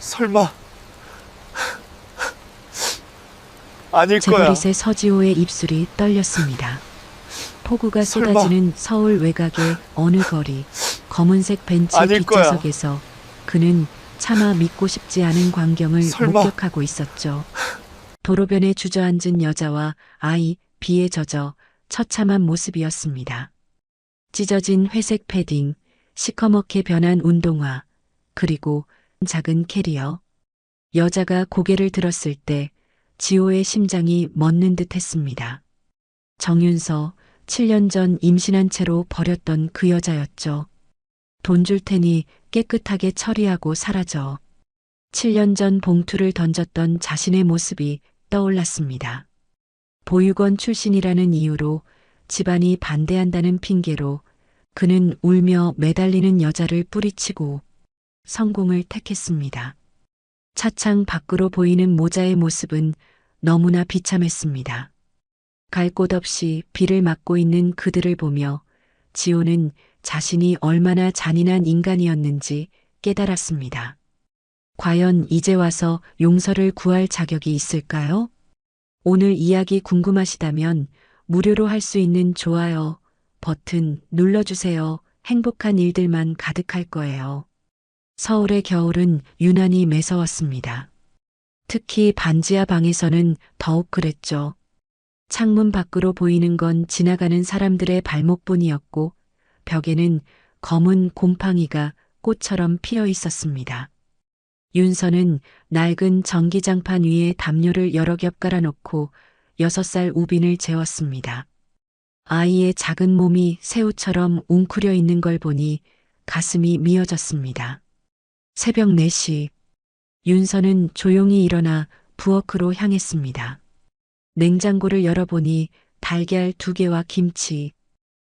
설마 아닐 거야. 제버릿의 서지호의 입술이 떨렸습니다. 폭우가 설마. 쏟아지는 서울 외곽의 어느 거리, 검은색 벤츠 아닐 거야. 뒷좌석에서 그는 차마 믿고 싶지 않은 광경을 설마. 목격하고 있었죠. 도로변에 주저앉은 여자와 아이, 비에 젖어 처참한 모습이었습니다. 찢어진 회색 패딩, 시커멓게 변한 운동화, 그리고 작은 캐리어. 여자가 고개를 들었을 때 지호의 심장이 멎는 듯 했습니다. 정윤서, 7년 전 임신한 채로 버렸던 그 여자였죠. 돈 줄 테니 깨끗하게 처리하고 사라져. 7년 전 봉투를 던졌던 자신의 모습이 떠올랐습니다. 보육원 출신이라는 이유로 집안이 반대한다는 핑계로 그는 울며 매달리는 여자를 뿌리치고 성공을 택했습니다. 차창 밖으로 보이는 모자의 모습은 너무나 비참했습니다. 갈 곳 없이 비를 맞고 있는 그들을 보며 지호는 자신이 얼마나 잔인한 인간이었는지 깨달았습니다. 과연 이제 와서 용서를 구할 자격이 있을까요? 오늘 이야기 궁금하시다면 무료로 할 수 있는 좋아요 버튼 눌러주세요. 행복한 일들만 가득할 거예요. 서울의 겨울은 유난히 매서웠습니다. 특히 반지하 방에서는 더욱 그랬죠. 창문 밖으로 보이는 건 지나가는 사람들의 발목뿐이었고 벽에는 검은 곰팡이가 꽃처럼 피어 있었습니다. 윤서는 낡은 전기장판 위에 담요를 여러 겹 깔아놓고 6살 우빈을 재웠습니다. 아이의 작은 몸이 새우처럼 웅크려 있는 걸 보니 가슴이 미어졌습니다. 새벽 4시, 윤서는 조용히 일어나 부엌으로 향했습니다. 냉장고를 열어보니 달걀 2개와 김치,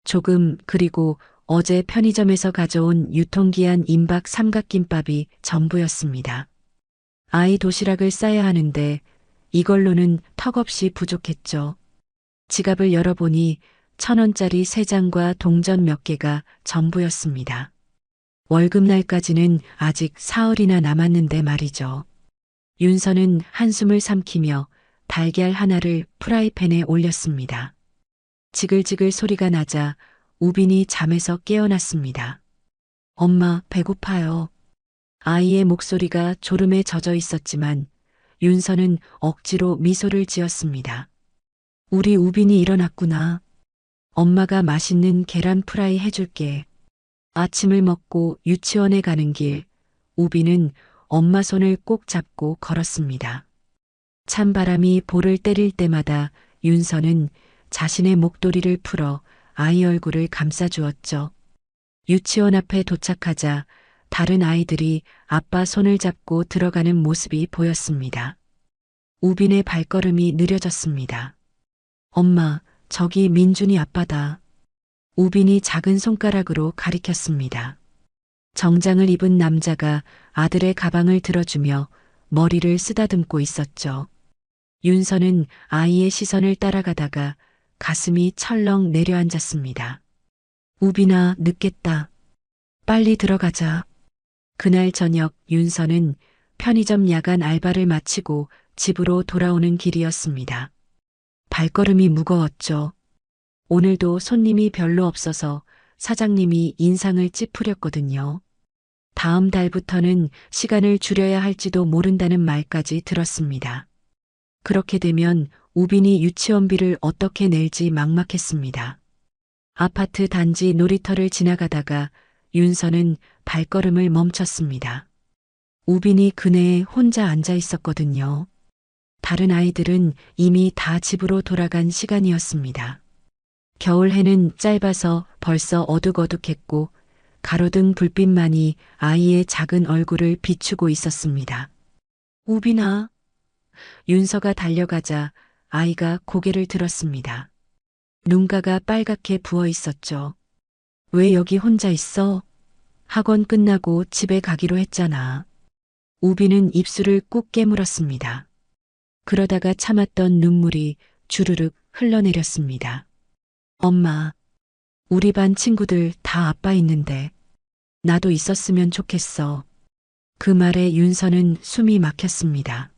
조금 그리고 어제 편의점에서 가져온 유통기한 임박 삼각김밥이 전부였습니다. 아이 도시락을 싸야 하는데 이걸로는 턱없이 부족했죠. 지갑을 열어보니 1,000원짜리 3장과 동전 몇 개가 전부였습니다. 월급날까지는 아직 사흘이나 남았는데 말이죠. 윤서는 한숨을 삼키며 달걀 하나를 프라이팬에 올렸습니다. 지글지글 소리가 나자 우빈이 잠에서 깨어났습니다. 엄마, 배고파요. 아이의 목소리가 졸음에 젖어 있었지만 윤서는 억지로 미소를 지었습니다. 우리 우빈이 일어났구나. 엄마가 맛있는 계란 프라이 해줄게. 아침을 먹고 유치원에 가는 길, 우빈은 엄마 손을 꼭 잡고 걸었습니다. 찬바람이 볼을 때릴 때마다 윤서는 자신의 목도리를 풀어 아이 얼굴을 감싸주었죠. 유치원 앞에 도착하자 다른 아이들이 아빠 손을 잡고 들어가는 모습이 보였습니다. 우빈의 발걸음이 느려졌습니다. 엄마, 저기 민준이 아빠다. 우빈이 작은 손가락으로 가리켰습니다. 정장을 입은 남자가 아들의 가방을 들어주며 머리를 쓰다듬고 있었죠. 윤서는 아이의 시선을 따라가다가 가슴이 철렁 내려앉았습니다. 우빈아, 늦겠다. 빨리 들어가자. 그날 저녁 윤서는 편의점 야간 알바를 마치고 집으로 돌아오는 길이었습니다. 발걸음이 무거웠죠. 오늘도 손님이 별로 없어서 사장님이 인상을 찌푸렸거든요. 다음 달부터는 시간을 줄여야 할지도 모른다는 말까지 들었습니다. 그렇게 되면 우빈이 유치원비를 어떻게 낼지 막막했습니다. 아파트 단지 놀이터를 지나가다가 윤서는 발걸음을 멈췄습니다. 우빈이 그네에 혼자 앉아 있었거든요. 다른 아이들은 이미 다 집으로 돌아간 시간이었습니다. 겨울 해는 짧아서 벌써 어둑어둑했고 가로등 불빛만이 아이의 작은 얼굴을 비추고 있었습니다. 우빈아. 윤서가 달려가자 아이가 고개를 들었습니다. 눈가가 빨갛게 부어 있었죠. 왜 여기 혼자 있어? 학원 끝나고 집에 가기로 했잖아. 우빈은 입술을 꾹 깨물었습니다. 그러다가 참았던 눈물이 주르륵 흘러내렸습니다. 엄마, 우리 반 친구들 다 아빠 있는데 나도 있었으면 좋겠어. 그 말에 윤서는 숨이 막혔습니다.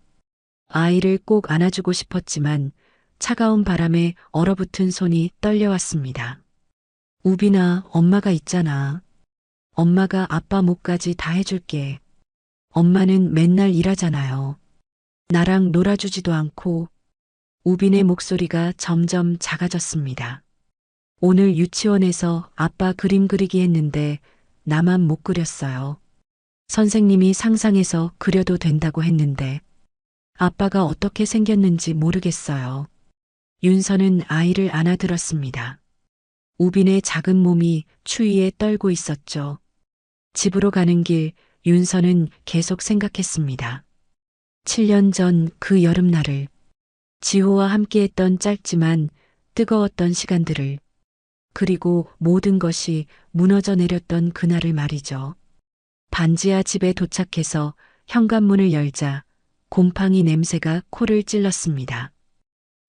아이를 꼭 안아주고 싶었지만 차가운 바람에 얼어붙은 손이 떨려왔습니다. 우빈아, 엄마가 있잖아. 엄마가 아빠 목까지 다 해줄게. 엄마는 맨날 일하잖아요. 나랑 놀아주지도 않고. 우빈의 목소리가 점점 작아졌습니다. 오늘 유치원에서 아빠 그림 그리기 했는데 나만 못 그렸어요. 선생님이 상상해서 그려도 된다고 했는데 아빠가 어떻게 생겼는지 모르겠어요. 윤서는 아이를 안아들었습니다. 우빈의 작은 몸이 추위에 떨고 있었죠. 집으로 가는 길 윤서는 계속 생각했습니다. 7년 전 그 여름날을, 지호와 함께했던 짧지만 뜨거웠던 시간들을, 그리고 모든 것이 무너져 내렸던 그날을 말이죠. 반지하 집에 도착해서 현관문을 열자 곰팡이 냄새가 코를 찔렀습니다.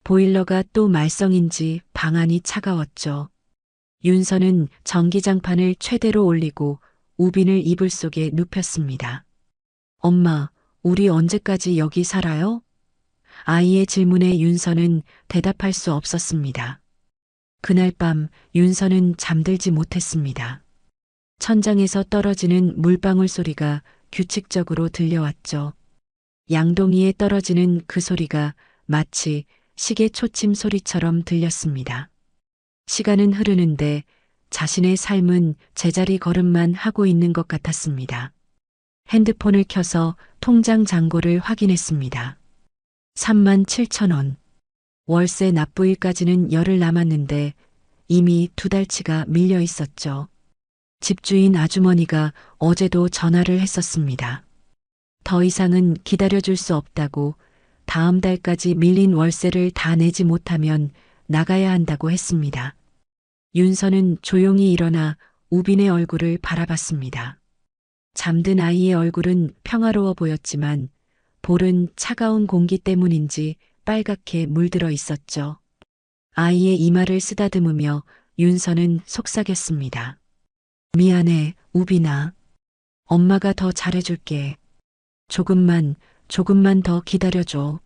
보일러가 또 말썽인지 방 안이 차가웠죠. 윤서는 전기장판을 최대로 올리고 우빈을 이불 속에 눕혔습니다. 엄마, 우리 언제까지 여기 살아요? 아이의 질문에 윤서는 대답할 수 없었습니다. 그날 밤 윤서는 잠들지 못했습니다. 천장에서 떨어지는 물방울 소리가 규칙적으로 들려왔죠. 양동이에 떨어지는 그 소리가 마치 시계 초침 소리처럼 들렸습니다. 시간은 흐르는데 자신의 삶은 제자리 걸음만 하고 있는 것 같았습니다. 핸드폰을 켜서 통장 잔고를 확인했습니다. 37,000원. 월세 납부일까지는 열흘 남았는데 이미 2달치가 밀려 있었죠. 집주인 아주머니가 어제도 전화를 했었습니다. 더 이상은 기다려줄 수 없다고, 다음 달까지 밀린 월세를 다 내지 못하면 나가야 한다고 했습니다. 윤서는 조용히 일어나 우빈의 얼굴을 바라봤습니다. 잠든 아이의 얼굴은 평화로워 보였지만 볼은 차가운 공기 때문인지 빨갛게 물들어 있었죠. 아이의 이마를 쓰다듬으며 윤서는 속삭였습니다. 미안해, 우빈아. 엄마가 더 잘해줄게. 조금만 더 기다려줘.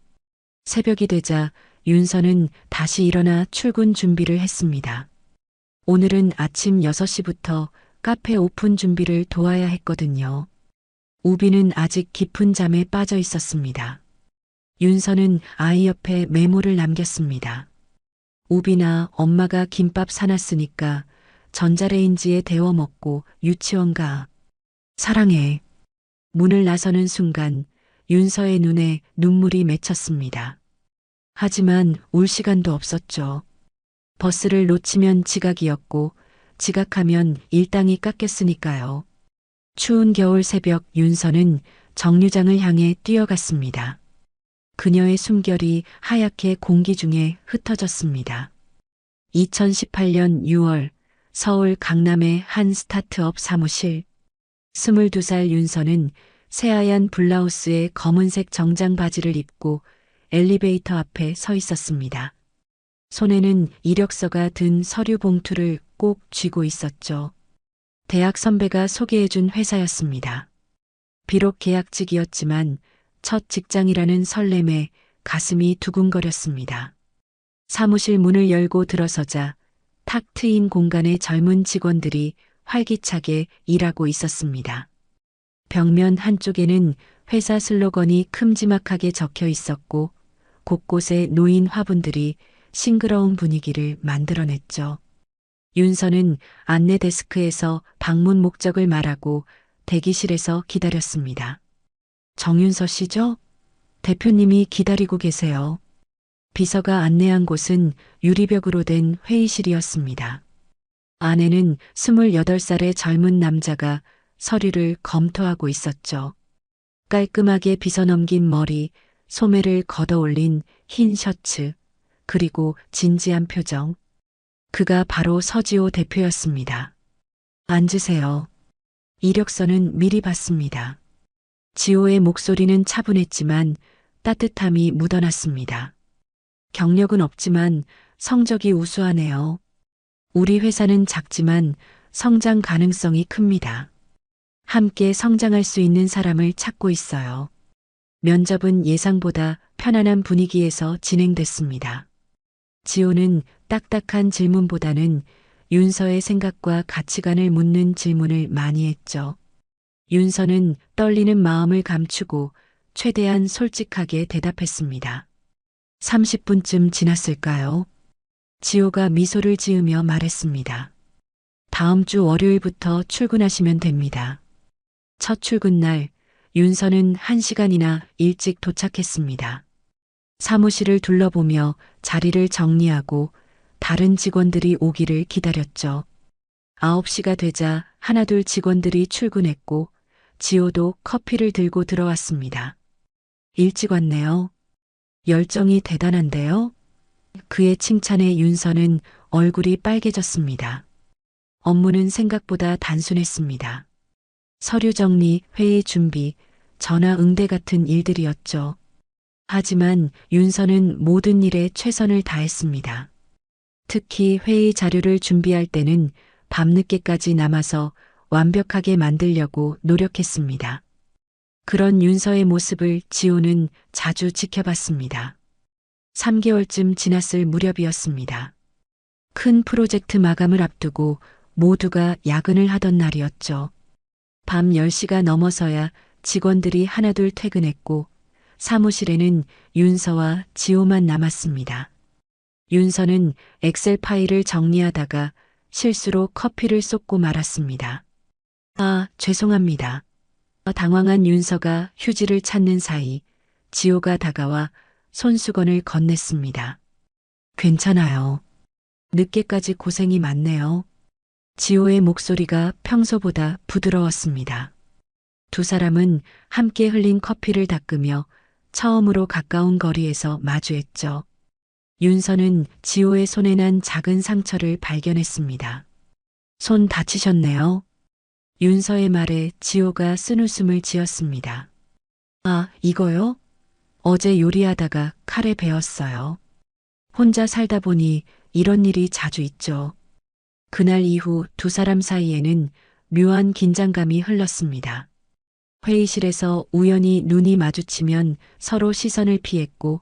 새벽이 되자 윤서는 다시 일어나 출근 준비를 했습니다. 오늘은 아침 6시부터 카페 오픈 준비를 도와야 했거든요. 우빈은 아직 깊은 잠에 빠져 있었습니다. 윤서는 아이 옆에 메모를 남겼습니다. 우빈아, 엄마가 김밥 사놨으니까 전자레인지에 데워 먹고 유치원 가. 사랑해. 문을 나서는 순간 윤서의 눈에 눈물이 맺혔습니다. 하지만 울 시간도 없었죠. 버스를 놓치면 지각이었고 지각하면 일당이 깎였으니까요. 추운 겨울 새벽 윤서는 정류장을 향해 뛰어갔습니다. 그녀의 숨결이 하얗게 공기 중에 흩어졌습니다. 2018년 6월 서울 강남의 한 스타트업 사무실. 22살 윤서는 새하얀 블라우스에 검은색 정장 바지를 입고 엘리베이터 앞에 서 있었습니다. 손에는 이력서가 든 서류 봉투를 꼭 쥐고 있었죠. 대학 선배가 소개해준 회사였습니다. 비록 계약직이었지만 첫 직장이라는 설렘에 가슴이 두근거렸습니다. 사무실 문을 열고 들어서자 탁 트인 공간에 젊은 직원들이 활기차게 일하고 있었습니다. 벽면 한쪽에는 회사 슬로건이 큼지막하게 적혀 있었고 곳곳에 놓인 화분들이 싱그러운 분위기를 만들어냈죠. 윤서는 안내 데스크에서 방문 목적을 말하고 대기실에서 기다렸습니다. 정윤서 씨죠? 대표님이 기다리고 계세요. 비서가 안내한 곳은 유리벽으로 된 회의실이었습니다. 안에는 28살의 젊은 남자가 서류를 검토하고 있었죠. 깔끔하게 빗어넘긴 머리, 소매를 걷어올린 흰 셔츠, 그리고 진지한 표정. 그가 바로 서지호 대표였습니다. 앉으세요. 이력서는 미리 봤습니다. 지호의 목소리는 차분했지만 따뜻함이 묻어났습니다. 경력은 없지만 성적이 우수하네요. 우리 회사는 작지만 성장 가능성이 큽니다. 함께 성장할 수 있는 사람을 찾고 있어요. 면접은 예상보다 편안한 분위기에서 진행됐습니다. 지호는 딱딱한 질문보다는 윤서의 생각과 가치관을 묻는 질문을 많이 했죠. 윤서는 떨리는 마음을 감추고 최대한 솔직하게 대답했습니다. 30분쯤 지났을까요? 지호가 미소를 지으며 말했습니다. 다음 주 월요일부터 출근하시면 됩니다. 첫 출근 날 윤서는 1시간이나 일찍 도착했습니다. 사무실을 둘러보며 자리를 정리하고 다른 직원들이 오기를 기다렸죠. 9시가 되자 하나둘 직원들이 출근했고 지호도 커피를 들고 들어왔습니다. 일찍 왔네요. 열정이 대단한데요? 그의 칭찬에 윤서는 얼굴이 빨개졌습니다. 업무는 생각보다 단순했습니다. 서류 정리, 회의 준비, 전화 응대 같은 일들이었죠. 하지만 윤서는 모든 일에 최선을 다했습니다. 특히 회의 자료를 준비할 때는 밤늦게까지 남아서 완벽하게 만들려고 노력했습니다. 그런 윤서의 모습을 지호는 자주 지켜봤습니다. 3개월쯤 지났을 무렵이었습니다. 큰 프로젝트 마감을 앞두고 모두가 야근을 하던 날이었죠. 밤 10시가 넘어서야 직원들이 하나둘 퇴근했고 사무실에는 윤서와 지호만 남았습니다. 윤서는 엑셀 파일을 정리하다가 실수로 커피를 쏟고 말았습니다. 아, 죄송합니다. 당황한 윤서가 휴지를 찾는 사이 지호가 다가와 손수건을 건넸습니다. 괜찮아요. 늦게까지 고생이 많네요. 지호의 목소리가 평소보다 부드러웠습니다. 두 사람은 함께 흘린 커피를 닦으며 처음으로 가까운 거리에서 마주했죠. 윤서는 지호의 손에 난 작은 상처를 발견했습니다. 손 다치셨네요. 윤서의 말에 지호가 쓴웃음을 지었습니다. 아, 이거요? 어제 요리하다가 칼에 베었어요. 혼자 살다 보니 이런 일이 자주 있죠. 그날 이후 두 사람 사이에는 묘한 긴장감이 흘렀습니다. 회의실에서 우연히 눈이 마주치면 서로 시선을 피했고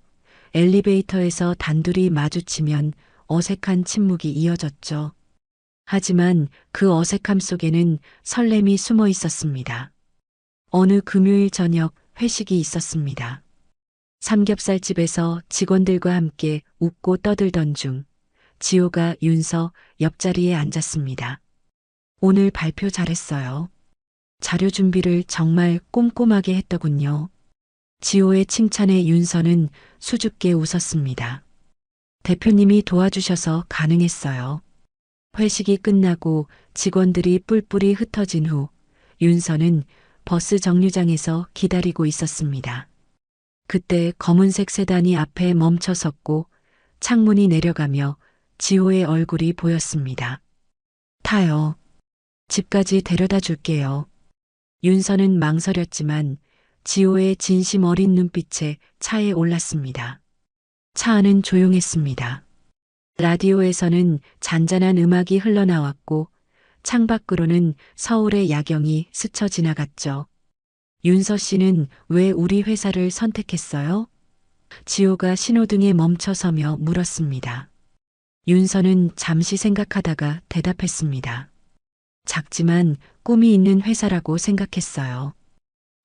엘리베이터에서 단둘이 마주치면 어색한 침묵이 이어졌죠. 하지만 그 어색함 속에는 설렘이 숨어 있었습니다. 어느 금요일 저녁 회식이 있었습니다. 삼겹살집에서 직원들과 함께 웃고 떠들던 중 지호가 윤서 옆자리에 앉았습니다. 오늘 발표 잘했어요. 자료 준비를 정말 꼼꼼하게 했더군요. 지호의 칭찬에 윤서는 수줍게 웃었습니다. 대표님이 도와주셔서 가능했어요. 회식이 끝나고 직원들이 뿔뿔이 흩어진 후 윤서는 버스 정류장에서 기다리고 있었습니다. 그때 검은색 세단이 앞에 멈춰 섰고 창문이 내려가며 지호의 얼굴이 보였습니다. 타요. 집까지 데려다 줄게요. 윤서는 망설였지만 지호의 진심 어린 눈빛에 차에 올랐습니다. 차 안은 조용했습니다. 라디오에서는 잔잔한 음악이 흘러나왔고 창밖으로는 서울의 야경이 스쳐 지나갔죠. 윤서 씨는 왜 우리 회사를 선택했어요? 지호가 신호등에 멈춰서며 물었습니다. 윤서는 잠시 생각하다가 대답했습니다. 작지만 꿈이 있는 회사라고 생각했어요.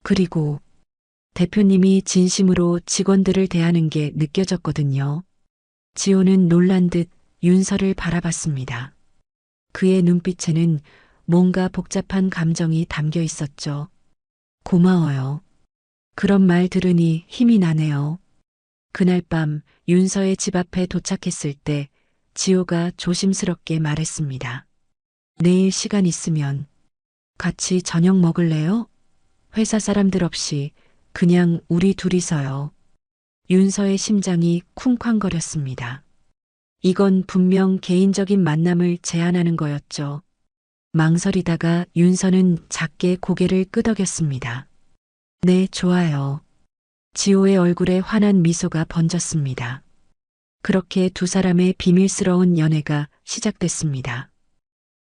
그리고 대표님이 진심으로 직원들을 대하는 게 느껴졌거든요. 지호는 놀란 듯 윤서를 바라봤습니다. 그의 눈빛에는 뭔가 복잡한 감정이 담겨 있었죠. 고마워요. 그런 말 들으니 힘이 나네요. 그날 밤 윤서의 집 앞에 도착했을 때 지호가 조심스럽게 말했습니다. 내일 시간 있으면 같이 저녁 먹을래요? 회사 사람들 없이 그냥 우리 둘이서요. 윤서의 심장이 쿵쾅거렸습니다. 이건 분명 개인적인 만남을 제안하는 거였죠. 망설이다가 윤서는 작게 고개를 끄덕였습니다. 네, 좋아요. 지호의 얼굴에 환한 미소가 번졌습니다. 그렇게 두 사람의 비밀스러운 연애가 시작됐습니다.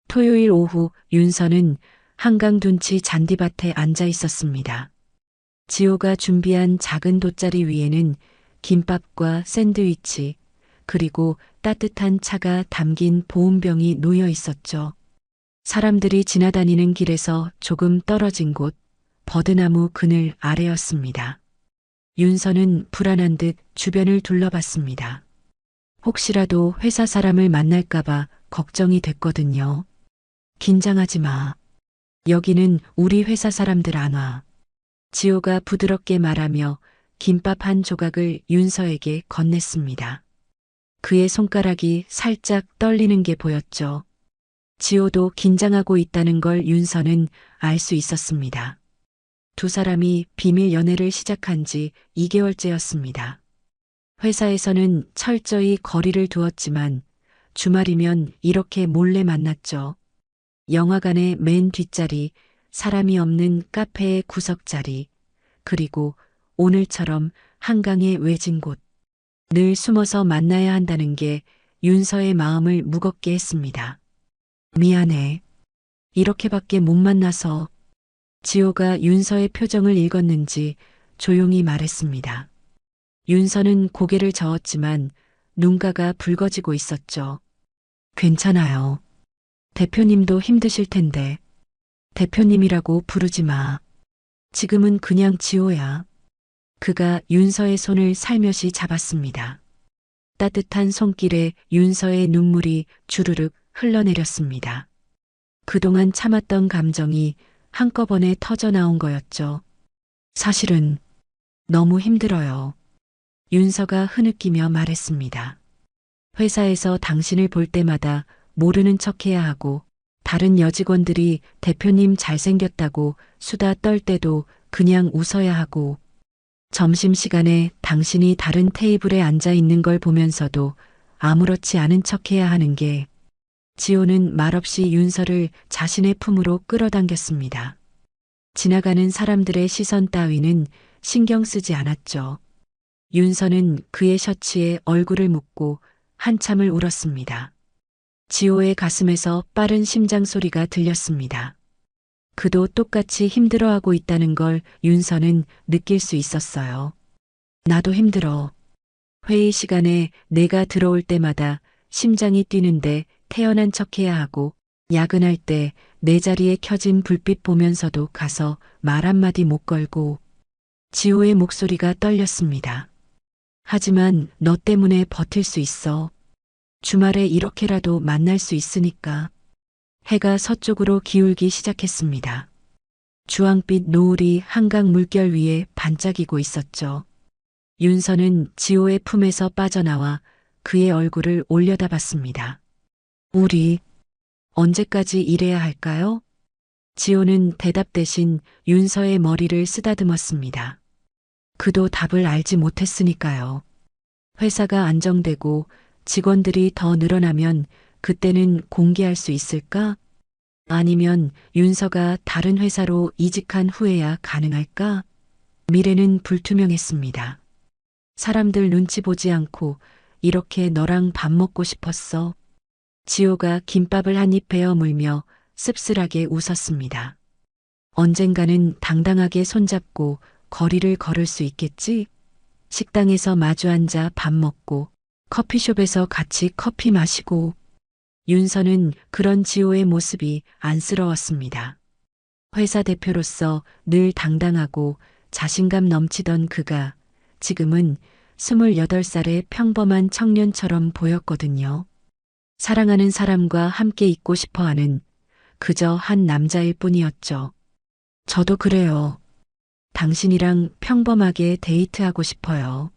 토요일 오후 윤서는 한강 둔치 잔디밭에 앉아 있었습니다. 지호가 준비한 작은 돗자리 위에는 김밥과 샌드위치, 그리고 따뜻한 차가 담긴 보온병이 놓여 있었죠. 사람들이 지나다니는 길에서 조금 떨어진 곳, 버드나무 그늘 아래였습니다. 윤서는 불안한 듯 주변을 둘러봤습니다. 혹시라도 회사 사람을 만날까봐 걱정이 됐거든요. 긴장하지 마. 여기는 우리 회사 사람들 안 와. 지호가 부드럽게 말하며 김밥 한 조각을 윤서에게 건넸습니다. 그의 손가락이 살짝 떨리는 게 보였죠. 지호도 긴장하고 있다는 걸 윤서는 알 수 있었습니다. 두 사람이 비밀 연애를 시작한 지 2개월째였습니다. 회사에서는 철저히 거리를 두었지만 주말이면 이렇게 몰래 만났죠. 영화관의 맨 뒷자리, 사람이 없는 카페의 구석자리, 그리고 오늘처럼 한강의 외진 곳. 늘 숨어서 만나야 한다는 게 윤서의 마음을 무겁게 했습니다. 미안해. 이렇게밖에 못 만나서. 지호가 윤서의 표정을 읽었는지 조용히 말했습니다. 윤서는 고개를 저었지만 눈가가 붉어지고 있었죠. 괜찮아요. 대표님도 힘드실 텐데. 대표님이라고 부르지 마. 지금은 그냥 지호야. 그가 윤서의 손을 살며시 잡았습니다. 따뜻한 손길에 윤서의 눈물이 주르륵 흘러내렸습니다. 그동안 참았던 감정이 한꺼번에 터져나온 거였죠. 사실은 너무 힘들어요. 윤서가 흐느끼며 말했습니다. 회사에서 당신을 볼 때마다 모르는 척해야 하고 다른 여직원들이 대표님 잘생겼다고 수다 떨 때도 그냥 웃어야 하고 점심시간에 당신이 다른 테이블에 앉아 있는 걸 보면서도 아무렇지 않은 척해야 하는 게 지호는 말없이 윤서를 자신의 품으로 끌어당겼습니다. 지나가는 사람들의 시선 따위는 신경 쓰지 않았죠. 윤서는 그의 셔츠에 얼굴을 묻고 한참을 울었습니다. 지호의 가슴에서 빠른 심장 소리가 들렸습니다. 그도 똑같이 힘들어하고 있다는 걸 윤서는 느낄 수 있었어요. 나도 힘들어. 회의 시간에 내가 들어올 때마다 심장이 뛰는데 태어난 척해야 하고 야근할 때 내 자리에 켜진 불빛 보면서도 가서 말 한마디 못 걸고. 지호의 목소리가 떨렸습니다. 하지만 너 때문에 버틸 수 있어. 주말에 이렇게라도 만날 수 있으니까. 해가 서쪽으로 기울기 시작했습니다. 주황빛 노을이 한강 물결 위에 반짝이고 있었죠. 윤서는 지호의 품에서 빠져나와 그의 얼굴을 올려다봤습니다. 우리 언제까지 이래야 할까요? 지호는 대답 대신 윤서의 머리를 쓰다듬었습니다. 그도 답을 알지 못했으니까요. 회사가 안정되고 직원들이 더 늘어나면 그때는 공개할 수 있을까? 아니면 윤서가 다른 회사로 이직한 후에야 가능할까? 미래는 불투명했습니다. 사람들 눈치 보지 않고 이렇게 너랑 밥 먹고 싶었어. 지호가 김밥을 한 입 베어 물며 씁쓸하게 웃었습니다. 언젠가는 당당하게 손잡고 거리를 걸을 수 있겠지? 식당에서 마주 앉아 밥 먹고 커피숍에서 같이 커피 마시고. 윤서는 그런 지호의 모습이 안쓰러웠습니다. 회사 대표로서 늘 당당하고 자신감 넘치던 그가 지금은 28살의 평범한 청년처럼 보였거든요. 사랑하는 사람과 함께 있고 싶어 하는 그저 한 남자일 뿐이었죠. 저도 그래요. 당신이랑 평범하게 데이트하고 싶어요.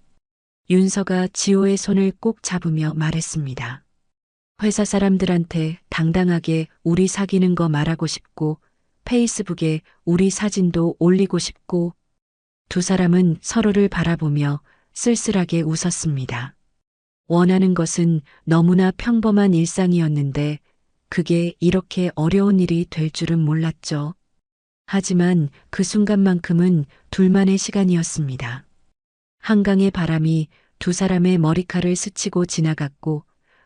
윤서가 지호의 손을 꼭 잡으며 말했습니다. 회사 사람들한테 당당하게 우리 사귀는 거 말하고 싶고 페이스북에 우리 사진도 올리고 싶고. 두 사람은 서로를 바라보며 쓸쓸하게 웃었습니다. 원하는 것은 너무나 평범한 일상이었는데 그게 이렇게 어려운 일이 될 줄은 몰랐죠. 하지만 그 순간만큼은 둘만의 시간이었습니다. 한강의 바람이 두 사람의 머리칼을 스치고 지나갔고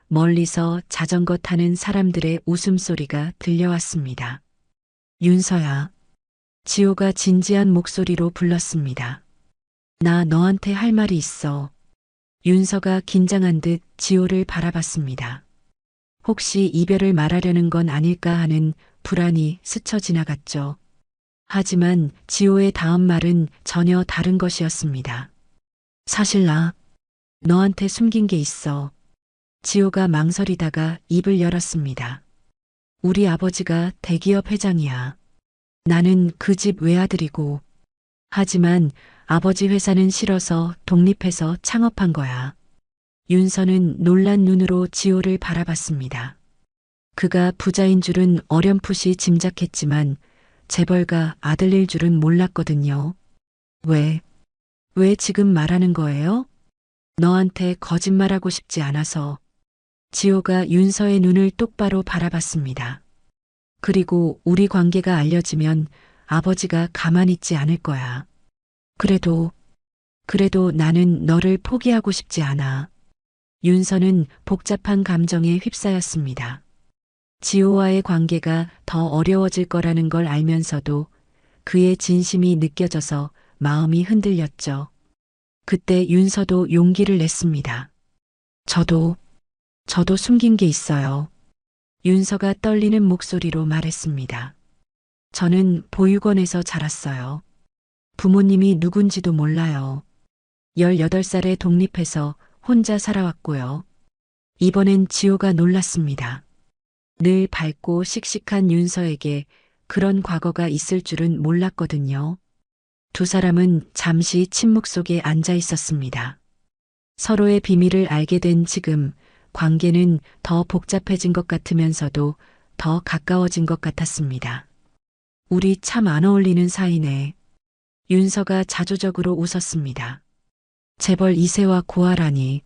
멀리서 자전거 타는 사람들의 웃음소리가 들려왔습니다. 윤서야. 지호가 진지한 목소리로 불렀습니다. 나 너한테 할 말이 있어. 윤서가 긴장한 듯 지호를 바라봤습니다. 혹시 이별을 말하려는 건 아닐까 하는 불안이 스쳐 지나갔죠. 하지만 지호의 다음 말은 전혀 다른 것이었습니다. 사실 나 너한테 숨긴 게 있어. 지호가 망설이다가 입을 열었습니다. 우리 아버지가 대기업 회장이야. 나는 그 집 외아들이고. 하지만 아버지 회사는 싫어서 독립해서 창업한 거야. 윤서는 놀란 눈으로 지호를 바라봤습니다. 그가 부자인 줄은 어렴풋이 짐작했지만 재벌가 아들일 줄은 몰랐거든요. 왜 지금 말하는 거예요? 너한테 거짓말하고 싶지 않아서. 지호가 윤서의 눈을 똑바로 바라봤습니다. 그리고 우리 관계가 알려지면 아버지가 가만히 있지 않을 거야. 그래도 나는 너를 포기하고 싶지 않아. 윤서는 복잡한 감정에 휩싸였습니다. 지호와의 관계가 더 어려워질 거라는 걸 알면서도 그의 진심이 느껴져서 마음이 흔들렸죠. 그때 윤서도 용기를 냈습니다. 저도 숨긴 게 있어요. 윤서가 떨리는 목소리로 말했습니다. 저는 보육원에서 자랐어요. 부모님이 누군지도 몰라요. 18살에 독립해서 혼자 살아왔고요. 이번엔 지호가 놀랐습니다. 늘 밝고 씩씩한 윤서에게 그런 과거가 있을 줄은 몰랐거든요. 두 사람은 잠시 침묵 속에 앉아 있었습니다. 서로의 비밀을 알게 된 지금 관계는 더 복잡해진 것 같으면서도 더 가까워진 것 같았습니다. 우리 참 안 어울리는 사이네. 윤서가 자조적으로 웃었습니다. 재벌 2세와 고아라니.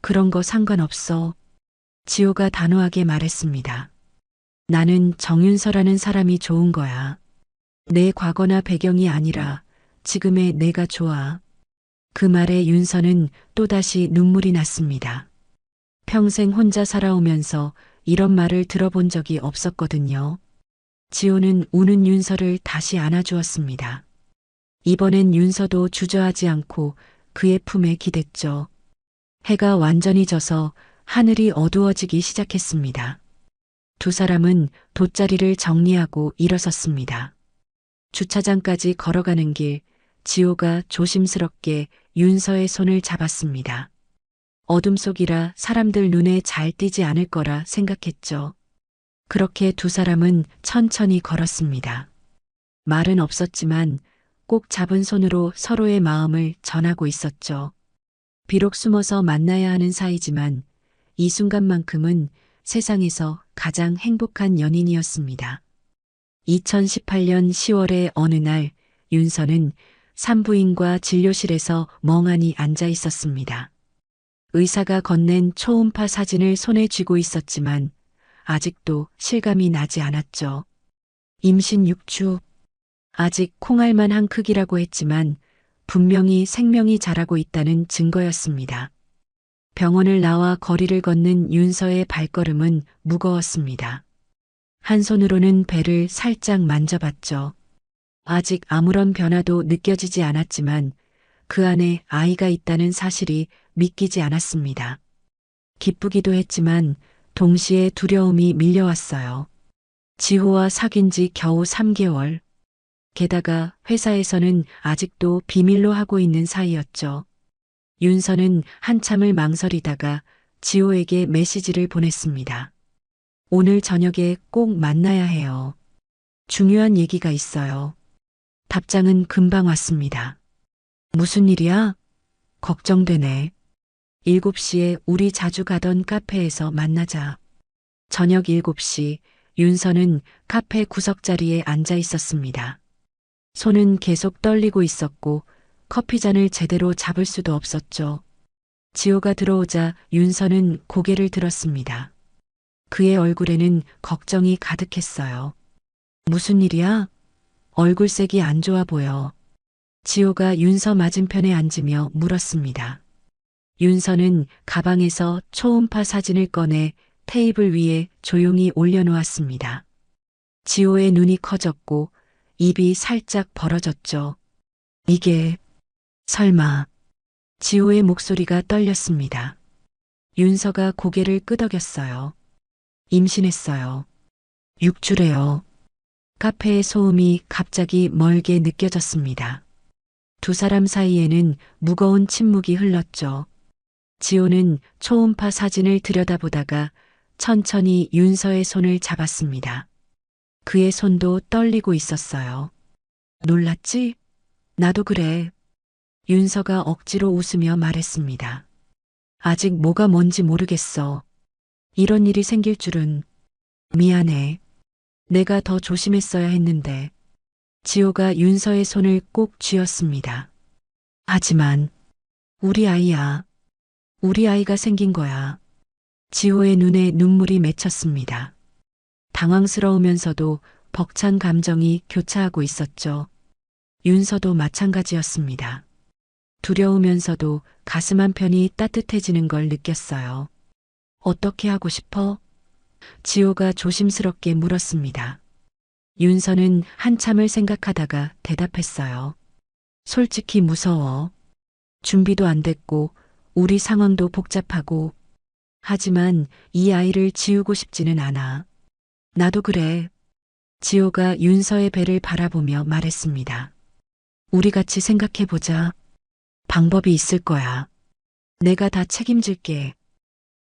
그런 거 상관없어. 지호가 단호하게 말했습니다. 나는 정윤서라는 사람이 좋은 거야. 내 과거나 배경이 아니라 지금의 내가 좋아. 그 말에 윤서는 또다시 눈물이 났습니다. 평생 혼자 살아오면서 이런 말을 들어본 적이 없었거든요. 지호는 우는 윤서를 다시 안아주었습니다. 이번엔 윤서도 주저하지 않고 그의 품에 기댔죠. 해가 완전히 져서 하늘이 어두워지기 시작했습니다. 두 사람은 돗자리를 정리하고 일어섰습니다. 주차장까지 걸어가는 길, 지호가 조심스럽게 윤서의 손을 잡았습니다. 어둠 속이라 사람들 눈에 잘 띄지 않을 거라 생각했죠. 그렇게 두 사람은 천천히 걸었습니다. 말은 없었지만 꼭 잡은 손으로 서로의 마음을 전하고 있었죠. 비록 숨어서 만나야 하는 사이지만 이 순간만큼은 세상에서 가장 행복한 연인이었습니다. 2018년 10월의 어느 날 윤서는 산부인과 진료실에서 멍하니 앉아 있었습니다. 의사가 건넨 초음파 사진을 손에 쥐고 있었지만 아직도 실감이 나지 않았죠. 임신 6주. 아직 콩알만한 크기라고 했지만 분명히 생명이 자라고 있다는 증거였습니다. 병원을 나와 거리를 걷는 윤서의 발걸음은 무거웠습니다. 한 손으로는 배를 살짝 만져봤죠. 아직 아무런 변화도 느껴지지 않았지만 그 안에 아이가 있다는 사실이 믿기지 않았습니다. 기쁘기도 했지만 동시에 두려움이 밀려왔어요. 지호와 사귄 지 겨우 3개월. 게다가 회사에서는 아직도 비밀로 하고 있는 사이였죠. 윤서는 한참을 망설이다가 지호에게 메시지를 보냈습니다. 오늘 저녁에 꼭 만나야 해요. 중요한 얘기가 있어요. 답장은 금방 왔습니다. 무슨 일이야? 걱정되네. 7시에 우리 자주 가던 카페에서 만나자. 저녁 7시 윤서는 카페 구석자리에 앉아 있었습니다. 손은 계속 떨리고 있었고 커피잔을 제대로 잡을 수도 없었죠. 지호가 들어오자 윤서는 고개를 들었습니다. 그의 얼굴에는 걱정이 가득했어요. 무슨 일이야? 얼굴색이 안 좋아 보여. 지호가 윤서 맞은편에 앉으며 물었습니다. 윤서는 가방에서 초음파 사진을 꺼내 테이블 위에 조용히 올려놓았습니다. 지호의 눈이 커졌고 입이 살짝 벌어졌죠. 이게 설마. 지호의 목소리가 떨렸습니다. 윤서가 고개를 끄덕였어요. 임신했어요. 6주래요. 카페의 소음이 갑자기 멀게 느껴졌습니다. 두 사람 사이에는 무거운 침묵이 흘렀죠. 지호는 초음파 사진을 들여다보다가 천천히 윤서의 손을 잡았습니다. 그의 손도 떨리고 있었어요. 놀랐지? 나도 그래. 윤서가 억지로 웃으며 말했습니다. 아직 뭐가 뭔지 모르겠어. 이런 일이 생길 줄은. 미안해. 내가 더 조심했어야 했는데. 지호가 윤서의 손을 꼭 쥐었습니다. 하지만 우리 아이야. 우리 아이가 생긴 거야. 지호의 눈에 눈물이 맺혔습니다. 당황스러우면서도 벅찬 감정이 교차하고 있었죠. 윤서도 마찬가지였습니다. 두려우면서도 가슴 한편이 따뜻해지는 걸 느꼈어요. 어떻게 하고 싶어? 지호가 조심스럽게 물었습니다. 윤서는 한참을 생각하다가 대답했어요. 솔직히 무서워. 준비도 안 됐고 우리 상황도 복잡하고. 하지만 이 아이를 지우고 싶지는 않아. 나도 그래. 지호가 윤서의 배를 바라보며 말했습니다. 우리 같이 생각해보자. 방법이 있을 거야. 내가 다 책임질게.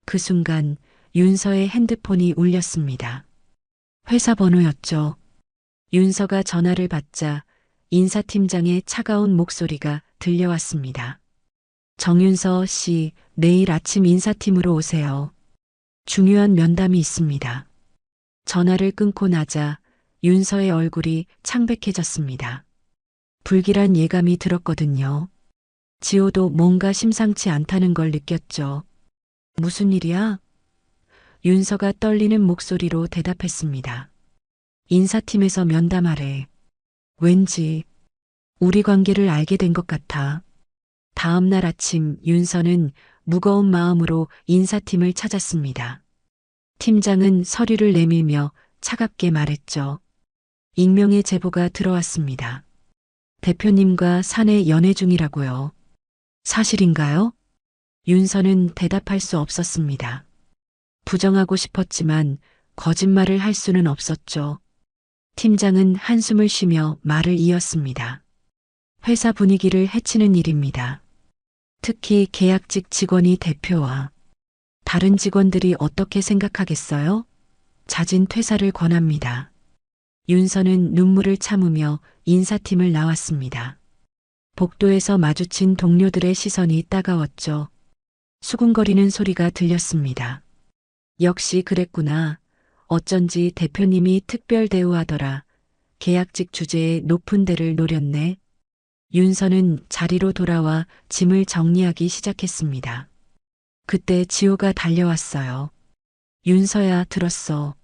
그 순간 윤서의 핸드폰이 울렸습니다. 회사 번호였죠. 윤서가 전화를 받자 인사팀장의 차가운 목소리가 들려왔습니다. 정윤서 씨, 내일 아침 인사팀으로 오세요. 중요한 면담이 있습니다. 전화를 끊고 나자 윤서의 얼굴이 창백해졌습니다. 불길한 예감이 들었거든요. 지호도 뭔가 심상치 않다는 걸 느꼈죠. 무슨 일이야? 윤서가 떨리는 목소리로 대답했습니다. 인사팀에서 면담하래. 왠지 우리 관계를 알게 된 것 같아. 다음 날 아침 윤서는 무거운 마음으로 인사팀을 찾았습니다. 팀장은 서류를 내밀며 차갑게 말했죠. 익명의 제보가 들어왔습니다. 대표님과 사내 연애 중이라고요. 사실인가요? 윤서는 대답할 수 없었습니다. 부정하고 싶었지만 거짓말을 할 수는 없었죠. 팀장은 한숨을 쉬며 말을 이었습니다. 회사 분위기를 해치는 일입니다. 특히 계약직 직원이 대표와 다른 직원들이 어떻게 생각하겠어요? 자진 퇴사를 권합니다. 윤서는 눈물을 참으며 인사팀을 나왔습니다. 복도에서 마주친 동료들의 시선이 따가웠죠. 수군거리는 소리가 들렸습니다. 역시 그랬구나. 어쩐지 대표님이 특별 대우하더라. 계약직 주제에 높은 데를 노렸네. 윤서는 자리로 돌아와 짐을 정리하기 시작했습니다. 그때 지호가 달려왔어요. 윤서야, 들었어.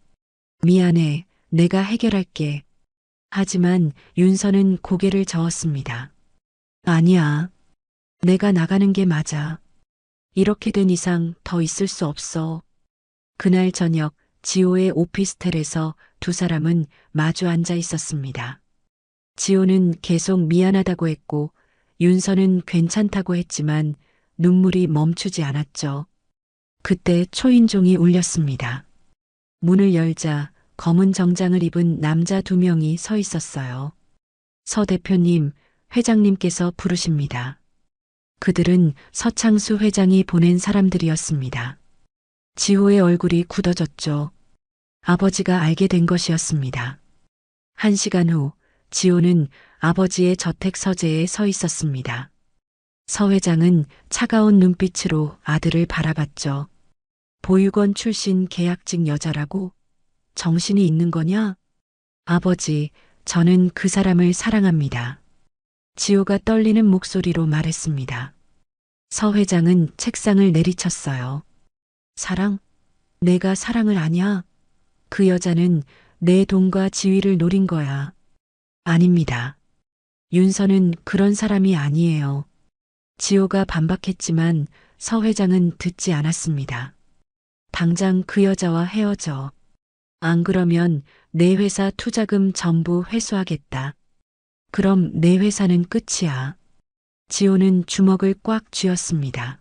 미안해. 내가 해결할게. 하지만 윤서는 고개를 저었습니다. 아니야. 내가 나가는 게 맞아. 이렇게 된 이상 더 있을 수 없어. 그날 저녁 지호의 오피스텔에서 두 사람은 마주 앉아 있었습니다. 지호는 계속 미안하다고 했고 윤서는 괜찮다고 했지만 눈물이 멈추지 않았죠. 그때 초인종이 울렸습니다. 문을 열자 검은 정장을 입은 남자 두 명이 서 있었어요. 서 대표님, 회장님께서 부르십니다. 그들은 서창수 회장이 보낸 사람들이었습니다. 지호의 얼굴이 굳어졌죠. 아버지가 알게 된 것이었습니다. 1시간 후 지호는 아버지의 저택 서재에 서 있었습니다. 서 회장은 차가운 눈빛으로 아들을 바라봤죠. 보육원 출신 계약직 여자라고? 정신이 있는 거냐? 아버지, 저는 그 사람을 사랑합니다. 지호가 떨리는 목소리로 말했습니다. 서 회장은 책상을 내리쳤어요. 사랑? 내가 사랑을 아냐? 그 여자는 내 돈과 지위를 노린 거야. 아닙니다. 윤서는 그런 사람이 아니에요. 지호가 반박했지만 서 회장은 듣지 않았습니다. 당장 그 여자와 헤어져. 안 그러면 내 회사 투자금 전부 회수하겠다. 그럼 내 회사는 끝이야. 지호는 주먹을 꽉 쥐었습니다.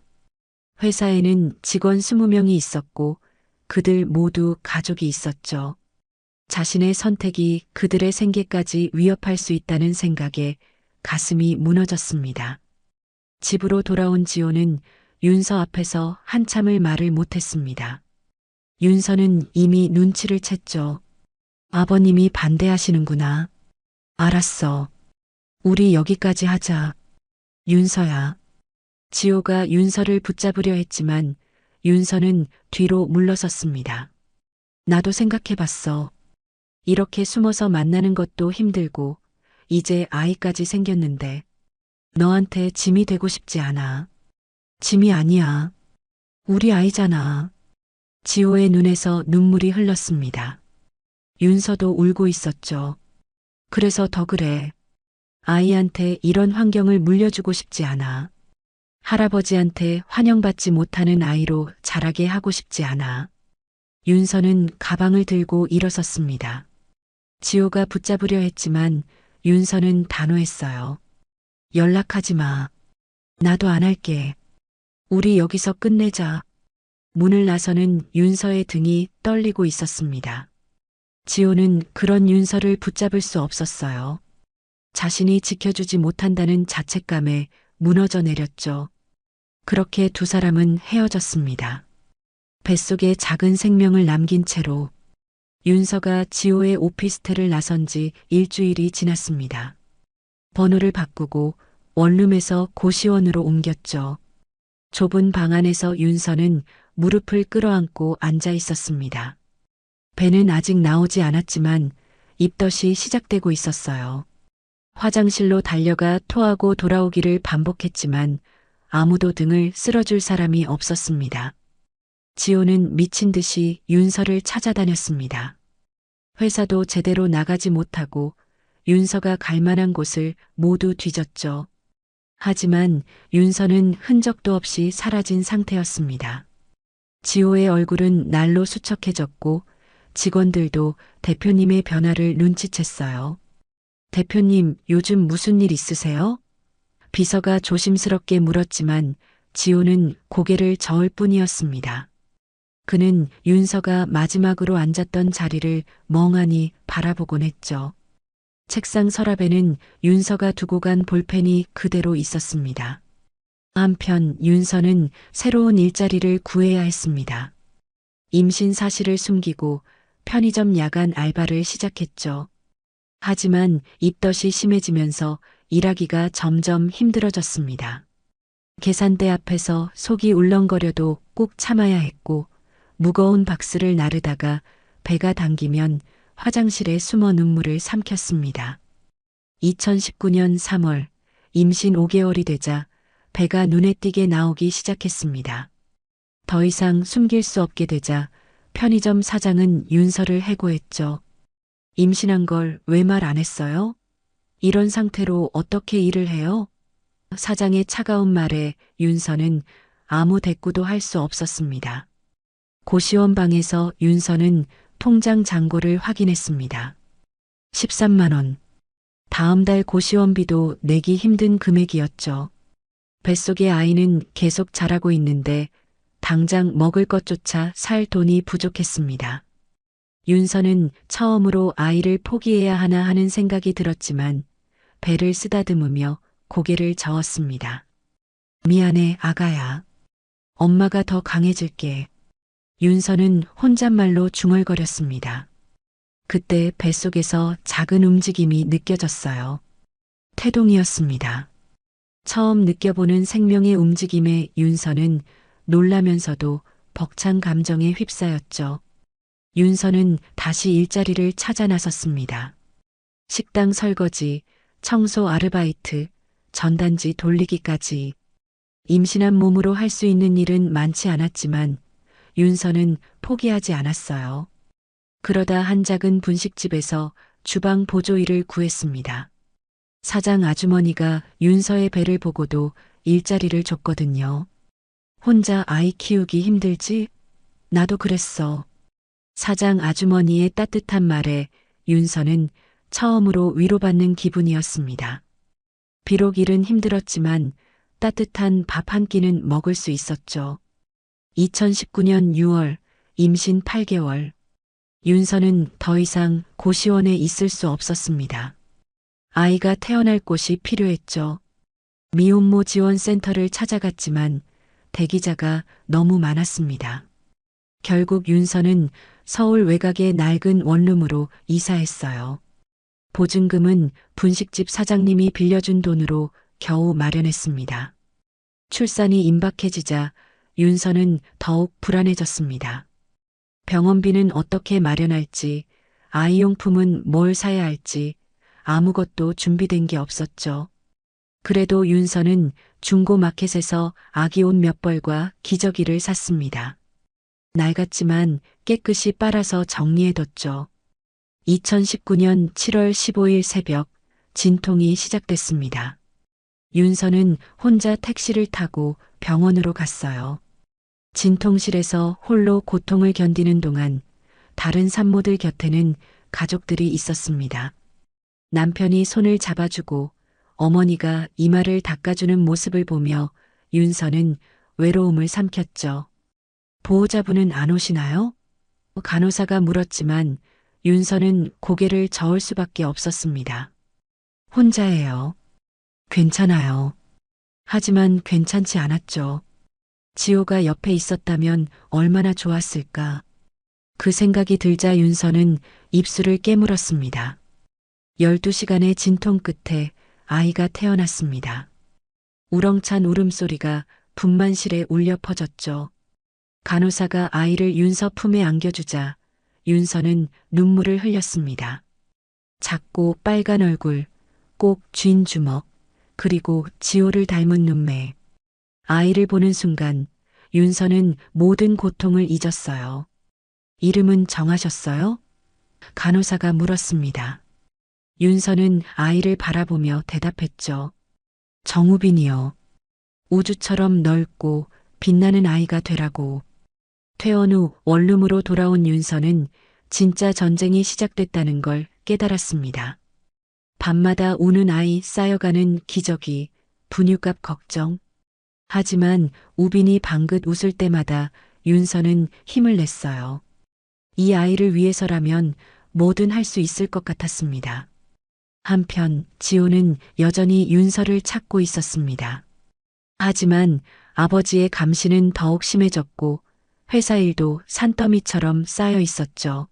회사에는 직원 20명이 있었고 그들 모두 가족이 있었죠. 자신의 선택이 그들의 생계까지 위협할 수 있다는 생각에 가슴이 무너졌습니다. 집으로 돌아온 지호는 윤서 앞에서 한참을 말을 못했습니다. 윤서는 이미 눈치를 챘죠. 아버님이 반대하시는구나. 알았어. 우리 여기까지 하자. 윤서야. 지호가 윤서를 붙잡으려 했지만 윤서는 뒤로 물러섰습니다. 나도 생각해봤어. 이렇게 숨어서 만나는 것도 힘들고 이제 아이까지 생겼는데 너한테 짐이 되고 싶지 않아. 짐이 아니야. 우리 아이잖아. 지호의 눈에서 눈물이 흘렀습니다. 윤서도 울고 있었죠. 그래서 더 그래. 아이한테 이런 환경을 물려주고 싶지 않아. 할아버지한테 환영받지 못하는 아이로 자라게 하고 싶지 않아. 윤서는 가방을 들고 일어섰습니다. 지호가 붙잡으려 했지만 윤서는 단호했어요. 연락하지 마. 나도 안 할게. 우리 여기서 끝내자. 문을 나서는 윤서의 등이 떨리고 있었습니다. 지호는 그런 윤서를 붙잡을 수 없었어요. 자신이 지켜주지 못한다는 자책감에 무너져 내렸죠. 그렇게 두 사람은 헤어졌습니다. 뱃속에 작은 생명을 남긴 채로 윤서가 지호의 오피스텔을 나선 지 일주일이 지났습니다. 번호를 바꾸고 원룸에서 고시원으로 옮겼죠. 좁은 방 안에서 윤서는 무릎을 끌어안고 앉아 있었습니다. 배는 아직 나오지 않았지만 입덧이 시작되고 있었어요. 화장실로 달려가 토하고 돌아오기를 반복했지만 아무도 등을 쓸어줄 사람이 없었습니다. 지호는 미친 듯이 윤서를 찾아다녔습니다. 회사도 제대로 나가지 못하고 윤서가 갈 만한 곳을 모두 뒤졌죠. 하지만 윤서는 흔적도 없이 사라진 상태였습니다. 지호의 얼굴은 날로 수척해졌고 직원들도 대표님의 변화를 눈치챘어요. 대표님, 요즘 무슨 일 있으세요? 비서가 조심스럽게 물었지만 지호는 고개를 저을 뿐이었습니다. 그는 윤서가 마지막으로 앉았던 자리를 멍하니 바라보곤 했죠. 책상 서랍에는 윤서가 두고 간 볼펜이 그대로 있었습니다. 한편 윤서는 새로운 일자리를 구해야 했습니다. 임신 사실을 숨기고 편의점 야간 알바를 시작했죠. 하지만 입덧이 심해지면서 일하기가 점점 힘들어졌습니다. 계산대 앞에서 속이 울렁거려도 꼭 참아야 했고 무거운 박스를 나르다가 배가 당기면 화장실에 숨어 눈물을 삼켰습니다. 2019년 3월 임신 5개월이 되자 배가 눈에 띄게 나오기 시작했습니다. 더 이상 숨길 수 없게 되자 편의점 사장은 윤서를 해고했죠. 임신한 걸 왜 말 안 했어요? 이런 상태로 어떻게 일을 해요? 사장의 차가운 말에 윤서는 아무 대꾸도 할 수 없었습니다. 고시원 방에서 윤서는 통장 잔고를 확인했습니다. 13만 원. 다음 달 고시원비도 내기 힘든 금액이었죠. 뱃속의 아이는 계속 자라고 있는데 당장 먹을 것조차 살 돈이 부족했습니다. 윤서는 처음으로 아이를 포기해야 하나 하는 생각이 들었지만 배를 쓰다듬으며 고개를 저었습니다. 미안해, 아가야. 엄마가 더 강해질게. 윤서는 혼잣말로 중얼거렸습니다. 그때 뱃속에서 작은 움직임이 느껴졌어요. 태동이었습니다. 처음 느껴보는 생명의 움직임에 윤서는 놀라면서도 벅찬 감정에 휩싸였죠. 윤서는 다시 일자리를 찾아 나섰습니다. 식당 설거지, 청소 아르바이트, 전단지 돌리기까지. 임신한 몸으로 할 수 있는 일은 많지 않았지만 윤서는 포기하지 않았어요. 그러다 한 작은 분식집에서 주방 보조 일을 구했습니다. 사장 아주머니가 윤서의 배를 보고도 일자리를 줬거든요. 혼자 아이 키우기 힘들지? 나도 그랬어. 사장 아주머니의 따뜻한 말에 윤서는 처음으로 위로받는 기분이었습니다. 비록 일은 힘들었지만 따뜻한 밥 한 끼는 먹을 수 있었죠. 2019년 6월, 임신 8개월. 윤서는 더 이상 고시원에 있을 수 없었습니다. 아이가 태어날 곳이 필요했죠. 미혼모 지원센터를 찾아갔지만 대기자가 너무 많았습니다. 결국 윤서는 서울 외곽의 낡은 원룸으로 이사했어요. 보증금은 분식집 사장님이 빌려준 돈으로 겨우 마련했습니다. 출산이 임박해지자 윤서는 더욱 불안해졌습니다. 병원비는 어떻게 마련할지, 아이용품은 뭘 사야 할지 아무것도 준비된 게 없었죠. 그래도 윤서는 중고마켓에서 아기 옷 몇 벌과 기저귀를 샀습니다. 낡았지만 깨끗이 빨아서 정리해뒀죠. 2019년 7월 15일 새벽 진통이 시작됐습니다. 윤서는 혼자 택시를 타고 병원으로 갔어요. 진통실에서 홀로 고통을 견디는 동안 다른 산모들 곁에는 가족들이 있었습니다. 남편이 손을 잡아주고 어머니가 이마를 닦아주는 모습을 보며 윤서는 외로움을 삼켰죠. 보호자분은 안 오시나요? 간호사가 물었지만 윤서는 고개를 저을 수밖에 없었습니다. 혼자예요. 괜찮아요. 하지만 괜찮지 않았죠. 지호가 옆에 있었다면 얼마나 좋았을까. 그 생각이 들자 윤서는 입술을 깨물었습니다. 12시간의 진통 끝에 아이가 태어났습니다. 우렁찬 울음소리가 분만실에 울려 퍼졌죠. 간호사가 아이를 윤서 품에 안겨주자 윤서는 눈물을 흘렸습니다. 작고 빨간 얼굴, 꼭 쥔 주먹, 그리고 지호를 닮은 눈매. 아이를 보는 순간 윤서는 모든 고통을 잊었어요. 이름은 정하셨어요? 간호사가 물었습니다. 윤서는 아이를 바라보며 대답했죠. 정우빈이요. 우주처럼 넓고 빛나는 아이가 되라고. 퇴원 후 원룸으로 돌아온 윤서는 진짜 전쟁이 시작됐다는 걸 깨달았습니다. 밤마다 우는 아이, 쌓여가는 기저귀, 분유값 걱정. 하지만 우빈이 방긋 웃을 때마다 윤서는 힘을 냈어요. 이 아이를 위해서라면 뭐든 할 수 있을 것 같았습니다. 한편 지호는 여전히 윤서를 찾고 있었습니다. 하지만 아버지의 감시는 더욱 심해졌고 회사 일도 산더미처럼 쌓여 있었죠.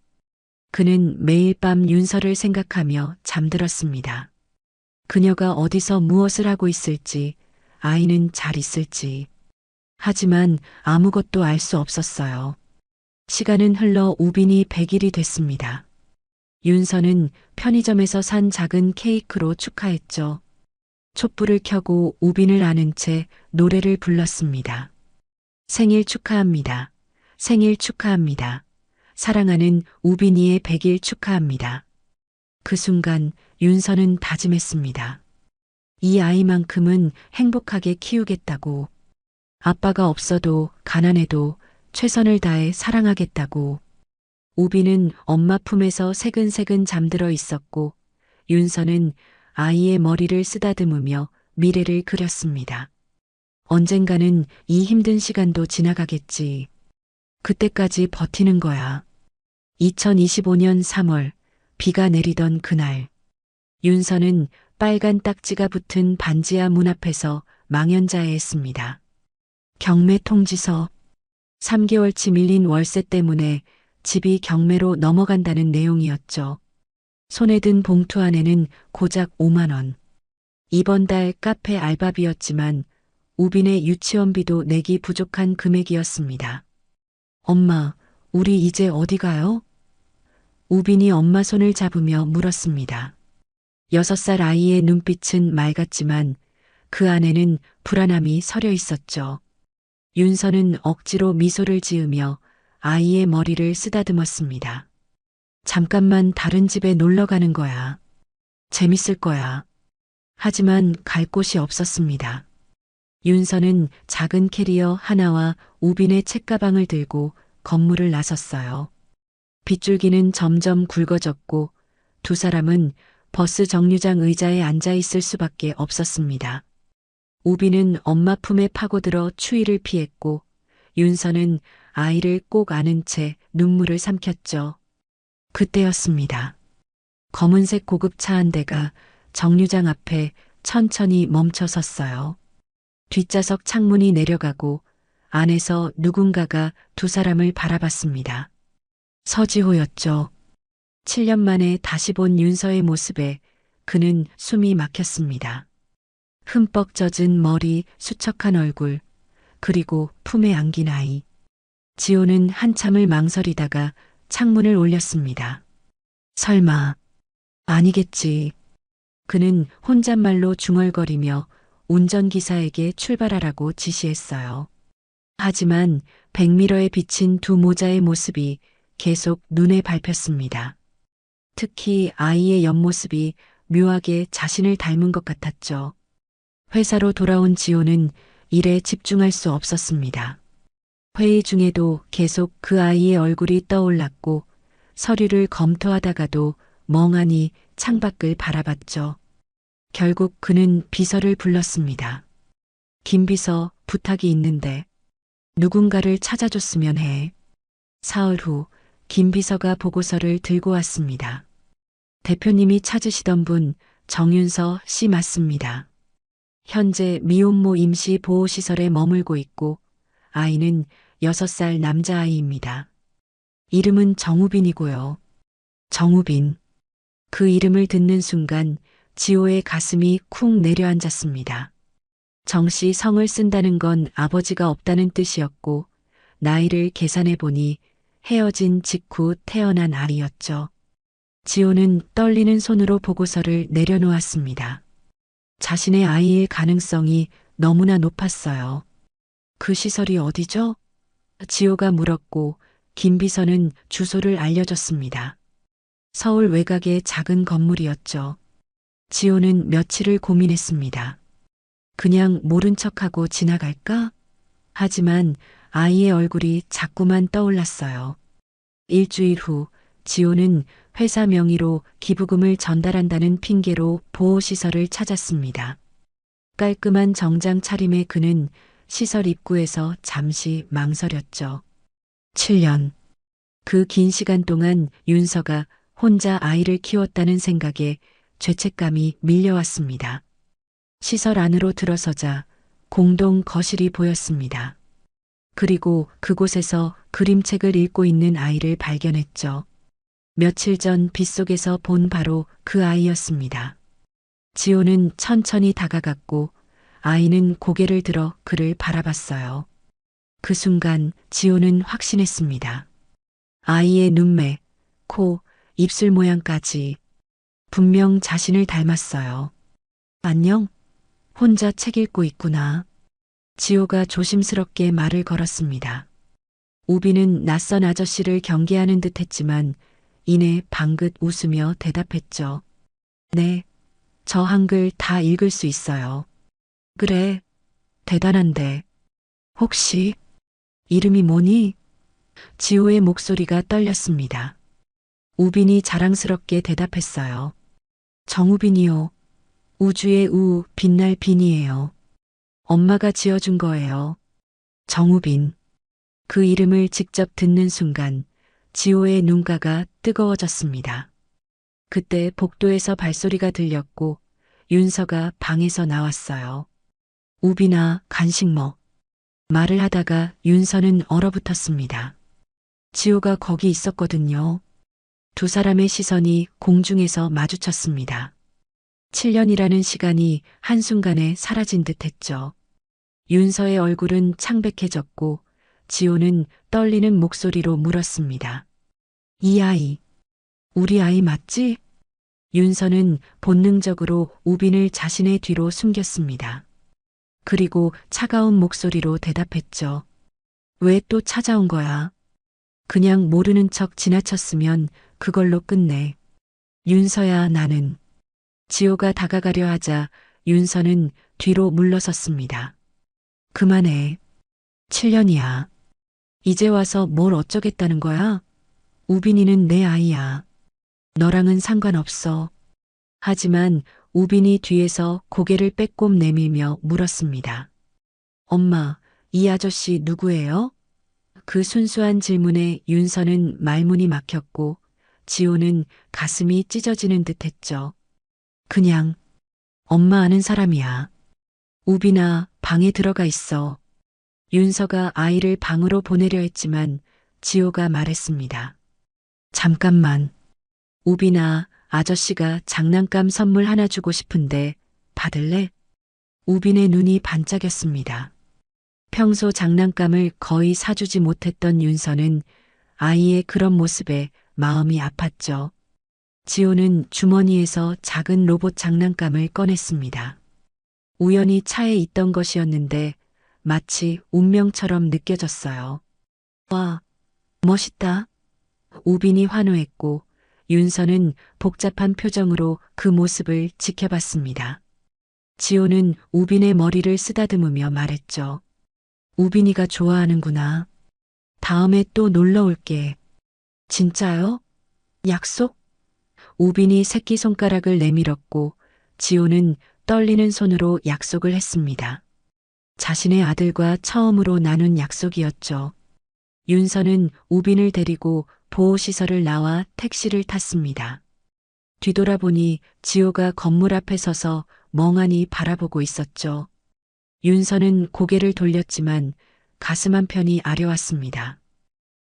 그는 매일 밤 윤서를 생각하며 잠들었습니다. 그녀가 어디서 무엇을 하고 있을지, 아이는 잘 있을지. 하지만 아무것도 알 수 없었어요. 시간은 흘러 우빈이 100일이 됐습니다. 윤서는 편의점에서 산 작은 케이크로 축하했죠. 촛불을 켜고 우빈을 안은 채 노래를 불렀습니다. 생일 축하합니다. 생일 축하합니다. 사랑하는 우빈이의 100일 축하합니다. 그 순간 윤서는 다짐했습니다. 이 아이만큼은 행복하게 키우겠다고. 아빠가 없어도 가난해도 최선을 다해 사랑하겠다고. 우빈은 엄마 품에서 새근새근 잠들어 있었고 윤서는 아이의 머리를 쓰다듬으며 미래를 그렸습니다. 언젠가는 이 힘든 시간도 지나가겠지. 그때까지 버티는 거야. 2025년 3월 비가 내리던 그날 윤서는 빨간 딱지가 붙은 반지하 문 앞에서 망연자해했습니다. 경매 통지서. 3개월치 밀린 월세 때문에 집이 경매로 넘어간다는 내용이었죠. 손에 든 봉투 안에는 고작 5만 원. 이번 달 카페 알바비였지만 우빈의 유치원비도 내기 부족한 금액이었습니다. 엄마, 우리 이제 어디 가요? 우빈이 엄마 손을 잡으며 물었습니다. 6살 아이의 눈빛은 맑았지만 그 안에는 불안함이 서려 있었죠. 윤서는 억지로 미소를 지으며 아이의 머리를 쓰다듬었습니다. 잠깐만 다른 집에 놀러 가는 거야. 재밌을 거야. 하지만 갈 곳이 없었습니다. 윤서는 작은 캐리어 하나와 우빈의 책가방을 들고 건물을 나섰어요. 빗줄기는 점점 굵어졌고 두 사람은 버스 정류장 의자에 앉아 있을 수밖에 없었습니다. 우빈은 엄마 품에 파고들어 추위를 피했고 윤서는 아이를 꼭 안은 채 눈물을 삼켰죠. 그때였습니다. 검은색 고급차 한 대가 정류장 앞에 천천히 멈춰 섰어요. 뒷좌석 창문이 내려가고 안에서 누군가가 두 사람을 바라봤습니다. 서지호였죠. 7년 만에 다시 본 윤서의 모습에 그는 숨이 막혔습니다. 흠뻑 젖은 머리, 수척한 얼굴, 그리고 품에 안긴 아이. 지호는 한참을 망설이다가 창문을 올렸습니다. 설마, 아니겠지. 그는 혼잣말로 중얼거리며 운전기사에게 출발하라고 지시했어요. 하지만 백미러에 비친 두 모자의 모습이 계속 눈에 밟혔습니다. 특히 아이의 옆모습이 묘하게 자신을 닮은 것 같았죠. 회사로 돌아온 지호는 일에 집중할 수 없었습니다. 회의 중에도 계속 그 아이의 얼굴이 떠올랐고 서류를 검토하다가도 멍하니 창밖을 바라봤죠. 결국 그는 비서를 불렀습니다. 김 비서, 부탁이 있는데 누군가를 찾아줬으면 해. 사흘 후 김 비서가 보고서를 들고 왔습니다. 대표님이 찾으시던 분 정윤서 씨 맞습니다. 현재 미혼모 임시 보호시설에 머물고 있고 아이는 6살 남자아이입니다. 이름은 정우빈이고요. 정우빈. 그 이름을 듣는 순간 지호의 가슴이 쿵 내려앉았습니다. 정씨 성을 쓴다는 건 아버지가 없다는 뜻이었고 나이를 계산해 보니 헤어진 직후 태어난 아이였죠. 지호는 떨리는 손으로 보고서를 내려놓았습니다. 자신의 아이의 가능성이 너무나 높았어요. 그 시설이 어디죠? 지호가 물었고 김 비서는 주소를 알려줬습니다. 서울 외곽의 작은 건물이었죠. 지호는 며칠을 고민했습니다. 그냥 모른 척하고 지나갈까? 하지만 아이의 얼굴이 자꾸만 떠올랐어요. 일주일 후 지호는 회사 명의로 기부금을 전달한다는 핑계로 보호시설을 찾았습니다. 깔끔한 정장 차림의 그는 시설 입구에서 잠시 망설였죠. 7년. 그 긴 시간 동안 윤서가 혼자 아이를 키웠다는 생각에 죄책감이 밀려왔습니다. 시설 안으로 들어서자 공동 거실이 보였습니다. 그리고 그곳에서 그림책을 읽고 있는 아이를 발견했죠. 며칠 전 빗속에서 본 바로 그 아이였습니다. 지호는 천천히 다가갔고 아이는 고개를 들어 그를 바라봤어요. 그 순간 지호는 확신했습니다. 아이의 눈매, 코, 입술 모양까지 분명 자신을 닮았어요. 안녕? 혼자 책 읽고 있구나. 지호가 조심스럽게 말을 걸었습니다. 우비는 낯선 아저씨를 경계하는 듯 했지만 이내 방긋 웃으며 대답했죠. 네, 저 한글 다 읽을 수 있어요. 그래, 대단한데. 혹시 이름이 뭐니? 지호의 목소리가 떨렸습니다. 우빈이 자랑스럽게 대답했어요. 정우빈이요. 우주의 우, 빛날 빈이에요. 엄마가 지어준 거예요. 정우빈. 그 이름을 직접 듣는 순간 지호의 눈가가 뜨거워졌습니다. 그때 복도에서 발소리가 들렸고 윤서가 방에서 나왔어요. 우빈아, 간식 먹. 말을 하다가 윤서는 얼어붙었습니다. 지호가 거기 있었거든요. 두 사람의 시선이 공중에서 마주쳤습니다. 7년이라는 시간이 한순간에 사라진 듯 했죠. 윤서의 얼굴은 창백해졌고 지호는 떨리는 목소리로 물었습니다. 이 아이, 우리 아이 맞지? 윤서는 본능적으로 우빈을 자신의 뒤로 숨겼습니다. 그리고 차가운 목소리로 대답했죠. 왜 또 찾아온 거야? 그냥 모르는 척 지나쳤으면 그걸로 끝내. 윤서야, 나는. 지호가 다가가려 하자 윤서는 뒤로 물러섰습니다. 그만해. 7년이야. 이제 와서 뭘 어쩌겠다는 거야? 우빈이는 내 아이야. 너랑은 상관없어. 하지만 우빈이 뒤에서 고개를 빼꼼 내밀며 물었습니다. 엄마, 이 아저씨 누구예요? 그 순수한 질문에 윤서는 말문이 막혔고 지호는 가슴이 찢어지는 듯 했죠. 그냥 엄마 아는 사람이야. 우빈아, 방에 들어가 있어. 윤서가 아이를 방으로 보내려 했지만 지호가 말했습니다. 잠깐만. 우빈아, 아저씨가 장난감 선물 하나 주고 싶은데 받을래? 우빈의 눈이 반짝였습니다. 평소 장난감을 거의 사주지 못했던 윤서는 아이의 그런 모습에 마음이 아팠죠. 지호는 주머니에서 작은 로봇 장난감을 꺼냈습니다. 우연히 차에 있던 것이었는데 마치 운명처럼 느껴졌어요. 와, 멋있다. 우빈이 환호했고 윤서는 복잡한 표정으로 그 모습을 지켜봤습니다. 지호는 우빈의 머리를 쓰다듬으며 말했죠. 우빈이가 좋아하는구나. 다음에 또 놀러 올게. 진짜요? 약속? 우빈이 새끼손가락을 내밀었고 지호는 떨리는 손으로 약속을 했습니다. 자신의 아들과 처음으로 나눈 약속이었죠. 윤서는 우빈을 데리고 보호시설을 나와 택시를 탔습니다. 뒤돌아보니 지호가 건물 앞에 서서 멍하니 바라보고 있었죠. 윤서는 고개를 돌렸지만 가슴 한편이 아려왔습니다.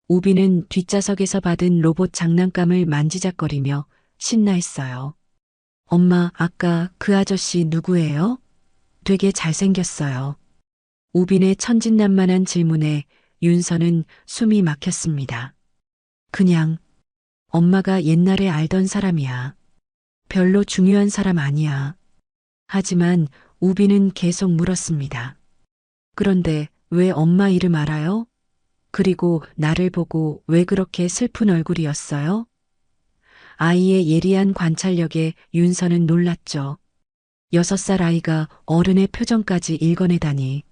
우빈은 뒷좌석에서 받은 로봇 장난감을 만지작거리며 신나했어요. 엄마, 아까 그 아저씨 누구예요? 되게 잘생겼어요. 우빈의 천진난만한 질문에 윤서는 숨이 막혔습니다. 그냥 엄마가 옛날에 알던 사람이야. 별로 중요한 사람 아니야. 하지만 우빈은 계속 물었습니다. 그런데 왜 엄마 이름 알아요? 그리고 나를 보고 왜 그렇게 슬픈 얼굴이었어요? 아이의 예리한 관찰력에 윤서는 놀랐죠. 6살 아이가 어른의 표정까지 읽어내다니.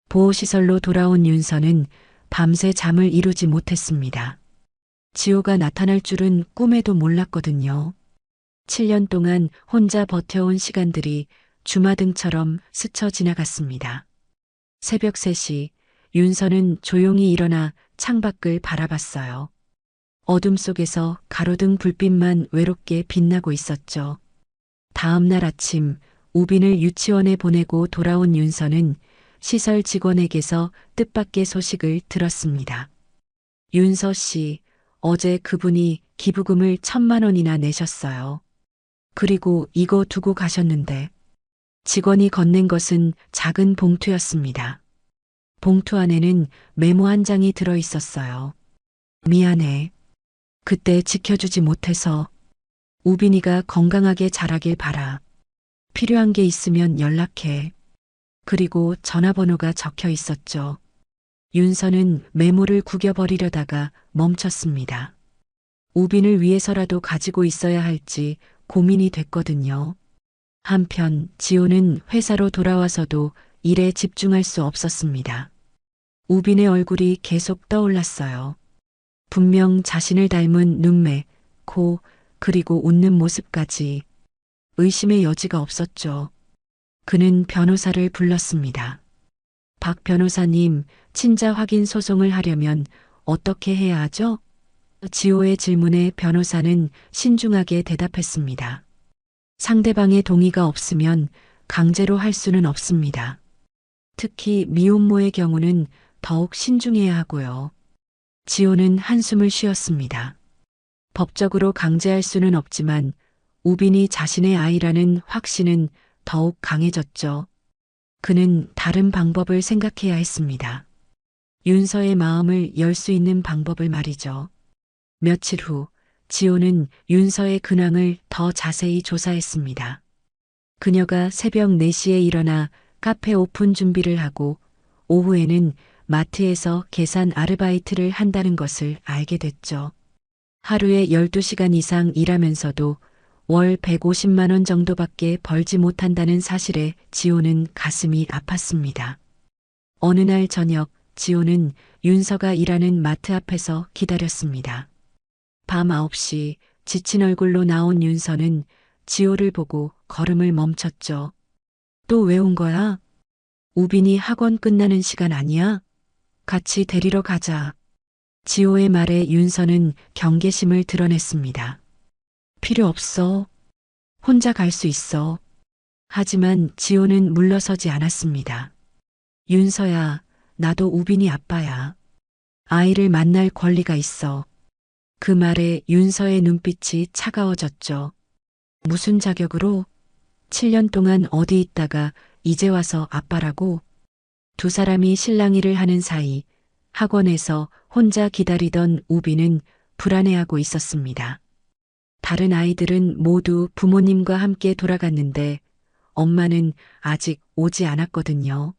보호시설로 돌아온 윤서는 밤새 잠을 이루지 못했습니다. 지호가 나타날 줄은 꿈에도 몰랐거든요. 7년 동안 혼자 버텨온 시간들이 주마등처럼 스쳐 지나갔습니다. 새벽 3시 윤서는 조용히 일어나 창밖을 바라봤어요. 어둠 속에서 가로등 불빛만 외롭게 빛나고 있었죠. 다음 날 아침 우빈을 유치원에 보내고 돌아온 윤서는 시설 직원에게서 뜻밖의 소식을 들었습니다. 윤서 씨, 어제 그분이 기부금을 1,000만 원이나 내셨어요. 그리고 이거 두고 가셨는데. 직원이 건넨 것은 작은 봉투였습니다. 봉투 안에는 메모 한 장이 들어 있었어요. 미안해. 그때 지켜주지 못해서. 우빈이가 건강하게 자라길 바라. 필요한 게 있으면 연락해. 그리고 전화번호가 적혀 있었죠. 윤서는 메모를 구겨버리려다가 멈췄습니다. 우빈을 위해서라도 가지고 있어야 할지 고민이 됐거든요. 한편 지호는 회사로 돌아와서도 일에 집중할 수 없었습니다. 우빈의 얼굴이 계속 떠올랐어요. 분명 자신을 닮은 눈매, 코, 그리고 웃는 모습까지. 의심의 여지가 없었죠. 그는 변호사를 불렀습니다. 박 변호사님, 친자 확인 소송을 하려면 어떻게 해야 하죠? 지호의 질문에 변호사는 신중하게 대답했습니다. 상대방의 동의가 없으면 강제로 할 수는 없습니다. 특히 미혼모의 경우는 더욱 신중해야 하고요. 지호는 한숨을 쉬었습니다. 법적으로 강제할 수는 없지만 우빈이 자신의 아이라는 확신은 더욱 강해졌죠. 그는 다른 방법을 생각해야 했습니다. 윤서의 마음을 열 수 있는 방법을 말이죠. 며칠 후 지호는 윤서의 근황을 더 자세히 조사했습니다. 그녀가 새벽 4시에 일어나 카페 오픈 준비를 하고 오후에는 마트에서 계산 아르바이트를 한다는 것을 알게 됐죠. 하루에 12시간 이상 일하면서도 월 150만 원 정도밖에 벌지 못한다는 사실에 지호는 가슴이 아팠습니다. 어느 날 저녁 지호는 윤서가 일하는 마트 앞에서 기다렸습니다. 밤 9시 지친 얼굴로 나온 윤서는 지호를 보고 걸음을 멈췄죠. 또 왜 온 거야? 우빈이 학원 끝나는 시간 아니야? 같이 데리러 가자. 지호의 말에 윤서는 경계심을 드러냈습니다. 필요 없어. 혼자 갈 수 있어. 하지만 지호는 물러서지 않았습니다. 윤서야, 나도 우빈이 아빠야. 아이를 만날 권리가 있어. 그 말에 윤서의 눈빛이 차가워졌죠. 무슨 자격으로? 7년 동안 어디 있다가 이제 와서 아빠라고? 두 사람이 실랑이를 하는 사이 학원에서 혼자 기다리던 우빈은 불안해하고 있었습니다. 다른 아이들은 모두 부모님과 함께 돌아갔는데 엄마는 아직 오지 않았거든요.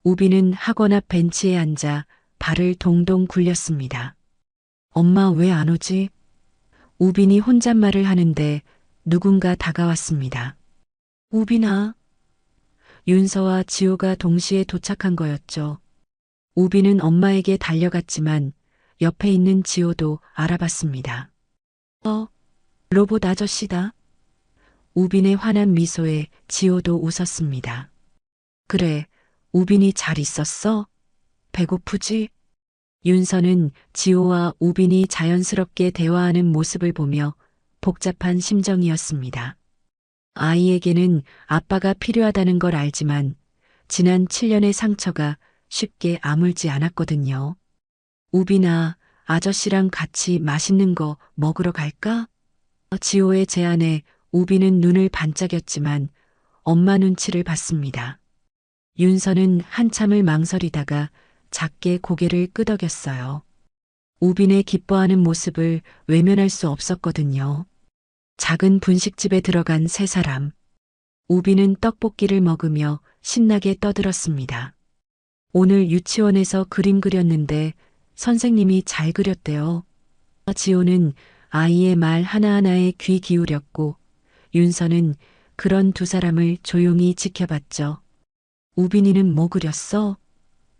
우빈은 학원 앞 벤치에 앉아 발을 동동 굴렸습니다. 엄마 왜 안 오지? 우빈이 혼잣말을 하는데 누군가 다가왔습니다. 우빈아. 윤서와 지호가 동시에 도착한 거였죠. 우빈은 엄마에게 달려갔지만 옆에 있는 지호도 알아봤습니다. 로봇 아저씨다. 우빈의 환한 미소에 지호도 웃었습니다. 그래, 우빈이 잘 있었어? 배고프지? 윤서는 지호와 우빈이 자연스럽게 대화하는 모습을 보며 복잡한 심정이었습니다. 아이에게는 아빠가 필요하다는 걸 알지만 지난 7년의 상처가 쉽게 아물지 않았거든요. 우빈아, 아저씨랑 같이 맛있는 거 먹으러 갈까? 지호의 제안에 우빈은 눈을 반짝였지만 엄마 눈치를 봤습니다. 윤서는 한참을 망설이다가 작게 고개를 끄덕였어요. 우빈의 기뻐하는 모습을 외면할 수 없었거든요. 작은 분식집에 들어간 세 사람. 우빈은 떡볶이를 먹으며 신나게 떠들었습니다. 오늘 유치원에서 그림 그렸는데 선생님이 잘 그렸대요. 지호는 아이의 말 하나하나에 귀 기울였고 윤서는 그런 두 사람을 조용히 지켜봤죠. 우빈이는 뭐 그렸어?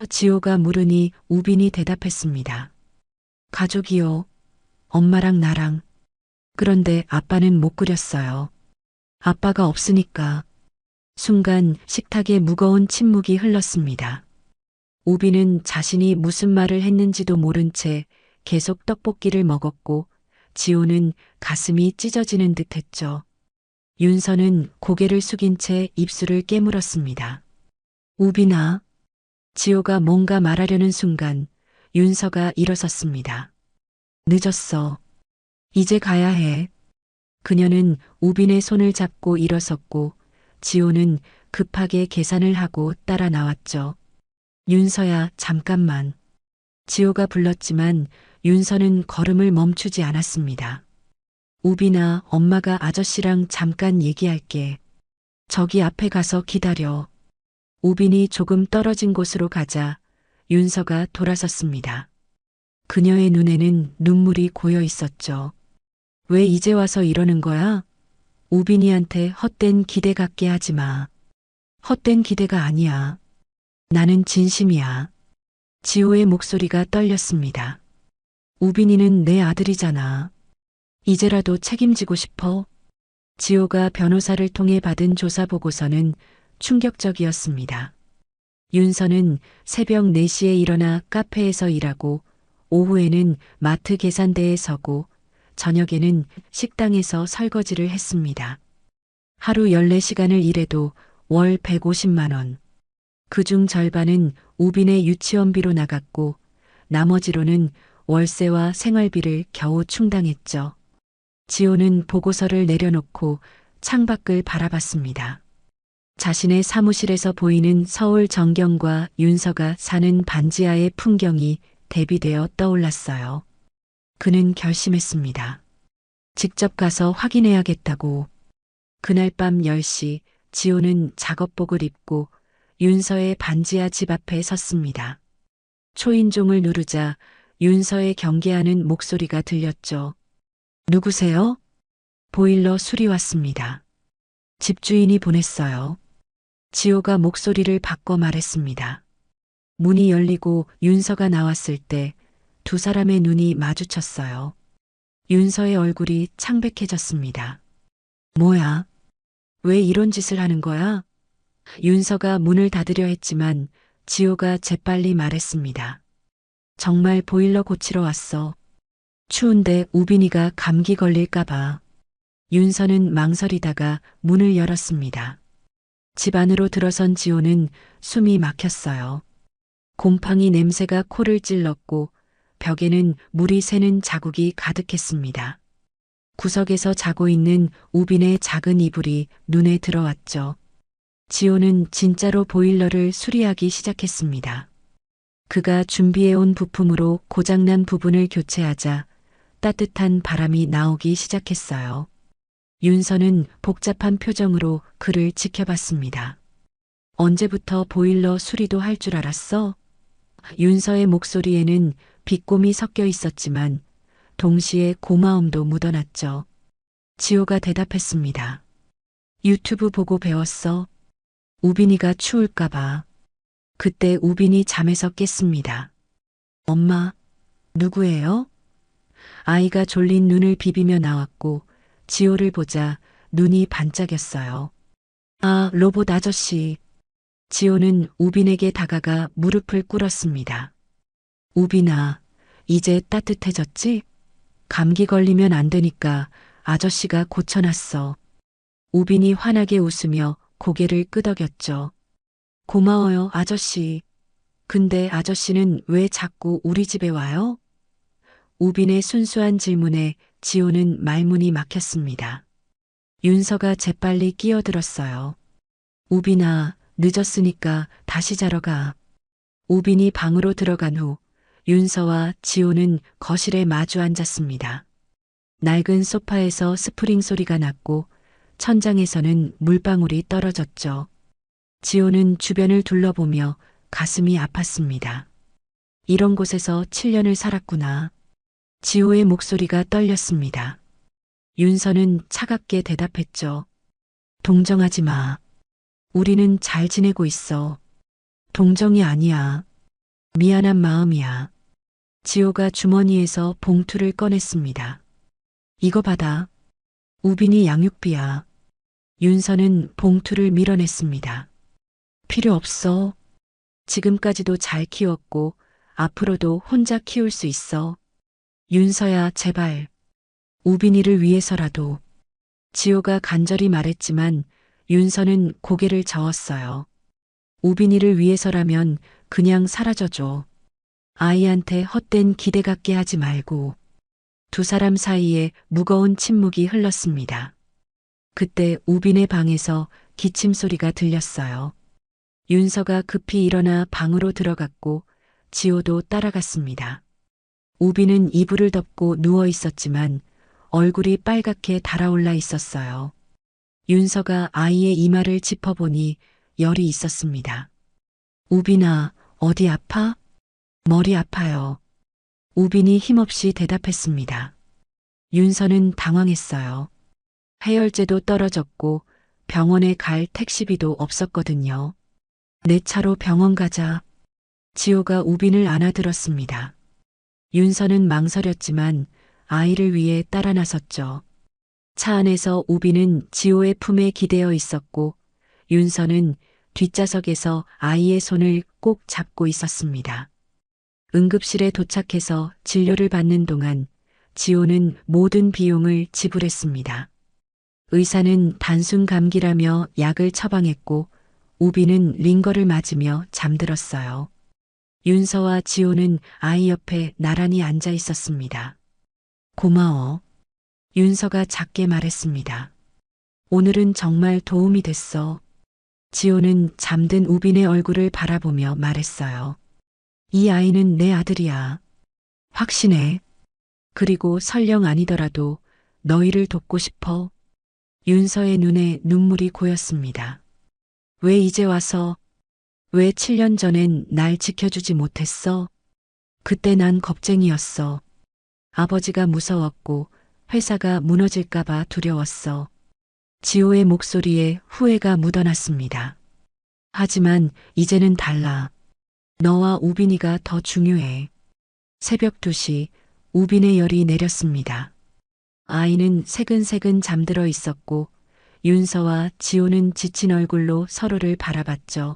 지호가 물으니 우빈이 대답했습니다. 가족이요. 엄마랑 나랑. 그런데 아빠는 못 그렸어요. 아빠가 없으니까. 순간 식탁에 무거운 침묵이 흘렀습니다. 우빈은 자신이 무슨 말을 했는지도 모른 채 계속 떡볶이를 먹었고 지호는 가슴이 찢어지는 듯 했죠. 윤서는 고개를 숙인 채 입술을 깨물었습니다. 우빈아. 지호가 뭔가 말하려는 순간 윤서가 일어섰습니다. 늦었어. 이제 가야 해. 그녀는 우빈의 손을 잡고 일어섰고 지호는 급하게 계산을 하고 따라 나왔죠. 윤서야, 잠깐만. 지호가 불렀지만 윤서는 걸음을 멈추지 않았습니다. 우빈아, 엄마가 아저씨랑 잠깐 얘기할게. 저기 앞에 가서 기다려. 우빈이 조금 떨어진 곳으로 가자 윤서가 돌아섰습니다. 그녀의 눈에는 눈물이 고여 있었죠. 왜 이제 와서 이러는 거야? 우빈이한테 헛된 기대 갖게 하지 마. 헛된 기대가 아니야. 나는 진심이야. 지호의 목소리가 떨렸습니다. 우빈이는 내 아들이잖아. 이제라도 책임지고 싶어. 지호가 변호사를 통해 받은 조사 보고서는 충격적이었습니다. 윤서는 새벽 4시에 일어나 카페에서 일하고 오후에는 마트 계산대에 서고 저녁에는 식당에서 설거지를 했습니다. 하루 14시간을 일해도 월 150만 원. 그중 절반은 우빈의 유치원비로 나갔고 나머지로는 월세와 생활비를 겨우 충당했죠. 지호는 보고서를 내려놓고 창밖을 바라봤습니다. 자신의 사무실에서 보이는 서울 정경과 윤서가 사는 반지하의 풍경이 대비되어 떠올랐어요. 그는 결심했습니다. 직접 가서 확인해야겠다고. 그날 밤 10시 지호는 작업복을 입고 윤서의 반지하 집 앞에 섰습니다. 초인종을 누르자 윤서의 경계하는 목소리가 들렸죠. 누구세요? 보일러 수리 왔습니다. 집주인이 보냈어요. 지호가 목소리를 바꿔 말했습니다. 문이 열리고 윤서가 나왔을 때 두 사람의 눈이 마주쳤어요. 윤서의 얼굴이 창백해졌습니다. 뭐야? 왜 이런 짓을 하는 거야? 윤서가 문을 닫으려 했지만 지호가 재빨리 말했습니다. 정말 보일러 고치러 왔어. 추운데 우빈이가 감기 걸릴까봐. 윤서는 망설이다가 문을 열었습니다. 집 안으로 들어선 지호는 숨이 막혔어요. 곰팡이 냄새가 코를 찔렀고 벽에는 물이 새는 자국이 가득했습니다. 구석에서 자고 있는 우빈의 작은 이불이 눈에 들어왔죠. 지호는 진짜로 보일러를 수리하기 시작했습니다. 그가 준비해온 부품으로 고장난 부분을 교체하자 따뜻한 바람이 나오기 시작했어요. 윤서는 복잡한 표정으로 그를 지켜봤습니다. 언제부터 보일러 수리도 할 줄 알았어? 윤서의 목소리에는 비꼼이 섞여 있었지만 동시에 고마움도 묻어났죠. 지호가 대답했습니다. 유튜브 보고 배웠어. 우빈이가 추울까봐. 그때 우빈이 잠에서 깼습니다. 엄마, 누구예요? 아이가 졸린 눈을 비비며 나왔고 지호를 보자 눈이 반짝였어요. 아, 로봇 아저씨. 지호는 우빈에게 다가가 무릎을 꿇었습니다. 우빈아, 이제 따뜻해졌지? 감기 걸리면 안 되니까 아저씨가 고쳐놨어. 우빈이 환하게 웃으며 고개를 끄덕였죠. 고마워요, 아저씨. 근데 아저씨는 왜 자꾸 우리 집에 와요? 우빈의 순수한 질문에 지호는 말문이 막혔습니다. 윤서가 재빨리 끼어들었어요. 우빈아, 늦었으니까 다시 자러 가. 우빈이 방으로 들어간 후 윤서와 지호는 거실에 마주 앉았습니다. 낡은 소파에서 스프링 소리가 났고 천장에서는 물방울이 떨어졌죠. 지호는 주변을 둘러보며 가슴이 아팠습니다. 이런 곳에서 7년을 살았구나. 지호의 목소리가 떨렸습니다. 윤서는 차갑게 대답했죠. 동정하지 마. 우리는 잘 지내고 있어. 동정이 아니야. 미안한 마음이야. 지호가 주머니에서 봉투를 꺼냈습니다. 이거 받아. 우빈이 양육비야. 윤서는 봉투를 밀어냈습니다. 필요 없어. 지금까지도 잘 키웠고 앞으로도 혼자 키울 수 있어. 윤서야, 제발. 우빈이를 위해서라도. 지호가 간절히 말했지만 윤서는 고개를 저었어요. 우빈이를 위해서라면 그냥 사라져줘. 아이한테 헛된 기대 갖게 하지 말고. 두 사람 사이에 무거운 침묵이 흘렀습니다. 그때 우빈의 방에서 기침 소리가 들렸어요. 윤서가 급히 일어나 방으로 들어갔고 지호도 따라갔습니다. 우빈은 이불을 덮고 누워 있었지만 얼굴이 빨갛게 달아올라 있었어요. 윤서가 아이의 이마를 짚어보니 열이 있었습니다. 우빈아, 어디 아파? 머리 아파요. 우빈이 힘없이 대답했습니다. 윤서는 당황했어요. 해열제도 떨어졌고 병원에 갈 택시비도 없었거든요. 내 차로 병원 가자. 지호가 우빈을 안아들었습니다. 윤서는 망설였지만 아이를 위해 따라 나섰죠. 차 안에서 우빈은 지호의 품에 기대어 있었고 윤서는 뒷좌석에서 아이의 손을 꼭 잡고 있었습니다. 응급실에 도착해서 진료를 받는 동안 지호는 모든 비용을 지불했습니다. 의사는 단순 감기라며 약을 처방했고 우빈은 링거를 맞으며 잠들었어요. 윤서와 지호는 아이 옆에 나란히 앉아 있었습니다. 고마워. 윤서가 작게 말했습니다. 오늘은 정말 도움이 됐어. 지호는 잠든 우빈의 얼굴을 바라보며 말했어요. 이 아이는 내 아들이야. 확신해. 그리고 설령 아니더라도 너희를 돕고 싶어. 윤서의 눈에 눈물이 고였습니다. 왜 이제 와서? 왜 7년 전엔 날 지켜주지 못했어? 그때 난 겁쟁이였어. 아버지가 무서웠고 회사가 무너질까봐 두려웠어. 지호의 목소리에 후회가 묻어났습니다. 하지만 이제는 달라. 너와 우빈이가 더 중요해. 새벽 2시 우빈의 열이 내렸습니다. 아이는 새근새근 잠들어 있었고 윤서와 지호는 지친 얼굴로 서로를 바라봤죠.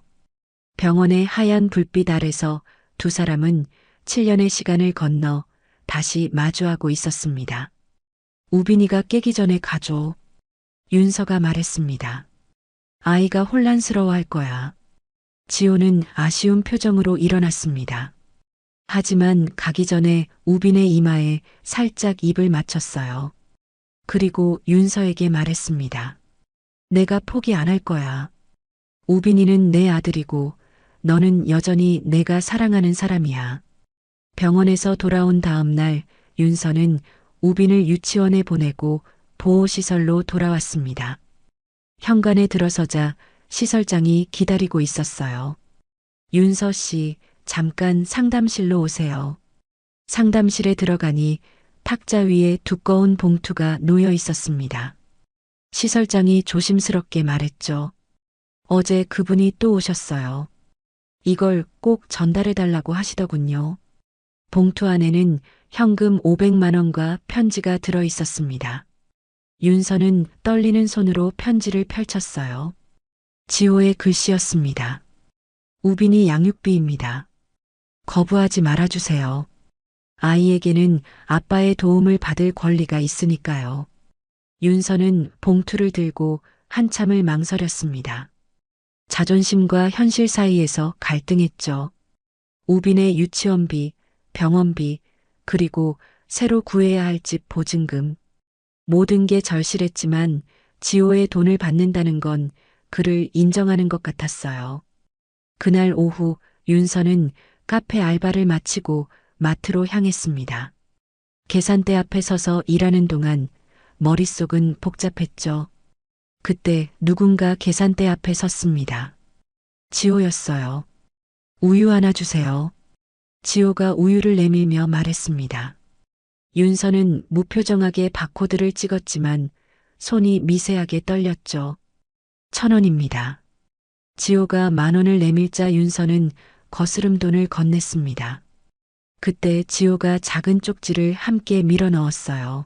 병원의 하얀 불빛 아래서 두 사람은 7년의 시간을 건너 다시 마주하고 있었습니다. 우빈이가 깨기 전에 가줘. 윤서가 말했습니다. 아이가 혼란스러워할 거야. 지호는 아쉬운 표정으로 일어났습니다. 하지만 가기 전에 우빈의 이마에 살짝 입을 맞췄어요. 그리고 윤서에게 말했습니다. 내가 포기 안 할 거야. 우빈이는 내 아들이고 너는 여전히 내가 사랑하는 사람이야. 병원에서 돌아온 다음 날 윤서는 우빈을 유치원에 보내고 보호시설로 돌아왔습니다. 현관에 들어서자 시설장이 기다리고 있었어요. 윤서 씨, 잠깐 상담실로 오세요. 상담실에 들어가니 탁자 위에 두꺼운 봉투가 놓여 있었습니다. 시설장이 조심스럽게 말했죠. 어제 그분이 또 오셨어요. 이걸 꼭 전달해달라고 하시더군요. 봉투 안에는 현금 500만 원과 편지가 들어 있었습니다. 윤서는 떨리는 손으로 편지를 펼쳤어요. 지호의 글씨였습니다. 우빈이 양육비입니다. 거부하지 말아주세요. 아이에게는 아빠의 도움을 받을 권리가 있으니까요. 윤서는 봉투를 들고 한참을 망설였습니다. 자존심과 현실 사이에서 갈등했죠. 우빈의 유치원비, 병원비, 그리고 새로 구해야 할 집 보증금. 모든 게 절실했지만 지호의 돈을 받는다는 건 그를 인정하는 것 같았어요. 그날 오후 윤서는 카페 알바를 마치고 마트로 향했습니다. 계산대 앞에 서서 일하는 동안 머릿속은 복잡했죠. 그때 누군가 계산대 앞에 섰습니다. 지호였어요. 우유 하나 주세요. 지호가 우유를 내밀며 말했습니다. 윤서는 무표정하게 바코드를 찍었지만 손이 미세하게 떨렸죠. 1,000원입니다. 지호가 10,000원을 내밀자 윤서는 거스름 돈을 건넸습니다. 그때 지호가 작은 쪽지를 함께 밀어 넣었어요.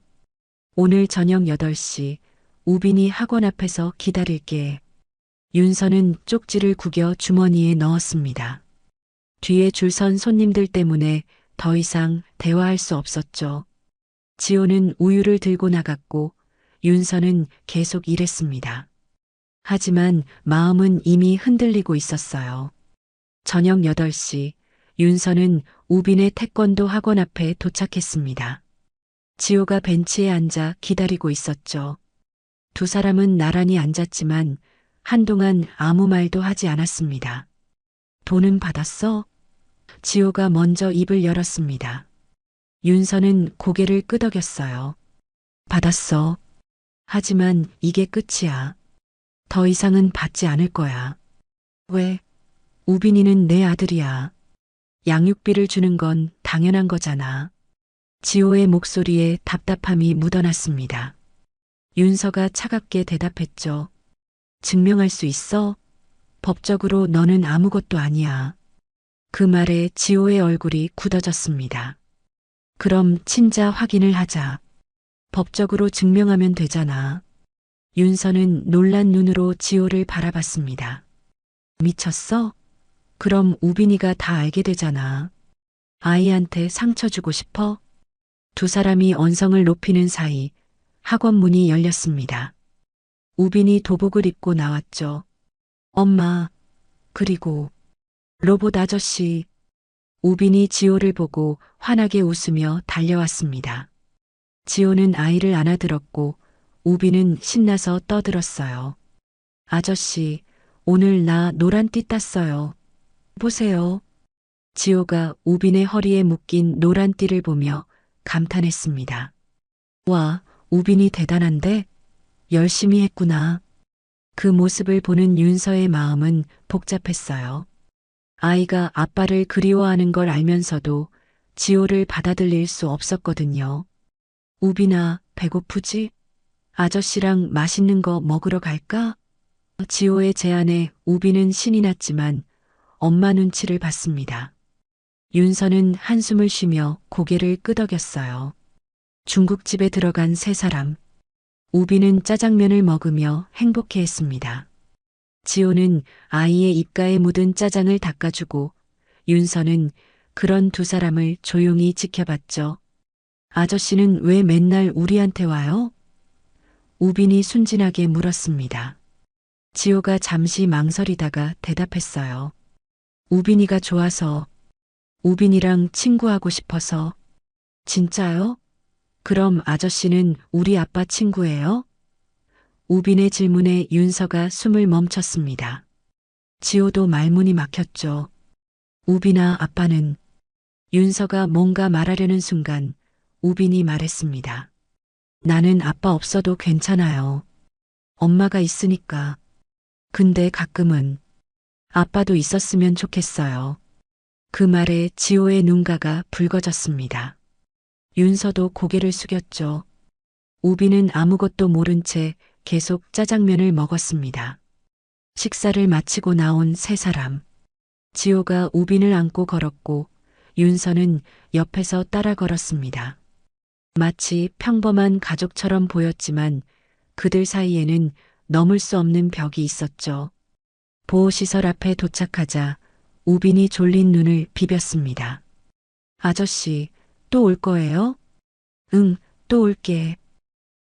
오늘 저녁 8시 우빈이 학원 앞에서 기다릴게. 윤서는 쪽지를 구겨 주머니에 넣었습니다. 뒤에 줄 선 손님들 때문에 더 이상 대화할 수 없었죠. 지호는 우유를 들고 나갔고 윤서는 계속 일했습니다. 하지만 마음은 이미 흔들리고 있었어요. 저녁 8시 윤서는 우빈의 태권도 학원 앞에 도착했습니다. 지호가 벤치에 앉아 기다리고 있었죠. 두 사람은 나란히 앉았지만 한동안 아무 말도 하지 않았습니다. 돈은 받았어? 지호가 먼저 입을 열었습니다. 윤서는 고개를 끄덕였어요. 받았어. 하지만 이게 끝이야. 더 이상은 받지 않을 거야. 왜? 우빈이는 내 아들이야. 양육비를 주는 건 당연한 거잖아. 지호의 목소리에 답답함이 묻어났습니다. 윤서가 차갑게 대답했죠. 증명할 수 있어? 법적으로 너는 아무것도 아니야. 그 말에 지호의 얼굴이 굳어졌습니다. 그럼 친자 확인을 하자. 법적으로 증명하면 되잖아. 윤서는 놀란 눈으로 지호를 바라봤습니다. 미쳤어? 그럼 우빈이가 다 알게 되잖아. 아이한테 상처 주고 싶어? 두 사람이 언성을 높이는 사이 학원 문이 열렸습니다. 우빈이 도복을 입고 나왔죠. 엄마, 그리고 로봇 아저씨. 우빈이 지호를 보고 환하게 웃으며 달려왔습니다. 지호는 아이를 안아들었고 우빈은 신나서 떠들었어요. 아저씨, 오늘 나 노란 띠 땄어요. 보세요. 지호가 우빈의 허리에 묶인 노란 띠를 보며 감탄했습니다. 와, 우빈이 대단한데? 열심히 했구나. 그 모습을 보는 윤서의 마음은 복잡했어요. 아이가 아빠를 그리워하는 걸 알면서도 지호를 받아들일 수 없었거든요. 우빈아, 배고프지? 아저씨랑 맛있는 거 먹으러 갈까? 지호의 제안에 우빈은 신이 났지만 엄마 눈치를 봤습니다. 윤서는 한숨을 쉬며 고개를 끄덕였어요. 중국집에 들어간 세 사람. 우빈은 짜장면을 먹으며 행복해했습니다. 지호는 아이의 입가에 묻은 짜장을 닦아주고 윤서는 그런 두 사람을 조용히 지켜봤죠. 아저씨는 왜 맨날 우리한테 와요? 우빈이 순진하게 물었습니다. 지호가 잠시 망설이다가 대답했어요. 우빈이가 좋아서, 우빈이랑 친구하고 싶어서. 진짜요? 그럼 아저씨는 우리 아빠 친구예요? 우빈의 질문에 윤서가 숨을 멈췄습니다. 지호도 말문이 막혔죠. 우빈아, 아빠는. 윤서가 뭔가 말하려는 순간 우빈이 말했습니다. 나는 아빠 없어도 괜찮아요. 엄마가 있으니까. 근데 가끔은 아빠도 있었으면 좋겠어요. 그 말에 지호의 눈가가 붉어졌습니다. 윤서도 고개를 숙였죠. 우빈은 아무것도 모른 채 계속 짜장면을 먹었습니다. 식사를 마치고 나온 세 사람. 지호가 우빈을 안고 걸었고 윤서는 옆에서 따라 걸었습니다. 마치 평범한 가족처럼 보였지만 그들 사이에는 넘을 수 없는 벽이 있었죠. 보호시설 앞에 도착하자 우빈이 졸린 눈을 비볐습니다. 아저씨, 또 올 거예요? 응, 또 올게.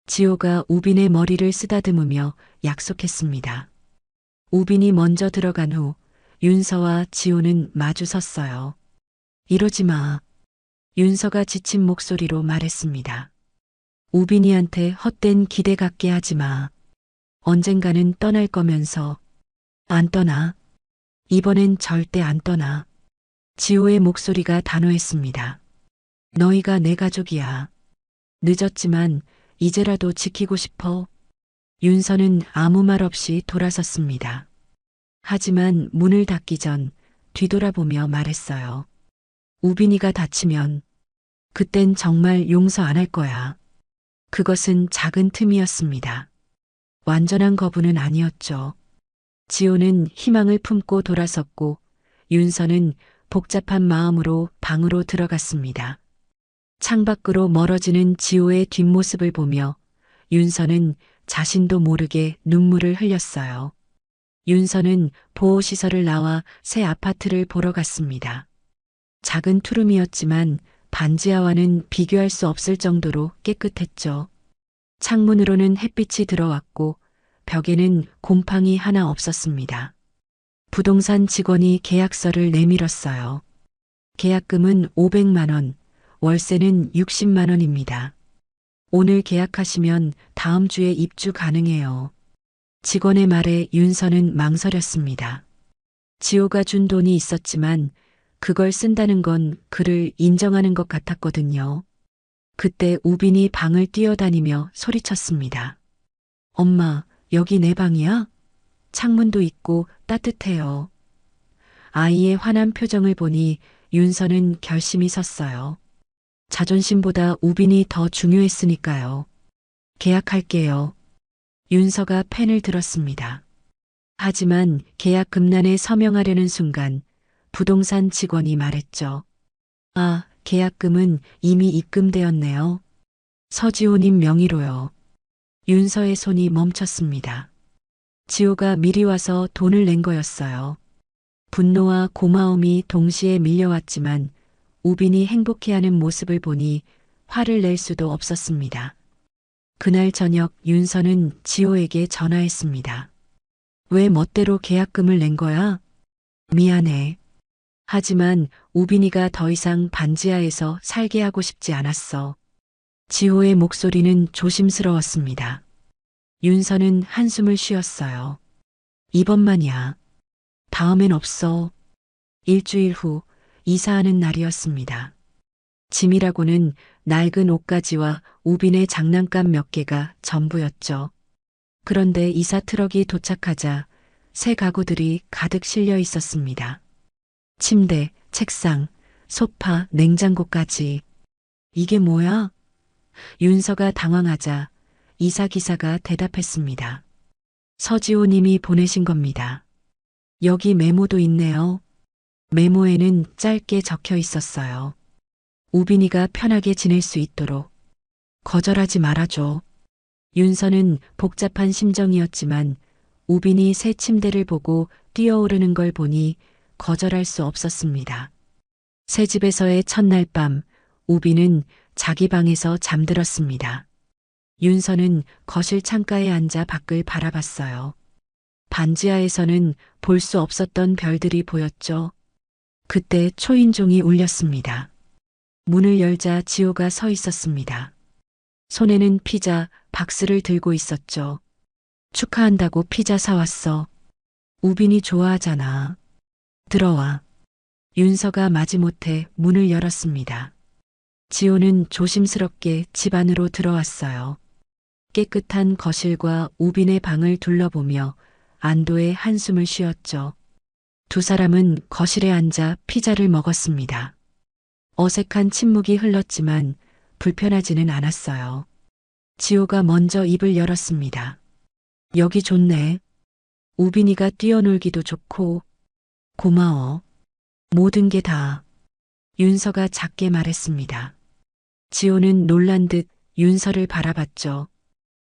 지호가 우빈의 머리를 쓰다듬으며 약속했습니다. 우빈이 먼저 들어간 후 윤서와 지호는 마주 섰어요. 이러지 마. 윤서가 지친 목소리로 말했습니다. 우빈이한테 헛된 기대 갖게 하지 마. 언젠가는 떠날 거면서. 안 떠나. 이번엔 절대 안 떠나. 지호의 목소리가 단호했습니다. 너희가 내 가족이야. 늦었지만 이제라도 지키고 싶어. 윤서는 아무 말 없이 돌아섰습니다. 하지만 문을 닫기 전 뒤돌아보며 말했어요. 우빈이가 다치면 그땐 정말 용서 안 할 거야. 그것은 작은 틈이었습니다. 완전한 거부는 아니었죠. 지호는 희망을 품고 돌아섰고 윤서는 복잡한 마음으로 방으로 들어갔습니다. 창밖으로 멀어지는 지호의 뒷모습을 보며 윤서는 자신도 모르게 눈물을 흘렸어요. 윤서는 보호시설을 나와 새 아파트를 보러 갔습니다. 작은 투룸이었지만 반지하와는 비교할 수 없을 정도로 깨끗했죠. 창문으로는 햇빛이 들어왔고 벽에는 곰팡이 하나 없었습니다. 부동산 직원이 계약서를 내밀었어요. 계약금은 500만 원, 월세는 60만 원입니다. 오늘 계약하시면 다음 주에 입주 가능해요. 직원의 말에 윤서는 망설였습니다. 지호가 준 돈이 있었지만 그걸 쓴다는 건 그를 인정하는 것 같았거든요. 그때 우빈이 방을 뛰어다니며 소리쳤습니다. 엄마, 여기 내 방이야? 창문도 있고 따뜻해요. 아이의 환한 표정을 보니 윤서는 결심이 섰어요. 자존심보다 우빈이 더 중요했으니까요. 계약할게요. 윤서가 펜을 들었습니다. 하지만 계약 금란에 서명하려는 순간 부동산 직원이 말했죠. 아, 계약금은 이미 입금되었네요. 서지호님 명의로요. 윤서의 손이 멈췄습니다. 지호가 미리 와서 돈을 낸 거였어요. 분노와 고마움이 동시에 밀려왔지만 우빈이 행복해하는 모습을 보니 화를 낼 수도 없었습니다. 그날 저녁 윤서는 지호에게 전화했습니다. 왜 멋대로 계약금을 낸 거야? 미안해. 하지만 우빈이가 더 이상 반지하에서 살게 하고 싶지 않았어. 지호의 목소리는 조심스러웠습니다. 윤서는 한숨을 쉬었어요. 이번만이야. 다음엔 없어. 일주일 후 이사하는 날이었습니다. 짐이라고는 낡은 옷가지와 우빈의 장난감 몇 개가 전부였죠. 그런데 이사 트럭이 도착하자 새 가구들이 가득 실려 있었습니다. 침대, 책상, 소파, 냉장고까지. 이게 뭐야? 윤서가 당황하자 이사기사가 대답했습니다. 서지호님이 보내신 겁니다. 여기 메모도 있네요. 메모에는 짧게 적혀 있었어요. 우빈이가 편하게 지낼 수 있도록 거절하지 말아줘. 윤서는 복잡한 심정이었지만 우빈이 새 침대를 보고 뛰어오르는 걸 보니 거절할 수 없었습니다. 새 집에서의 첫날 밤, 우빈은 자기 방에서 잠들었습니다. 윤서는 거실 창가에 앉아 밖을 바라봤어요. 반지하에서는 볼 수 없었던 별들이 보였죠. 그때 초인종이 울렸습니다. 문을 열자 지호가 서 있었습니다. 손에는 피자 박스를 들고 있었죠. 축하한다고 피자 사왔어. 우빈이 좋아하잖아. 들어와. 윤서가 마지못해 문을 열었습니다. 지호는 조심스럽게 집 안으로 들어왔어요. 깨끗한 거실과 우빈의 방을 둘러보며 안도의 한숨을 쉬었죠. 두 사람은 거실에 앉아 피자를 먹었습니다. 어색한 침묵이 흘렀지만 불편하지는 않았어요. 지호가 먼저 입을 열었습니다. 여기 좋네. 우빈이가 뛰어놀기도 좋고. 고마워. 모든 게 다. 윤서가 작게 말했습니다. 지호는 놀란 듯 윤서를 바라봤죠.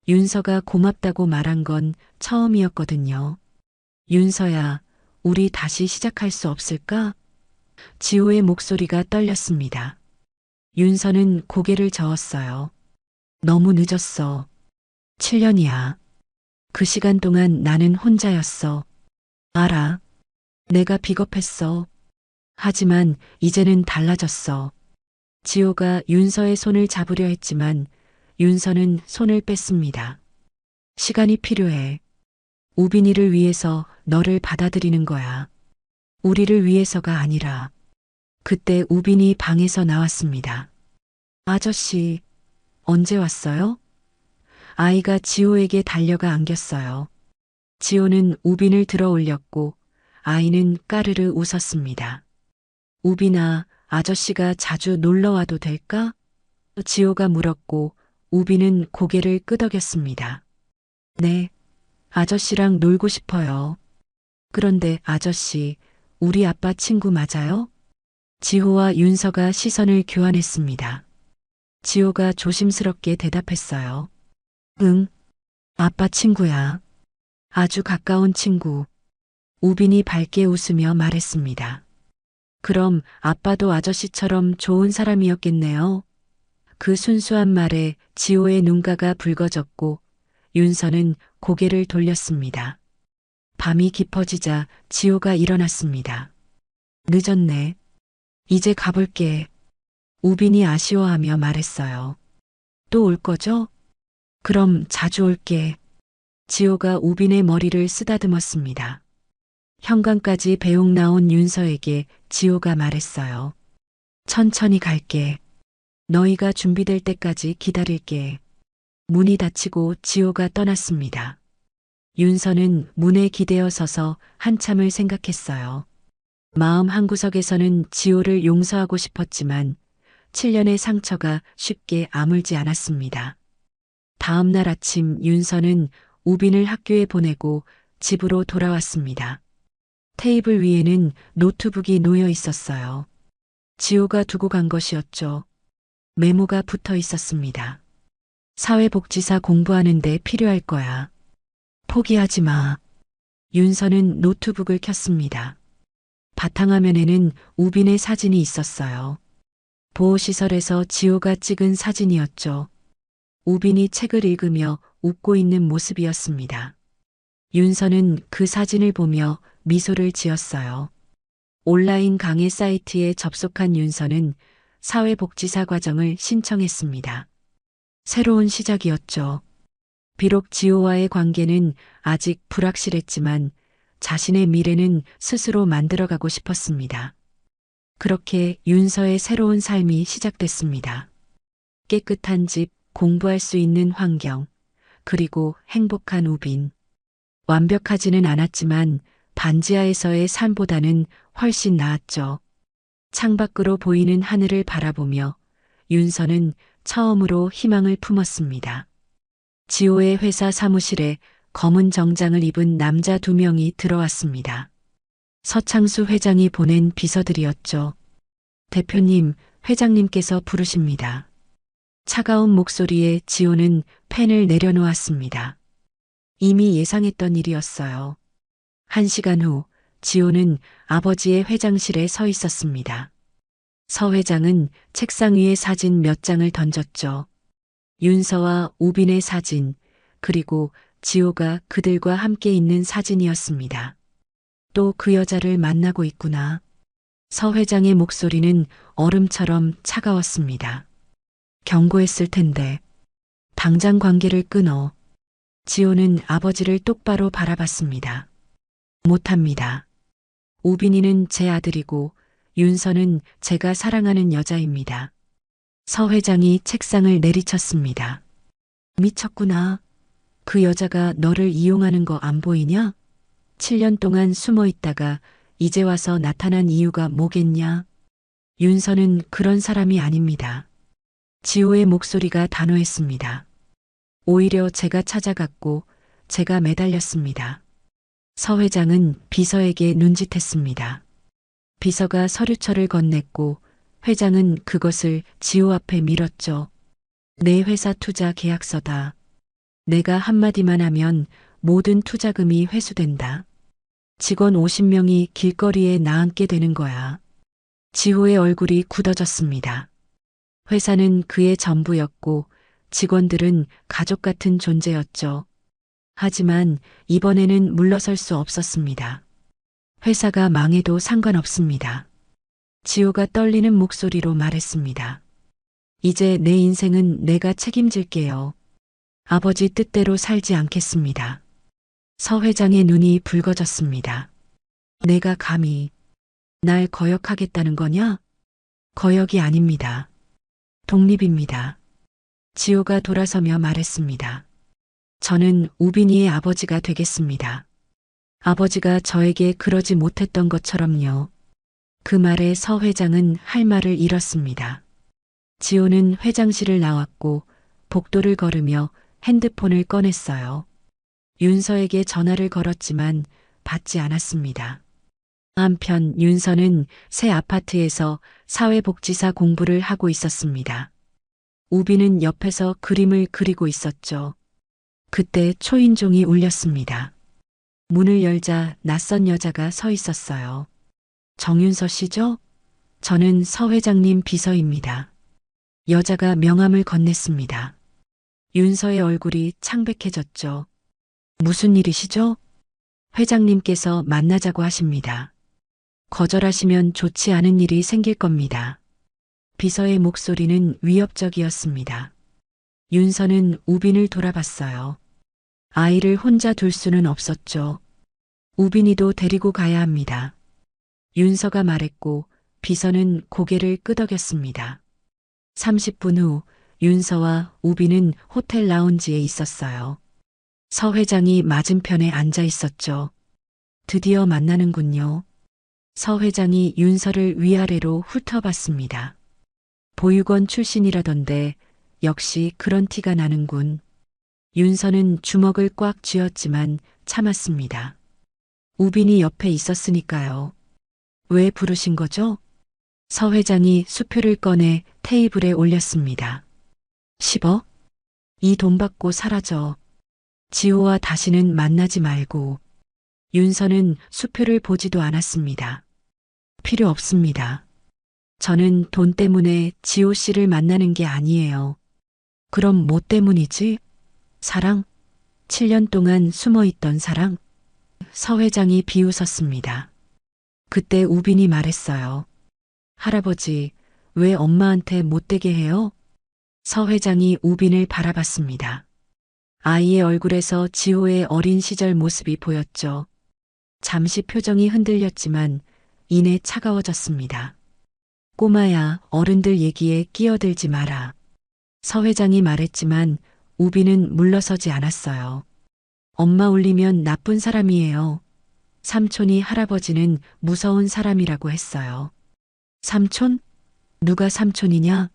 윤서가 고맙다고 말한 건 처음이었거든요. 윤서야, 우리 다시 시작할 수 없을까? 지호의 목소리가 떨렸습니다. 윤서는 고개를 저었어요. 너무 늦었어. 7년이야. 그 시간 동안 나는 혼자였어. 알아. 내가 비겁했어. 하지만 이제는 달라졌어. 지호가 윤서의 손을 잡으려 했지만 윤서는 손을 뺐습니다. 시간이 필요해. 우빈이를 위해서 너를 받아들이는 거야. 우리를 위해서가 아니라. 그때 우빈이 방에서 나왔습니다. 아저씨, 언제 왔어요? 아이가 지호에게 달려가 안겼어요. 지호는 우빈을 들어 올렸고 아이는 까르르 웃었습니다. 우빈아, 아저씨가 자주 놀러 와도 될까? 지호가 물었고 우빈은 고개를 끄덕였습니다. 네, 아저씨랑 놀고 싶어요. 그런데 아저씨, 우리 아빠 친구 맞아요? 지호와 윤서가 시선을 교환했습니다. 지호가 조심스럽게 대답했어요. 응, 아빠 친구야. 아주 가까운 친구. 우빈이 밝게 웃으며 말했습니다. 그럼 아빠도 아저씨처럼 좋은 사람이었겠네요. 그 순수한 말에 지호의 눈가가 붉어졌고 윤서는 고개를 돌렸습니다. 밤이 깊어지자 지호가 일어났습니다. 늦었네. 이제 가볼게. 우빈이 아쉬워하며 말했어요. 또 올 거죠? 그럼 자주 올게. 지호가 우빈의 머리를 쓰다듬었습니다. 현관까지 배웅 나온 윤서에게 지호가 말했어요. 천천히 갈게. 너희가 준비될 때까지 기다릴게. 문이 닫히고 지호가 떠났습니다. 윤서는 문에 기대어 서서 한참을 생각했어요. 마음 한구석에서는 지호를 용서하고 싶었지만 7년의 상처가 쉽게 아물지 않았습니다. 다음 날 아침 윤서는 우빈을 학교에 보내고 집으로 돌아왔습니다. 테이블 위에는 노트북이 놓여 있었어요. 지호가 두고 간 것이었죠. 메모가 붙어 있었습니다. 사회복지사 공부하는데 필요할 거야. 포기하지 마. 윤서는 노트북을 켰습니다. 바탕화면에는 우빈의 사진이 있었어요. 보호시설에서 지호가 찍은 사진이었죠. 우빈이 책을 읽으며 웃고 있는 모습이었습니다. 윤서는 그 사진을 보며 미소를 지었어요. 온라인 강의 사이트에 접속한 윤서는 사회복지사 과정을 신청했습니다. 새로운 시작이었죠. 비록 지호와의 관계는 아직 불확실했지만 자신의 미래는 스스로 만들어가고 싶었습니다. 그렇게 윤서의 새로운 삶이 시작됐습니다. 깨끗한 집, 공부할 수 있는 환경, 그리고 행복한 우빈. 완벽하지는 않았지만 반지하에서의 삶보다는 훨씬 나았죠. 창밖으로 보이는 하늘을 바라보며 윤서는 처음으로 희망을 품었습니다. 지호의 회사 사무실에 검은 정장을 입은 남자 2명이 들어왔습니다. 서창수 회장이 보낸 비서들이었죠. 대표님, 회장님께서 부르십니다. 차가운 목소리에 지호는 펜을 내려놓았습니다. 이미 예상했던 일이었어요. 1시간 후 지호는 아버지의 회장실에 서 있었습니다. 서 회장은 책상 위에 사진 몇 장을 던졌죠. 윤서와 우빈의 사진, 그리고 지호가 그들과 함께 있는 사진이었습니다. 또 그 여자를 만나고 있구나. 서 회장의 목소리는 얼음처럼 차가웠습니다. 경고했을 텐데. 당장 관계를 끊어. 지호는 아버지를 똑바로 바라봤습니다. 못합니다. 우빈이는 제 아들이고 윤서는 제가 사랑하는 여자입니다. 서 회장이 책상을 내리쳤습니다. 미쳤구나. 그 여자가 너를 이용하는 거 안 보이냐? 7년 동안 숨어 있다가 이제 와서 나타난 이유가 뭐겠냐? 윤서는 그런 사람이 아닙니다. 지호의 목소리가 단호했습니다. 오히려 제가 찾아갔고 제가 매달렸습니다. 서 회장은 비서에게 눈짓했습니다. 비서가 서류철을 건넸고 회장은 그것을 지호 앞에 밀었죠. 내 회사 투자 계약서다. 내가 한마디만 하면 모든 투자금이 회수된다. 직원 50명이 길거리에 나앉게 되는 거야. 지호의 얼굴이 굳어졌습니다. 회사는 그의 전부였고 직원들은 가족 같은 존재였죠. 하지만 이번에는 물러설 수 없었습니다. 회사가 망해도 상관없습니다. 지호가 떨리는 목소리로 말했습니다. 이제 내 인생은 내가 책임질게요. 아버지 뜻대로 살지 않겠습니다. 서 회장의 눈이 붉어졌습니다. 내가 감히 날 거역하겠다는 거냐? 거역이 아닙니다. 독립입니다. 지호가 돌아서며 말했습니다. 저는 우빈이의 아버지가 되겠습니다. 아버지가 저에게 그러지 못했던 것처럼요. 그 말에 서 회장은 할 말을 잃었습니다. 지호는 회장실을 나왔고 복도를 걸으며 핸드폰을 꺼냈어요. 윤서에게 전화를 걸었지만 받지 않았습니다. 한편 윤서는 새 아파트에서 사회복지사 공부를 하고 있었습니다. 우빈은 옆에서 그림을 그리고 있었죠. 그때 초인종이 울렸습니다. 문을 열자 낯선 여자가 서 있었어요. 정윤서 씨죠? 저는 서 회장님 비서입니다. 여자가 명함을 건넸습니다. 윤서의 얼굴이 창백해졌죠. 무슨 일이시죠? 회장님께서 만나자고 하십니다. 거절하시면 좋지 않은 일이 생길 겁니다. 비서의 목소리는 위협적이었습니다. 윤서는 우빈을 돌아봤어요. 아이를 혼자 둘 수는 없었죠. 우빈이도 데리고 가야 합니다. 윤서가 말했고 비서는 고개를 끄덕였습니다. 30분 후 윤서와 우빈은 호텔 라운지에 있었어요. 서 회장이 맞은편에 앉아 있었죠. 드디어 만나는군요. 서 회장이 윤서를 위아래로 훑어봤습니다. 보육원 출신이라던데 역시 그런 티가 나는군. 윤서는 주먹을 꽉 쥐었지만 참았습니다. 우빈이 옆에 있었으니까요. 왜 부르신 거죠? 서 회장이 수표를 꺼내 테이블에 올렸습니다. 10억? 이 돈 받고 사라져. 지호와 다시는 만나지 말고. 윤서는 수표를 보지도 않았습니다. 필요 없습니다. 저는 돈 때문에 지호 씨를 만나는 게 아니에요. 그럼 뭐 때문이지? 사랑? 7년 동안 숨어 있던 사랑? 서 회장이 비웃었습니다. 그때 우빈이 말했어요. 할아버지, 왜 엄마한테 못되게 해요? 서 회장이 우빈을 바라봤습니다. 아이의 얼굴에서 지호의 어린 시절 모습이 보였죠. 잠시 표정이 흔들렸지만 이내 차가워졌습니다. 꼬마야, 어른들 얘기에 끼어들지 마라. 서 회장이 말했지만 우빈은 물러서지 않았어요. 엄마 울리면 나쁜 사람이에요. 삼촌이 할아버지는 무서운 사람이라고 했어요. 삼촌? 누가 삼촌이냐?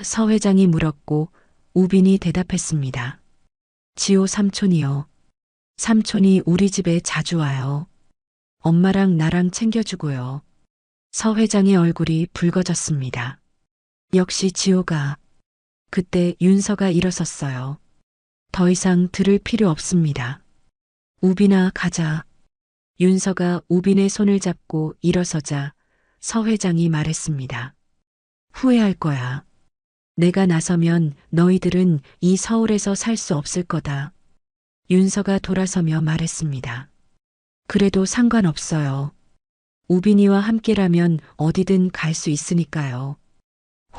서 회장이 물었고 우빈이 대답했습니다. 지호 삼촌이요. 삼촌이 우리 집에 자주 와요. 엄마랑 나랑 챙겨주고요. 서 회장의 얼굴이 붉어졌습니다. 역시 지호가. 그때 윤서가 일어섰어요. 더 이상 들을 필요 없습니다. 우빈아, 가자. 윤서가 우빈의 손을 잡고 일어서자 서 회장이 말했습니다. 후회할 거야. 내가 나서면 너희들은 이 서울에서 살 수 없을 거다. 윤서가 돌아서며 말했습니다. 그래도 상관없어요. 우빈이와 함께라면 어디든 갈 수 있으니까요.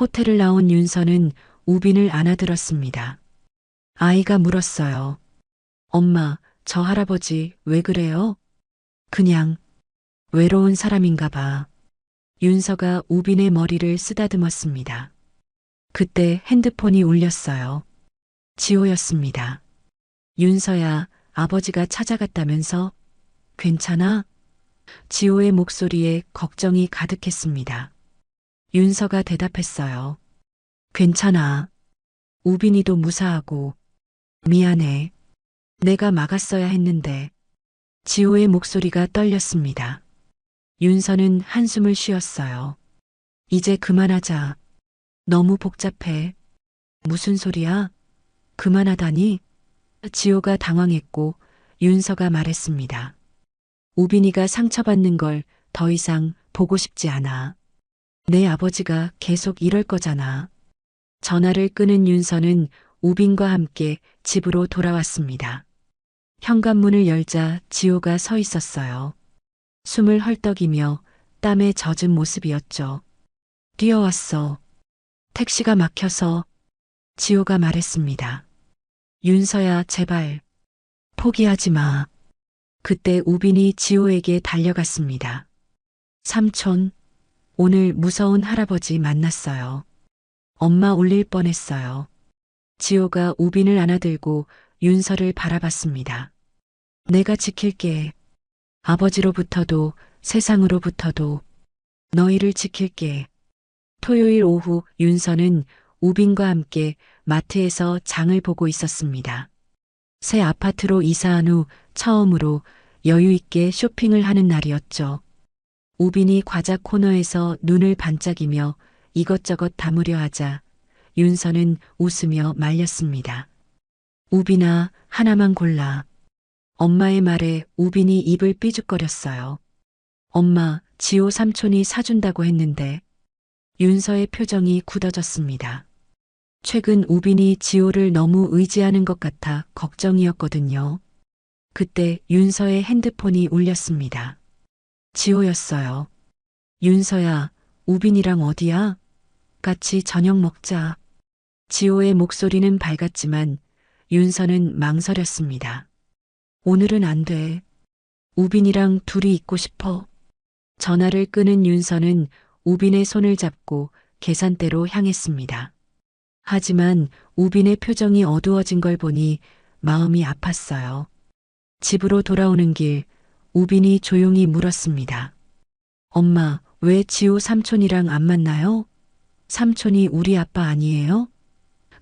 호텔을 나온 윤서는 우빈을 안아들었습니다. 아이가 물었어요. 엄마, 저 할아버지 왜 그래요? 그냥 외로운 사람인가 봐. 윤서가 우빈의 머리를 쓰다듬었습니다. 그때 핸드폰이 울렸어요. 지호였습니다. 윤서야, 아버지가 찾아갔다면서? 괜찮아? 지호의 목소리에 걱정이 가득했습니다. 윤서가 대답했어요. 괜찮아. 우빈이도 무사하고. 미안해. 내가 막았어야 했는데. 지호의 목소리가 떨렸습니다. 윤서는 한숨을 쉬었어요. 이제 그만하자. 너무 복잡해. 무슨 소리야? 그만하다니? 지호가 당황했고 윤서가 말했습니다. 우빈이가 상처받는 걸 더 이상 보고 싶지 않아. 내 아버지가 계속 이럴 거잖아. 전화를 끊은 윤서는 우빈과 함께 집으로 돌아왔습니다. 현관문을 열자 지호가 서 있었어요. 숨을 헐떡이며 땀에 젖은 모습이었죠. 뛰어왔어. 택시가 막혀서. 지호가 말했습니다. 윤서야, 제발. 포기하지 마. 그때 우빈이 지호에게 달려갔습니다. 삼촌, 오늘 무서운 할아버지 만났어요. 엄마 울릴 뻔했어요. 지호가 우빈을 안아들고 윤서를 바라봤습니다. 내가 지킬게. 아버지로부터도 세상으로부터도 너희를 지킬게. 토요일 오후 윤서는 우빈과 함께 마트에서 장을 보고 있었습니다. 새 아파트로 이사한 후 처음으로 여유 있게 쇼핑을 하는 날이었죠. 우빈이 과자 코너에서 눈을 반짝이며 이것저것 담으려 하자 윤서는 웃으며 말렸습니다. 우빈아, 하나만 골라. 엄마의 말에 우빈이 입을 삐죽거렸어요. 엄마, 지호 삼촌이 사준다고 했는데. 윤서의 표정이 굳어졌습니다. 최근 우빈이 지호를 너무 의지하는 것 같아 걱정이었거든요. 그때 윤서의 핸드폰이 울렸습니다. 지호였어요. 윤서야, 우빈이랑 어디야? 같이 저녁 먹자. 지호의 목소리는 밝았지만 윤서는 망설였습니다. 오늘은 안 돼. 우빈이랑 둘이 있고 싶어. 전화를 끊은 윤서는 우빈의 손을 잡고 계산대로 향했습니다. 하지만 우빈의 표정이 어두워진 걸 보니 마음이 아팠어요. 집으로 돌아오는 길, 우빈이 조용히 물었습니다. 엄마, 왜 지호 삼촌이랑 안 만나요? 삼촌이 우리 아빠 아니에요?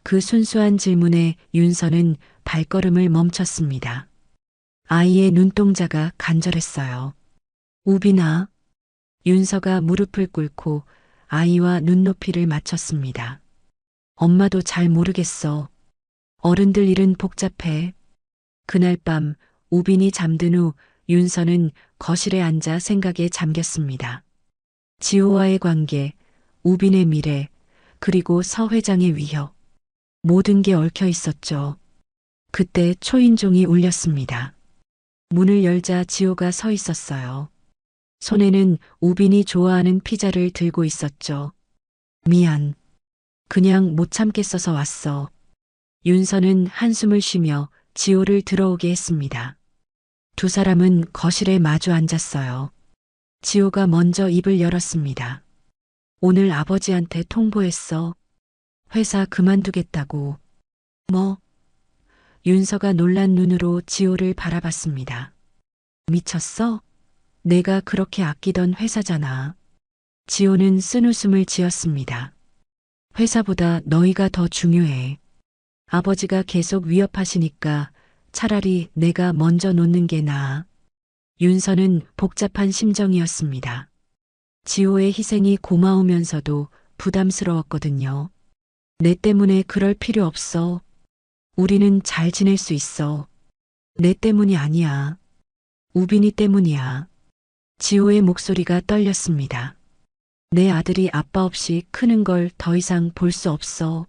그 순수한 질문에 윤서는 발걸음을 멈췄습니다. 아이의 눈동자가 간절했어요. 우빈아. 윤서가 무릎을 꿇고 아이와 눈높이를 맞췄습니다. 엄마도 잘 모르겠어. 어른들 일은 복잡해. 그날 밤 우빈이 잠든 후 윤서는 거실에 앉아 생각에 잠겼습니다. 지호와의 관계, 우빈의 미래, 그리고 서 회장의 위협. 모든 게 얽혀 있었죠. 그때 초인종이 울렸습니다. 문을 열자 지호가 서 있었어요. 손에는 우빈이 좋아하는 피자를 들고 있었죠. 미안. 그냥 못 참겠어서 왔어. 윤서는 한숨을 쉬며 지호를 들어오게 했습니다. 두 사람은 거실에 마주 앉았어요. 지호가 먼저 입을 열었습니다. 오늘 아버지한테 통보했어. 회사 그만두겠다고. 뭐? 윤서가 놀란 눈으로 지호를 바라봤습니다. 미쳤어? 내가 그렇게 아끼던 회사잖아. 지호는 쓴웃음을 지었습니다. 회사보다 너희가 더 중요해. 아버지가 계속 위협하시니까 차라리 내가 먼저 놓는 게 나아. 윤서는 복잡한 심정이었습니다. 지호의 희생이 고마우면서도 부담스러웠거든요. 내 때문에 그럴 필요 없어. 우리는 잘 지낼 수 있어. 내 때문이 아니야. 우빈이 때문이야. 지호의 목소리가 떨렸습니다. 내 아들이 아빠 없이 크는 걸 더 이상 볼 수 없어.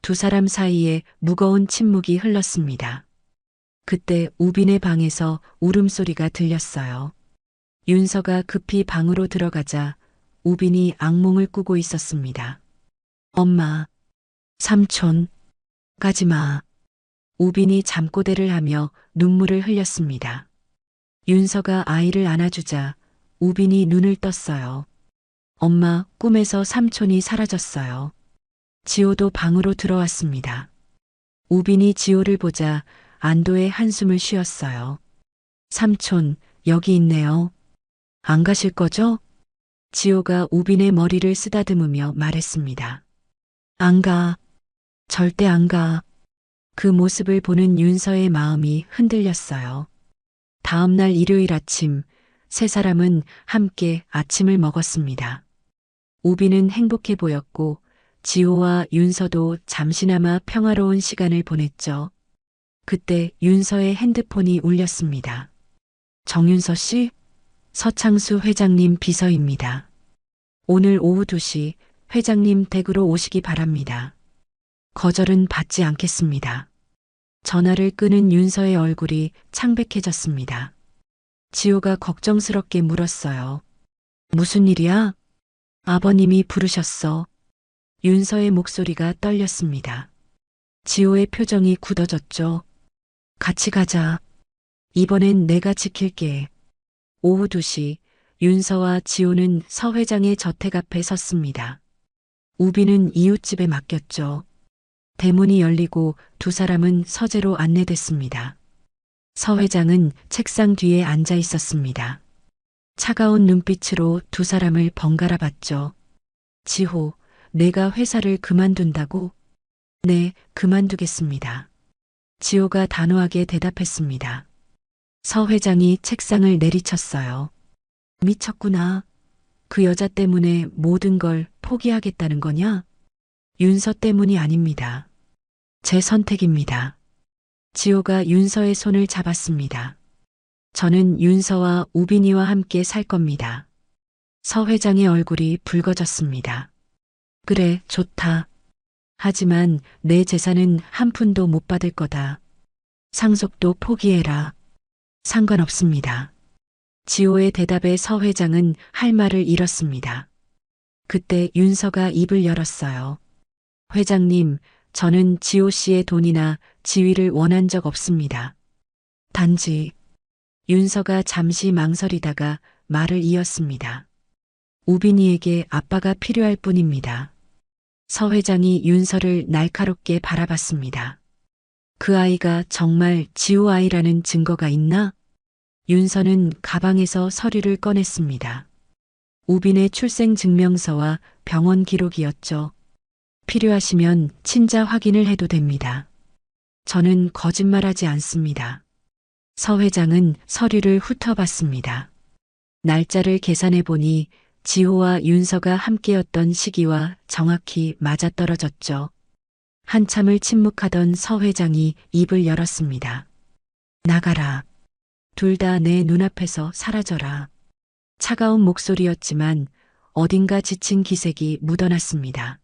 두 사람 사이에 무거운 침묵이 흘렀습니다. 그때 우빈의 방에서 울음소리가 들렸어요. 윤서가 급히 방으로 들어가자 우빈이 악몽을 꾸고 있었습니다. 엄마, 삼촌, 가지마. 우빈이 잠꼬대를 하며 눈물을 흘렸습니다. 윤서가 아이를 안아주자 우빈이 눈을 떴어요. 엄마, 꿈에서 삼촌이 사라졌어요. 지호도 방으로 들어왔습니다. 우빈이 지호를 보자 안도의 한숨을 쉬었어요. 삼촌, 여기 있네요. 안 가실 거죠? 지호가 우빈의 머리를 쓰다듬으며 말했습니다. 안 가. 절대 안 가. 그 모습을 보는 윤서의 마음이 흔들렸어요. 다음 날 일요일 아침, 세 사람은 함께 아침을 먹었습니다. 우빈은 행복해 보였고 지호와 윤서도 잠시나마 평화로운 시간을 보냈죠. 그때 윤서의 핸드폰이 울렸습니다. 정윤서 씨? 서창수 회장님 비서입니다. 오늘 오후 2시 회장님 댁으로 오시기 바랍니다. 거절은 받지 않겠습니다. 전화를 끄는 윤서의 얼굴이 창백해졌습니다. 지호가 걱정스럽게 물었어요. 무슨 일이야? 아버님이 부르셨어. 윤서의 목소리가 떨렸습니다. 지호의 표정이 굳어졌죠. 같이 가자. 이번엔 내가 지킬게. 오후 2시 윤서와 지호는 서 회장의 저택 앞에 섰습니다. 우빈은 이웃집에 맡겼죠. 대문이 열리고 두 사람은 서재로 안내됐습니다. 서 회장은 책상 뒤에 앉아 있었습니다. 차가운 눈빛으로 두 사람을 번갈아 봤죠. 지호, 내가 회사를 그만둔다고? 네, 그만두겠습니다. 지호가 단호하게 대답했습니다. 서 회장이 책상을 내리쳤어요. 미쳤구나. 그 여자 때문에 모든 걸 포기하겠다는 거냐? 윤서 때문이 아닙니다. 제 선택입니다. 지호가 윤서의 손을 잡았습니다. 저는 윤서와 우빈이와 함께 살 겁니다. 서 회장의 얼굴이 붉어졌습니다. 그래, 좋다. 하지만 내 재산은 한 푼도 못 받을 거다. 상속도 포기해라. 상관없습니다. 지호의 대답에 서 회장은 할 말을 잃었습니다. 그때 윤서가 입을 열었어요. 회장님, 저는 지호 씨의 돈이나 지위를 원한 적 없습니다. 단지 윤서가 잠시 망설이다가 말을 이었습니다. 우빈이에게 아빠가 필요할 뿐입니다. 서 회장이 윤서를 날카롭게 바라봤습니다. 그 아이가 정말 지호 아이라는 증거가 있나? 윤서는 가방에서 서류를 꺼냈습니다. 우빈의 출생증명서와 병원 기록이었죠. 필요하시면 친자 확인을 해도 됩니다. 저는 거짓말하지 않습니다. 서 회장은 서류를 훑어봤습니다. 날짜를 계산해 보니 지호와 윤서가 함께였던 시기와 정확히 맞아떨어졌죠. 한참을 침묵하던 서 회장이 입을 열었습니다. 나가라. 둘 다 내 눈앞에서 사라져라. 차가운 목소리였지만 어딘가 지친 기색이 묻어났습니다.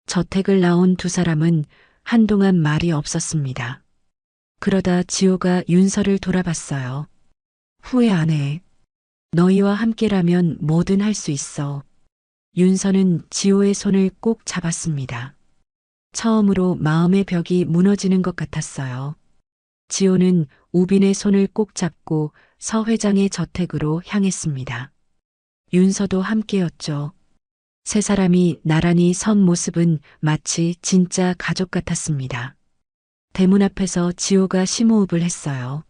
저택을 나온 두 사람은 한동안 말이 없었습니다. 그러다 지호가 윤서를 돌아봤어요. 후회 안 해. 너희와 함께라면 뭐든 할 수 있어. 윤서는 지호의 손을 꼭 잡았습니다. 처음으로 마음의 벽이 무너지는 것 같았어요. 지호는 우빈의 손을 꼭 잡고 서 회장의 저택으로 향했습니다. 윤서도 함께였죠. 세 사람이 나란히 선 모습은 마치 진짜 가족 같았습니다. 대문 앞에서 지호가 심호흡을 했어요.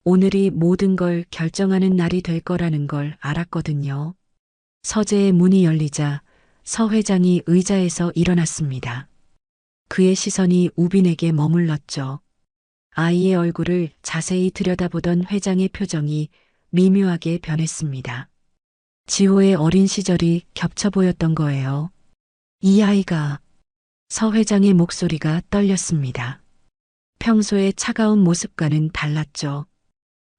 오늘이 모든 걸 결정하는 날이 될 거라는 걸 알았거든요. 서재의 문이 열리자 서 회장이 의자에서 일어났습니다. 그의 시선이 우빈에게 머물렀죠. 아이의 얼굴을 자세히 들여다보던 회장의 표정이 미묘하게 변했습니다. 지호의 어린 시절이 겹쳐 보였던 거예요. 이 아이가 서 회장의 목소리가 떨렸습니다. 평소의 차가운 모습과는 달랐죠.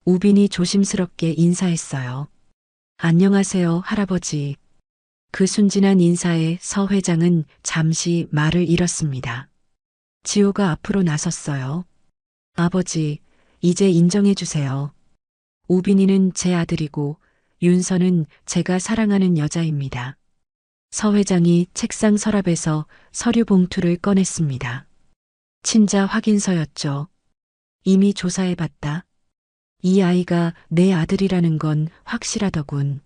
우빈이 조심스럽게 인사했어요. 안녕하세요, 할아버지. 그 순진한 인사에 서 회장은 잠시 말을 잃었습니다. 지호가 앞으로 나섰어요. 아버지, 이제 인정해 주세요. 우빈이는 제 아들이고 윤서는 제가 사랑하는 여자입니다. 서 회장이 책상 서랍에서 서류 봉투를 꺼냈습니다. 친자 확인서였죠. 이미 조사해봤다. 이 아이가 내 아들이라는 건 확실하더군.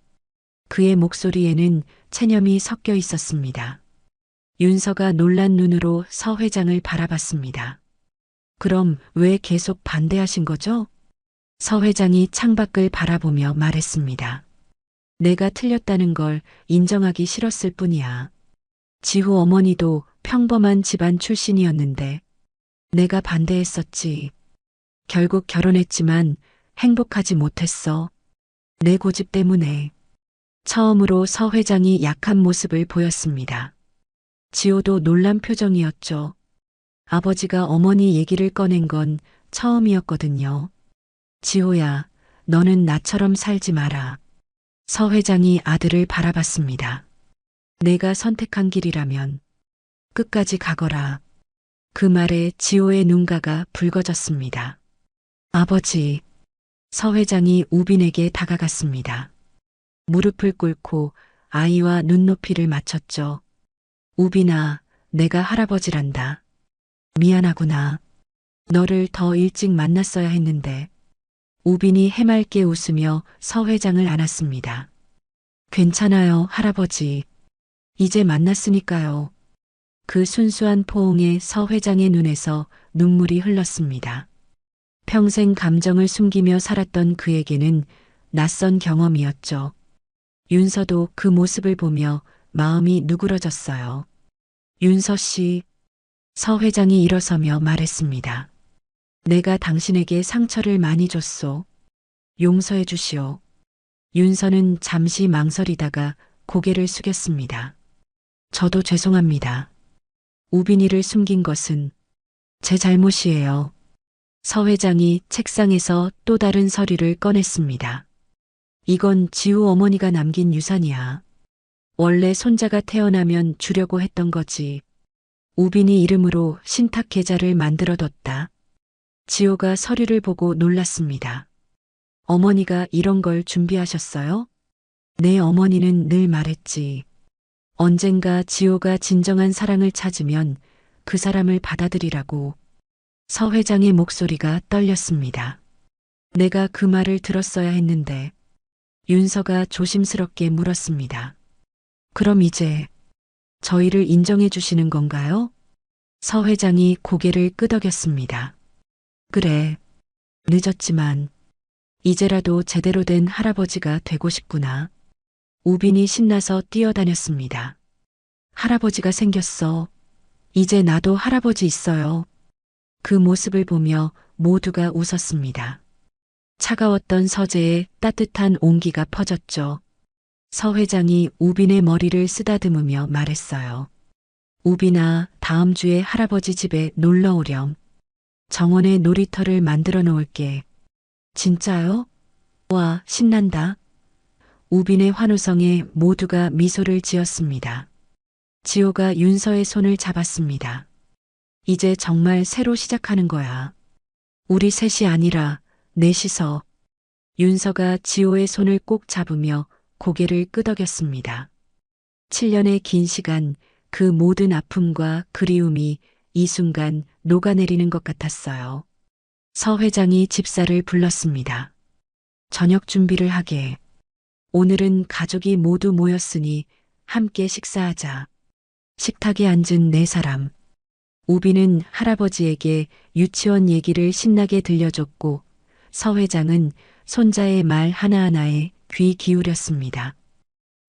그의 목소리에는 체념이 섞여 있었습니다. 윤서가 놀란 눈으로 서 회장을 바라봤습니다. 그럼 왜 계속 반대하신 거죠? 서 회장이 창밖을 바라보며 말했습니다. 내가 틀렸다는 걸 인정하기 싫었을 뿐이야. 지호 어머니도 평범한 집안 출신이었는데 내가 반대했었지. 결국 결혼했지만 행복하지 못했어. 내 고집 때문에. 처음으로 서 회장이 약한 모습을 보였습니다. 지호도 놀란 표정이었죠. 아버지가 어머니 얘기를 꺼낸 건 처음이었거든요. 지호야, 너는 나처럼 살지 마라. 서 회장이 아들을 바라봤습니다. 내가 선택한 길이라면 끝까지 가거라. 그 말에 지호의 눈가가 붉어졌습니다. 아버지, 서 회장이 우빈에게 다가갔습니다. 무릎을 꿇고 아이와 눈높이를 맞췄죠. 우빈아, 내가 할아버지란다. 미안하구나. 너를 더 일찍 만났어야 했는데. 우빈이 해맑게 웃으며 서 회장을 안았습니다. 괜찮아요, 할아버지. 이제 만났으니까요. 그 순수한 포옹에 서 회장의 눈에서 눈물이 흘렀습니다. 평생 감정을 숨기며 살았던 그에게는 낯선 경험이었죠. 윤서도 그 모습을 보며 마음이 누그러졌어요. 윤서 씨, 서 회장이 일어서며 말했습니다. 내가 당신에게 상처를 많이 줬소. 용서해 주시오. 윤서는 잠시 망설이다가 고개를 숙였습니다. 저도 죄송합니다. 우빈이를 숨긴 것은 제 잘못이에요. 서 회장이 책상에서 또 다른 서류를 꺼냈습니다. 이건 지우 어머니가 남긴 유산이야. 원래 손자가 태어나면 주려고 했던 거지. 우빈이 이름으로 신탁 계좌를 만들어뒀다. 지호가 서류를 보고 놀랐습니다. 어머니가 이런 걸 준비하셨어요? 내 어머니는 늘 말했지. 언젠가 지호가 진정한 사랑을 찾으면 그 사람을 받아들이라고. 서 회장의 목소리가 떨렸습니다. 내가 그 말을 들었어야 했는데. 윤서가 조심스럽게 물었습니다. 그럼 이제 저희를 인정해 주시는 건가요? 서 회장이 고개를 끄덕였습니다. 그래, 늦었지만 이제라도 제대로 된 할아버지가 되고 싶구나. 우빈이 신나서 뛰어다녔습니다. 할아버지가 생겼어. 이제 나도 할아버지 있어요. 그 모습을 보며 모두가 웃었습니다. 차가웠던 서재에 따뜻한 온기가 퍼졌죠. 서 회장이 우빈의 머리를 쓰다듬으며 말했어요. 우빈아, 다음 주에 할아버지 집에 놀러 오렴. 정원에 놀이터를 만들어 놓을게. 진짜요? 와, 신난다. 우빈의 환호성에 모두가 미소를 지었습니다. 지호가 윤서의 손을 잡았습니다. 이제 정말 새로 시작하는 거야. 우리 셋이 아니라 넷이서. 윤서가 지호의 손을 꼭 잡으며 고개를 끄덕였습니다. 7년의 긴 시간, 그 모든 아픔과 그리움이 이 순간 녹아내리는 것 같았어요. 서 회장이 집사를 불렀습니다. 저녁 준비를 하게. 오늘은 가족이 모두 모였으니 함께 식사하자. 식탁에 앉은 네 사람. 우빈은 할아버지에게 유치원 얘기를 신나게 들려줬고 서 회장은 손자의 말 하나하나에 귀 기울였습니다.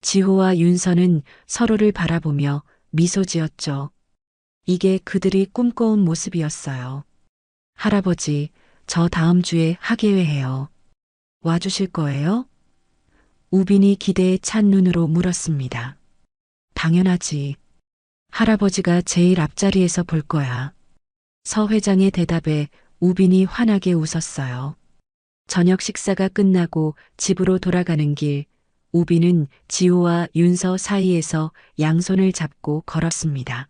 지호와 윤서는 서로를 바라보며 미소 지었죠. 이게 그들이 꿈꿔온 모습이었어요. 할아버지, 저 다음 주에 학예회 해요. 와주실 거예요? 우빈이 기대에 찬 눈으로 물었습니다. 당연하지. 할아버지가 제일 앞자리에서 볼 거야. 서 회장의 대답에 우빈이 환하게 웃었어요. 저녁 식사가 끝나고 집으로 돌아가는 길, 우빈은 지호와 윤서 사이에서 양손을 잡고 걸었습니다.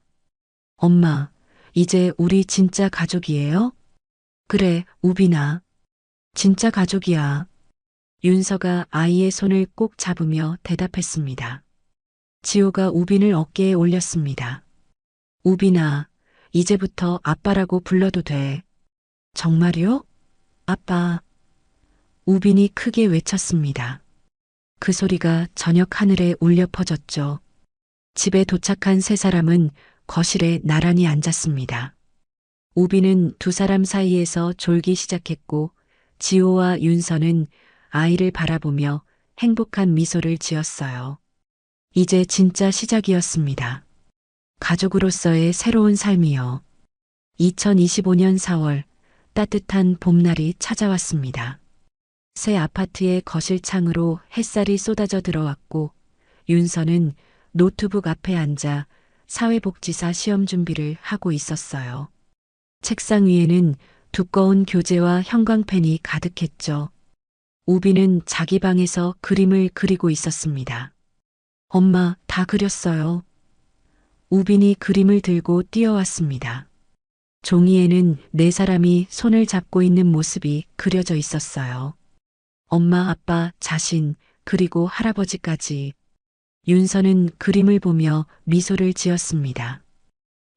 엄마, 이제 우리 진짜 가족이에요? 그래, 우빈아. 진짜 가족이야. 윤서가 아이의 손을 꼭 잡으며 대답했습니다. 지호가 우빈을 어깨에 올렸습니다. 우빈아, 이제부터 아빠라고 불러도 돼. 정말요? 아빠. 우빈이 크게 외쳤습니다. 그 소리가 저녁 하늘에 울려 퍼졌죠. 집에 도착한 세 사람은 거실에 나란히 앉았습니다. 우빈은 두 사람 사이에서 졸기 시작했고 지호와 윤서는 아이를 바라보며 행복한 미소를 지었어요. 이제 진짜 시작이었습니다. 가족으로서의 새로운 삶이요. 2025년 4월 따뜻한 봄날이 찾아왔습니다. 새 아파트의 거실 창으로 햇살이 쏟아져 들어왔고 윤서는 노트북 앞에 앉아 사회복지사 시험 준비를 하고 있었어요. 책상 위에는 두꺼운 교재와 형광펜이 가득했죠. 우빈은 자기 방에서 그림을 그리고 있었습니다. 엄마, 다 그렸어요. 우빈이 그림을 들고 뛰어왔습니다. 종이에는 네 사람이 손을 잡고 있는 모습이 그려져 있었어요. 엄마, 아빠, 자신, 그리고 할아버지까지. 윤서는 그림을 보며 미소를 지었습니다.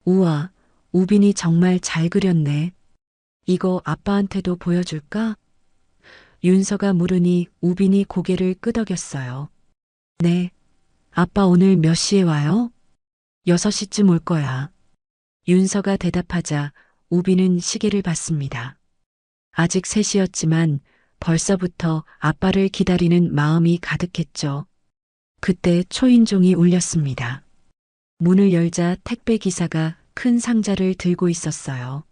우와, 우빈이 정말 잘 그렸네. 이거 아빠한테도 보여줄까? 윤서가 물으니 우빈이 고개를 끄덕였어요. 네. 아빠 오늘 몇 시에 와요? 6시쯤 올 거야. 윤서가 대답하자 우빈은 시계를 봤습니다. 아직 3시였지만 벌써부터 아빠를 기다리는 마음이 가득했죠. 그때 초인종이 울렸습니다. 문을 열자 택배 기사가 큰 상자를 들고 있었어요.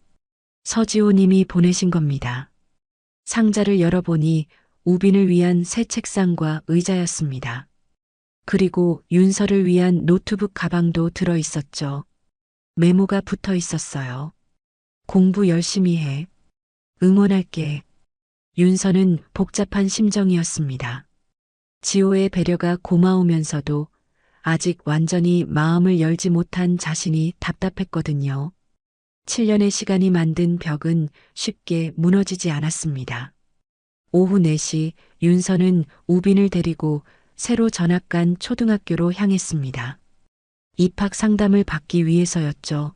서지호 님이 보내신 겁니다. 상자를 열어보니 우빈을 위한 새 책상과 의자였습니다. 그리고 윤서를 위한 노트북 가방도 들어 있었죠. 메모가 붙어 있었어요. 공부 열심히 해. 응원할게. 윤서는 복잡한 심정이었습니다. 지호의 배려가 고마우면서도 아직 완전히 마음을 열지 못한 자신이 답답했거든요. 7년의 시간이 만든 벽은 쉽게 무너지지 않았습니다. 오후 4시 윤서는 우빈을 데리고 새로 전학 간 초등학교로 향했습니다. 입학 상담을 받기 위해서였죠.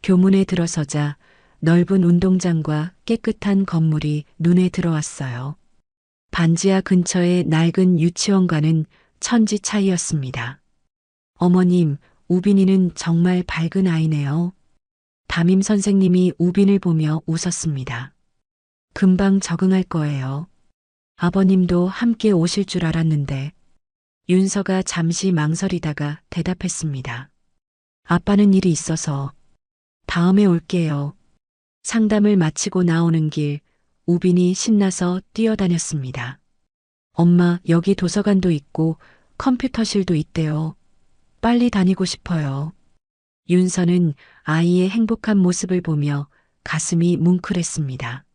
교문에 들어서자 넓은 운동장과 깨끗한 건물이 눈에 들어왔어요. 반지하 근처의 낡은 유치원과는 천지 차이였습니다. 어머님, 우빈이는 정말 밝은 아이네요. 담임 선생님이 우빈을 보며 웃었습니다. 금방 적응할 거예요. 아버님도 함께 오실 줄 알았는데. 윤서가 잠시 망설이다가 대답했습니다. 아빠는 일이 있어서. 다음에 올게요. 상담을 마치고 나오는 길, 우빈이 신나서 뛰어다녔습니다. 엄마, 여기 도서관도 있고 컴퓨터실도 있대요. 빨리 다니고 싶어요. 윤서는 아이의 행복한 모습을 보며 가슴이 뭉클했습니다.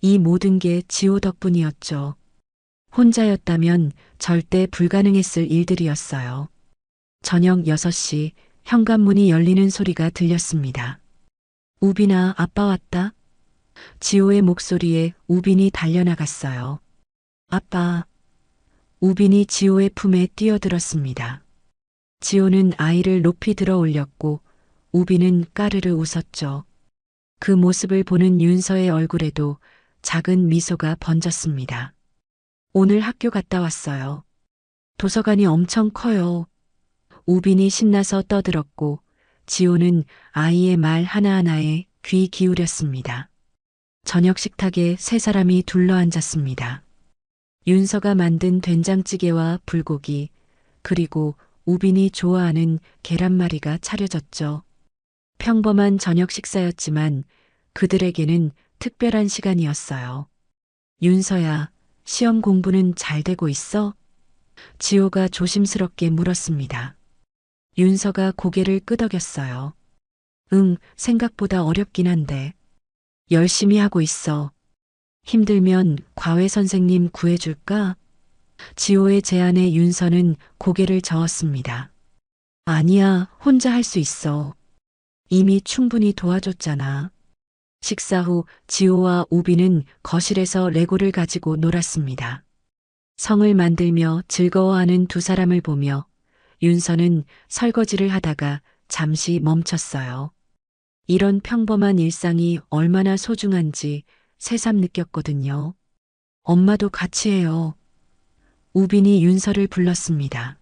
이 모든 게 지호 덕분이었죠. 혼자였다면 절대 불가능했을 일들이었어요. 저녁 6시 현관문이 열리는 소리가 들렸습니다. 우빈아, 아빠 왔다. 지호의 목소리에 우빈이 달려나갔어요. 아빠. 우빈이 지호의 품에 뛰어들었습니다. 지호는 아이를 높이 들어 올렸고 우빈은 까르르 웃었죠. 그 모습을 보는 윤서의 얼굴에도 작은 미소가 번졌습니다. 오늘 학교 갔다 왔어요. 도서관이 엄청 커요. 우빈이 신나서 떠들었고 지호는 아이의 말 하나하나에 귀 기울였습니다. 저녁 식탁에 세 사람이 둘러앉았습니다. 윤서가 만든 된장찌개와 불고기, 그리고 우빈이 좋아하는 계란말이가 차려졌죠. 평범한 저녁 식사였지만 그들에게는 특별한 시간이었어요. 윤서야, 시험 공부는 잘 되고 있어? 지호가 조심스럽게 물었습니다. 윤서가 고개를 끄덕였어요. 응, 생각보다 어렵긴 한데. 열심히 하고 있어. 힘들면 과외 선생님 구해줄까? 지호의 제안에 윤서는 고개를 저었습니다. 아니야, 혼자 할 수 있어. 이미 충분히 도와줬잖아. 식사 후 지호와 우비는 거실에서 레고를 가지고 놀았습니다. 성을 만들며 즐거워하는 두 사람을 보며 윤서는 설거지를 하다가 잠시 멈췄어요. 이런 평범한 일상이 얼마나 소중한지 새삼 느꼈거든요. 엄마도 같이 해요. 우빈이 윤서를 불렀습니다.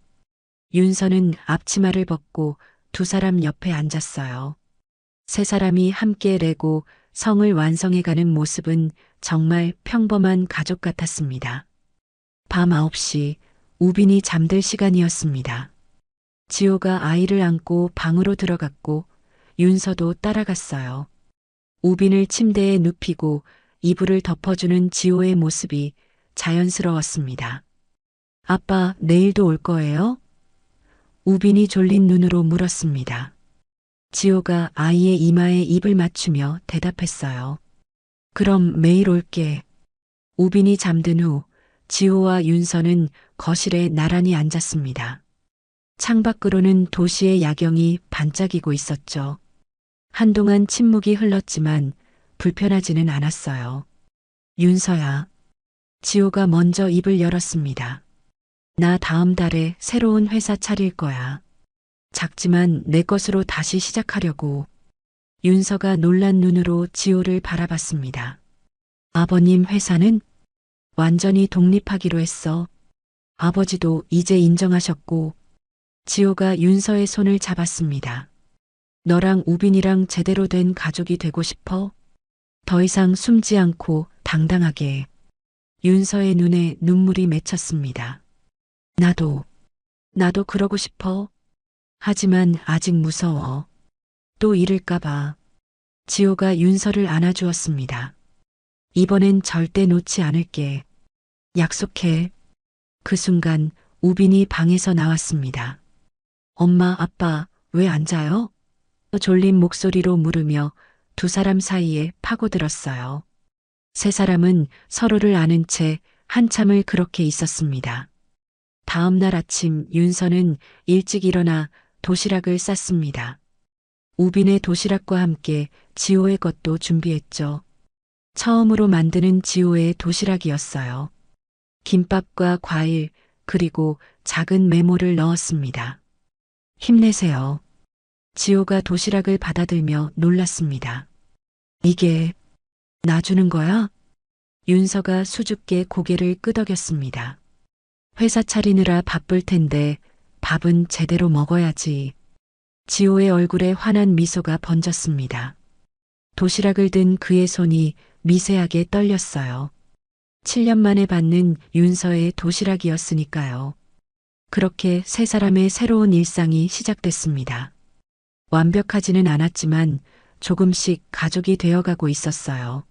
윤서는 앞치마를 벗고 두 사람 옆에 앉았어요. 세 사람이 함께 레고 성을 완성해가는 모습은 정말 평범한 가족 같았습니다. 밤 9시 우빈이 잠들 시간이었습니다. 지호가 아이를 안고 방으로 들어갔고 윤서도 따라갔어요. 우빈을 침대에 눕히고 이불을 덮어주는 지호의 모습이 자연스러웠습니다. 아빠, 내일도 올 거예요? 우빈이 졸린 눈으로 물었습니다. 지호가 아이의 이마에 입을 맞추며 대답했어요. 그럼 매일 올게. 우빈이 잠든 후 지호와 윤서는 거실에 나란히 앉았습니다. 창밖으로는 도시의 야경이 반짝이고 있었죠. 한동안 침묵이 흘렀지만 불편하지는 않았어요. 윤서야. 지호가 먼저 입을 열었습니다. 나 다음 달에 새로운 회사 차릴 거야. 작지만 내 것으로 다시 시작하려고. 윤서가 놀란 눈으로 지호를 바라봤습니다. 아버님 회사는? 완전히 독립하기로 했어. 아버지도 이제 인정하셨고. 지호가 윤서의 손을 잡았습니다. 너랑 우빈이랑 제대로 된 가족이 되고 싶어? 더 이상 숨지 않고 당당하게. 윤서의 눈에 눈물이 맺혔습니다. 나도 그러고 싶어. 하지만 아직 무서워. 또 잃을까봐. 지호가 윤서를 안아주었습니다. 이번엔 절대 놓지 않을게. 약속해. 그 순간 우빈이 방에서 나왔습니다. 엄마, 아빠, 왜 안 자요? 졸린 목소리로 물으며 두 사람 사이에 파고들었어요. 세 사람은 서로를 아는 채 한참을 그렇게 있었습니다. 다음 날 아침 윤서는 일찍 일어나 도시락을 쌌습니다. 우빈의 도시락과 함께 지호의 것도 준비했죠. 처음으로 만드는 지호의 도시락이었어요. 김밥과 과일, 그리고 작은 메모를 넣었습니다. 힘내세요. 지호가 도시락을 받아들며 놀랐습니다. 이게 나 주는 거야? 윤서가 수줍게 고개를 끄덕였습니다. 회사 차리느라 바쁠 텐데 밥은 제대로 먹어야지. 지호의 얼굴에 환한 미소가 번졌습니다. 도시락을 든 그의 손이 미세하게 떨렸어요. 7년 만에 받는 윤서의 도시락이었으니까요. 그렇게 세 사람의 새로운 일상이 시작됐습니다. 완벽하지는 않았지만 조금씩 가족이 되어가고 있었어요.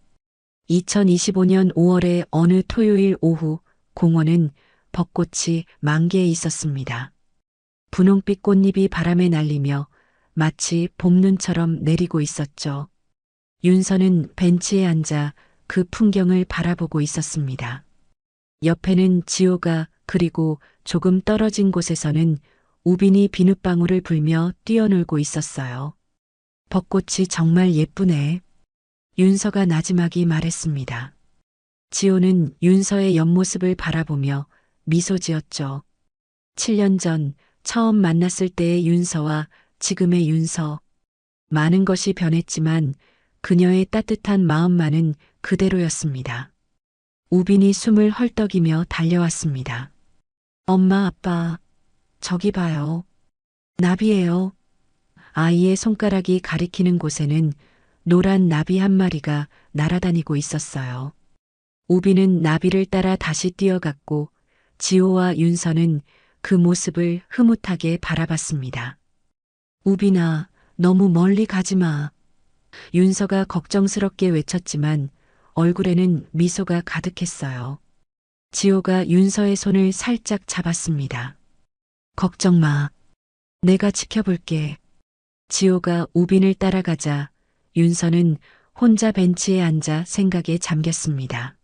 2025년 5월의 어느 토요일 오후 공원은 벚꽃이 만개해 있었습니다. 분홍빛 꽃잎이 바람에 날리며 마치 봄눈처럼 내리고 있었죠. 윤서는 벤치에 앉아 그 풍경을 바라보고 있었습니다. 옆에는 지호가 그리고 조금 떨어진 곳에서는 우빈이 비눗방울을 불며 뛰어놀고 있었어요. 벚꽃이 정말 예쁘네. 윤서가 나지막이 말했습니다. 지호는 윤서의 옆모습을 바라보며 미소 지었죠. 7년 전 처음 만났을 때의 윤서와 지금의 윤서. 많은 것이 변했지만 그녀의 따뜻한 마음만은 그대로였습니다. 우빈이 숨을 헐떡이며 달려왔습니다. 엄마, 아빠, 저기 봐요. 나비예요. 아이의 손가락이 가리키는 곳에는 노란 나비 한 마리가 날아다니고 있었어요. 우빈은 나비를 따라 다시 뛰어갔고 지호와 윤서는 그 모습을 흐뭇하게 바라봤습니다. 우빈아, 너무 멀리 가지 마. 윤서가 걱정스럽게 외쳤지만 얼굴에는 미소가 가득했어요. 지호가 윤서의 손을 살짝 잡았습니다. 걱정 마. 내가 지켜볼게. 지호가 우빈을 따라가자 윤서는 혼자 벤치에 앉아 생각에 잠겼습니다.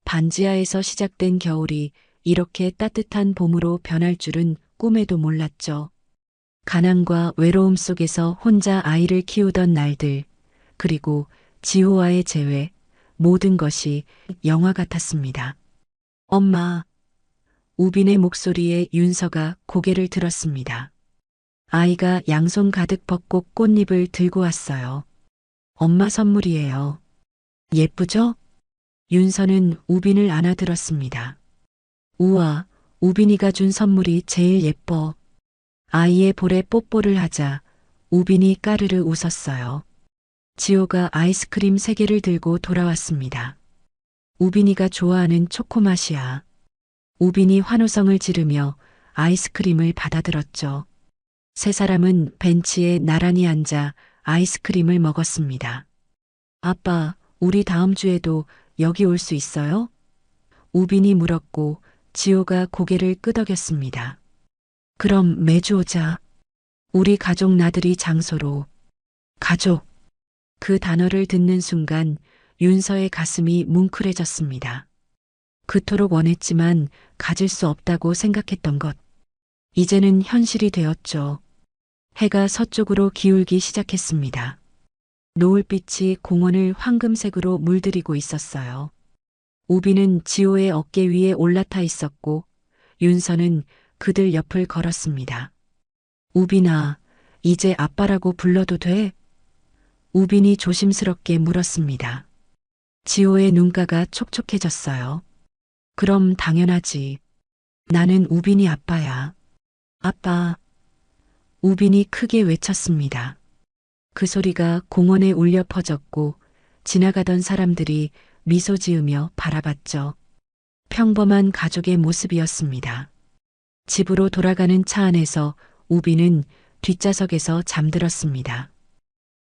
반지하에서 시작된 겨울이 이렇게 따뜻한 봄으로 변할 줄은 꿈에도 몰랐죠. 가난과 외로움 속에서 혼자 아이를 키우던 날들, 그리고 지호와의 재회, 모든 것이 영화 같았습니다. 엄마, 우빈의 목소리에 윤서가 고개를 들었습니다. 아이가 양손 가득 벚꽃 꽃잎을 들고 왔어요. 엄마 선물이에요. 예쁘죠? 윤서는 우빈을 안아들었습니다. 우와, 우빈이가 준 선물이 제일 예뻐. 아이의 볼에 뽀뽀를 하자 우빈이 까르르 웃었어요. 지호가 아이스크림 3개를 들고 돌아왔습니다. 우빈이가 좋아하는 초코맛이야. 우빈이 환호성을 지르며 아이스크림을 받아들었죠. 세 사람은 벤치에 나란히 앉아 아이스크림을 먹었습니다. 아빠, 우리 다음 주에도 여기 올 수 있어요? 우빈이 물었고 지호가 고개를 끄덕였습니다. 그럼 매주 오자. 우리 가족 나들이 장소로. 가족. 그 단어를 듣는 순간 윤서의 가슴이 뭉클해졌습니다. 그토록 원했지만 가질 수 없다고 생각했던 것. 이제는 현실이 되었죠. 해가 서쪽으로 기울기 시작했습니다. 노을빛이 공원을 황금색으로 물들이고 있었어요. 우빈은 지호의 어깨 위에 올라타 있었고 윤서는 그들 옆을 걸었습니다. 우빈아, 이제 아빠라고 불러도 돼? 우빈이 조심스럽게 물었습니다. 지호의 눈가가 촉촉해졌어요. 그럼 당연하지. 나는 우빈이 아빠야. 아빠. 우빈이 크게 외쳤습니다. 그 소리가 공원에 울려 퍼졌고 지나가던 사람들이 미소 지으며 바라봤죠. 평범한 가족의 모습이었습니다. 집으로 돌아가는 차 안에서 우빈은 뒷좌석에서 잠들었습니다.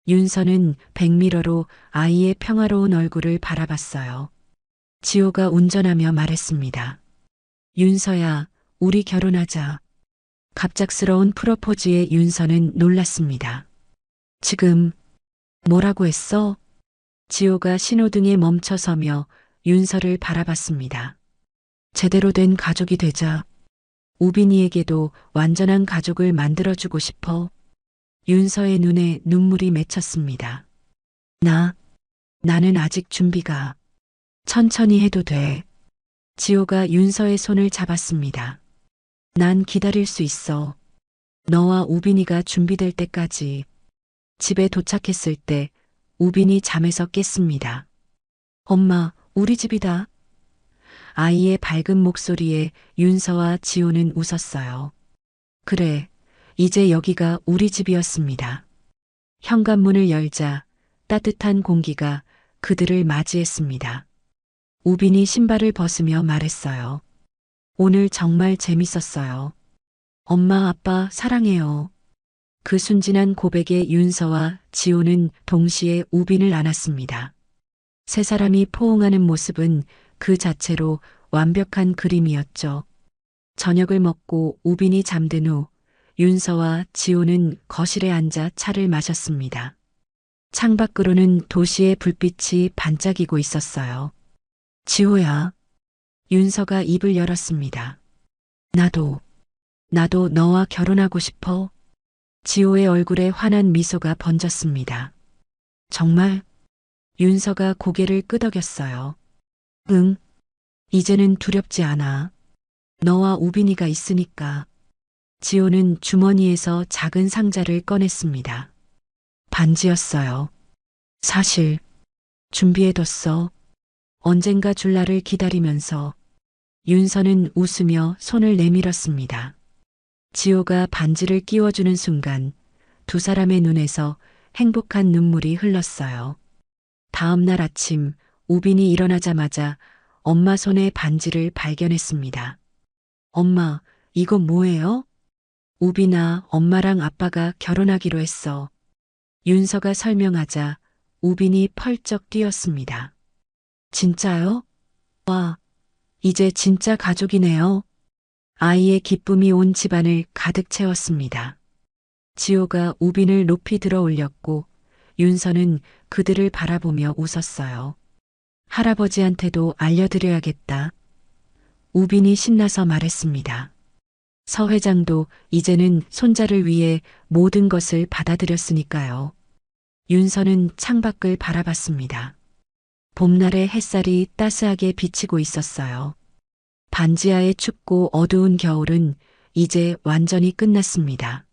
윤서는 백미러로 아이의 평화로운 얼굴을 바라봤어요. 지호가 운전하며 말했습니다. 윤서야, 우리 결혼하자. 갑작스러운 프로포즈에 윤서는 놀랐습니다. 지금 뭐라고 했어? 지호가 신호등에 멈춰서며 윤서를 바라봤습니다. 제대로 된 가족이 되자. 우빈이에게도 완전한 가족을 만들어주고 싶어. 윤서의 눈에 눈물이 맺혔습니다. 나는 아직 준비가. 천천히 해도 돼. 지호가 윤서의 손을 잡았습니다. 난 기다릴 수 있어. 너와 우빈이가 준비될 때까지. 집에 도착했을 때 우빈이 잠에서 깼습니다. 엄마, 우리 집이다. 아이의 밝은 목소리에 윤서와 지호는 웃었어요. 그래, 이제 여기가 우리 집이었습니다. 현관문을 열자 따뜻한 공기가 그들을 맞이했습니다. 우빈이 신발을 벗으며 말했어요. 오늘 정말 재밌었어요. 엄마, 아빠 사랑해요. 그 순진한 고백에 윤서와 지호는 동시에 우빈을 안았습니다. 세 사람이 포옹하는 모습은 그 자체로 완벽한 그림이었죠. 저녁을 먹고 우빈이 잠든 후 윤서와 지호는 거실에 앉아 차를 마셨습니다. 창밖으로는 도시의 불빛이 반짝이고 있었어요. 지호야. 윤서가 입을 열었습니다. 나도 너와 결혼하고 싶어. 지호의 얼굴에 환한 미소가 번졌습니다. 정말? 윤서가 고개를 끄덕였어요. 응. 이제는 두렵지 않아. 너와 우빈이가 있으니까. 지호는 주머니에서 작은 상자를 꺼냈습니다. 반지였어요. 사실 준비해뒀어. 언젠가 줄 날을 기다리면서. 윤서는 웃으며 손을 내밀었습니다. 지호가 반지를 끼워주는 순간 두 사람의 눈에서 행복한 눈물이 흘렀어요. 다음 날 아침 우빈이 일어나자마자 엄마 손에 반지를 발견했습니다. 엄마, 이거 뭐예요? 우빈아, 엄마랑 아빠가 결혼하기로 했어. 윤서가 설명하자 우빈이 펄쩍 뛰었습니다. 진짜요? 와, 이제 진짜 가족이네요. 아이의 기쁨이 온 집안을 가득 채웠습니다. 지호가 우빈을 높이 들어 올렸고 윤서는 그들을 바라보며 웃었어요. 할아버지한테도 알려드려야겠다. 우빈이 신나서 말했습니다. 서 회장도 이제는 손자를 위해 모든 것을 받아들였으니까요. 윤서는 창밖을 바라봤습니다. 봄날의 햇살이 따스하게 비치고 있었어요. 반지하의 춥고 어두운 겨울은 이제 완전히 끝났습니다.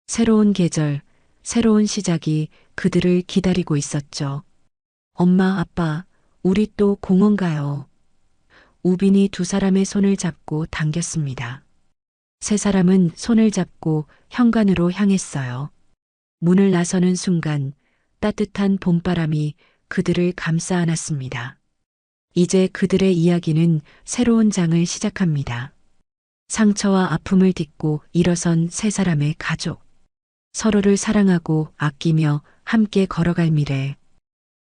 새로운 계절, 새로운 시작이 그들을 기다리고 있었죠. 엄마, 아빠, 우리 또 공원 가요. 우빈이 두 사람의 손을 잡고 당겼습니다. 세 사람은 손을 잡고 현관으로 향했어요. 문을 나서는 순간 따뜻한 봄바람이 그들을 감싸 안았습니다. 이제 그들의 이야기는 새로운 장을 시작합니다. 상처와 아픔을 딛고 일어선 세 사람의 가족. 서로를 사랑하고 아끼며 함께 걸어갈 미래.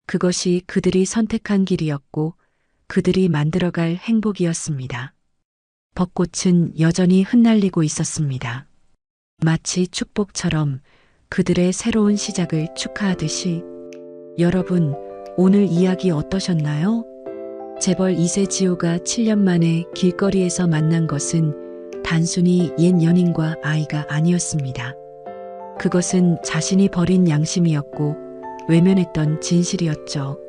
그것이 그들이 선택한 길이었고 그들이 만들어갈 행복이었습니다. 벚꽃은 여전히 흩날리고 있었습니다. 마치 축복처럼 그들의 새로운 시작을 축하하듯이. 여러분, 오늘 이야기 어떠셨나요? 재벌 2세 지호가 7년 만에 길거리에서 만난 것은 단순히 옛 연인과 아이가 아니었습니다. 그것은 자신이 버린 양심이었고 외면했던 진실이었죠.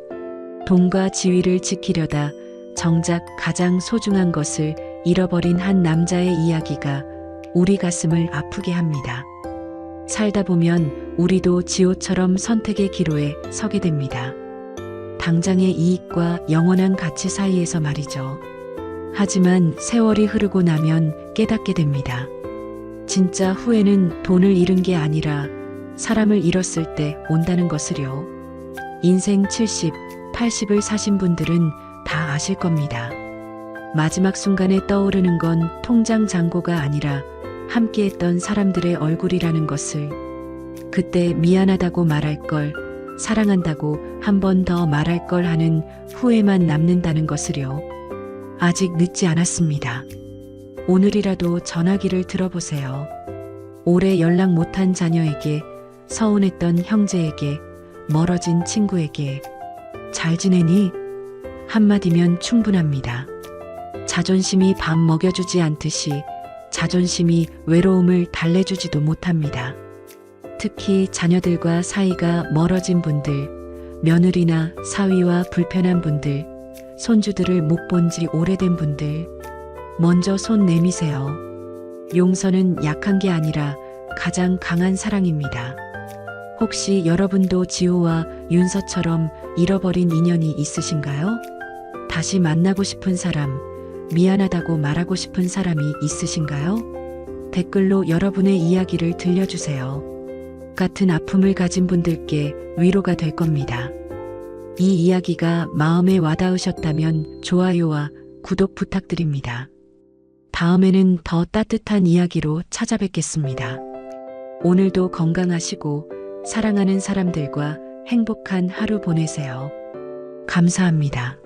돈과 지위를 지키려다 정작 가장 소중한 것을 잃어버린 한 남자의 이야기가 우리 가슴을 아프게 합니다. 살다 보면 우리도 지호처럼 선택의 기로에 서게 됩니다. 당장의 이익과 영원한 가치 사이에서 말이죠. 하지만 세월이 흐르고 나면 깨닫게 됩니다. 진짜 후회는 돈을 잃은 게 아니라 사람을 잃었을 때 온다는 것을요. 인생 70, 80을 사신 분들은 다 아실 겁니다. 마지막 순간에 떠오르는 건 통장 잔고가 아니라 함께했던 사람들의 얼굴이라는 것을. 그때 미안하다고 말할 걸, 사랑한다고 한 번 더 말할 걸 하는 후회만 남는다는 것을요. 아직 늦지 않았습니다. 오늘이라도 전화기를 들어보세요. 오래 연락 못한 자녀에게, 서운했던 형제에게, 멀어진 친구에게. 잘 지내니? 한마디면 충분합니다. 자존심이 밥 먹여주지 않듯이 자존심이 외로움을 달래주지도 못합니다. 특히 자녀들과 사이가 멀어진 분들, 며느리나 사위와 불편한 분들, 손주들을 못 본 지 오래된 분들, 먼저 손 내미세요. 용서는 약한 게 아니라 가장 강한 사랑입니다. 혹시 여러분도 지호와 윤서처럼 잃어버린 인연이 있으신가요? 다시 만나고 싶은 사람, 미안하다고 말하고 싶은 사람이 있으신가요? 댓글로 여러분의 이야기를 들려주세요. 같은 아픔을 가진 분들께 위로가 될 겁니다. 이 이야기가 마음에 와닿으셨다면 좋아요와 구독 부탁드립니다. 다음에는 더 따뜻한 이야기로 찾아뵙겠습니다. 오늘도 건강하시고 사랑하는 사람들과 행복한 하루 보내세요. 감사합니다.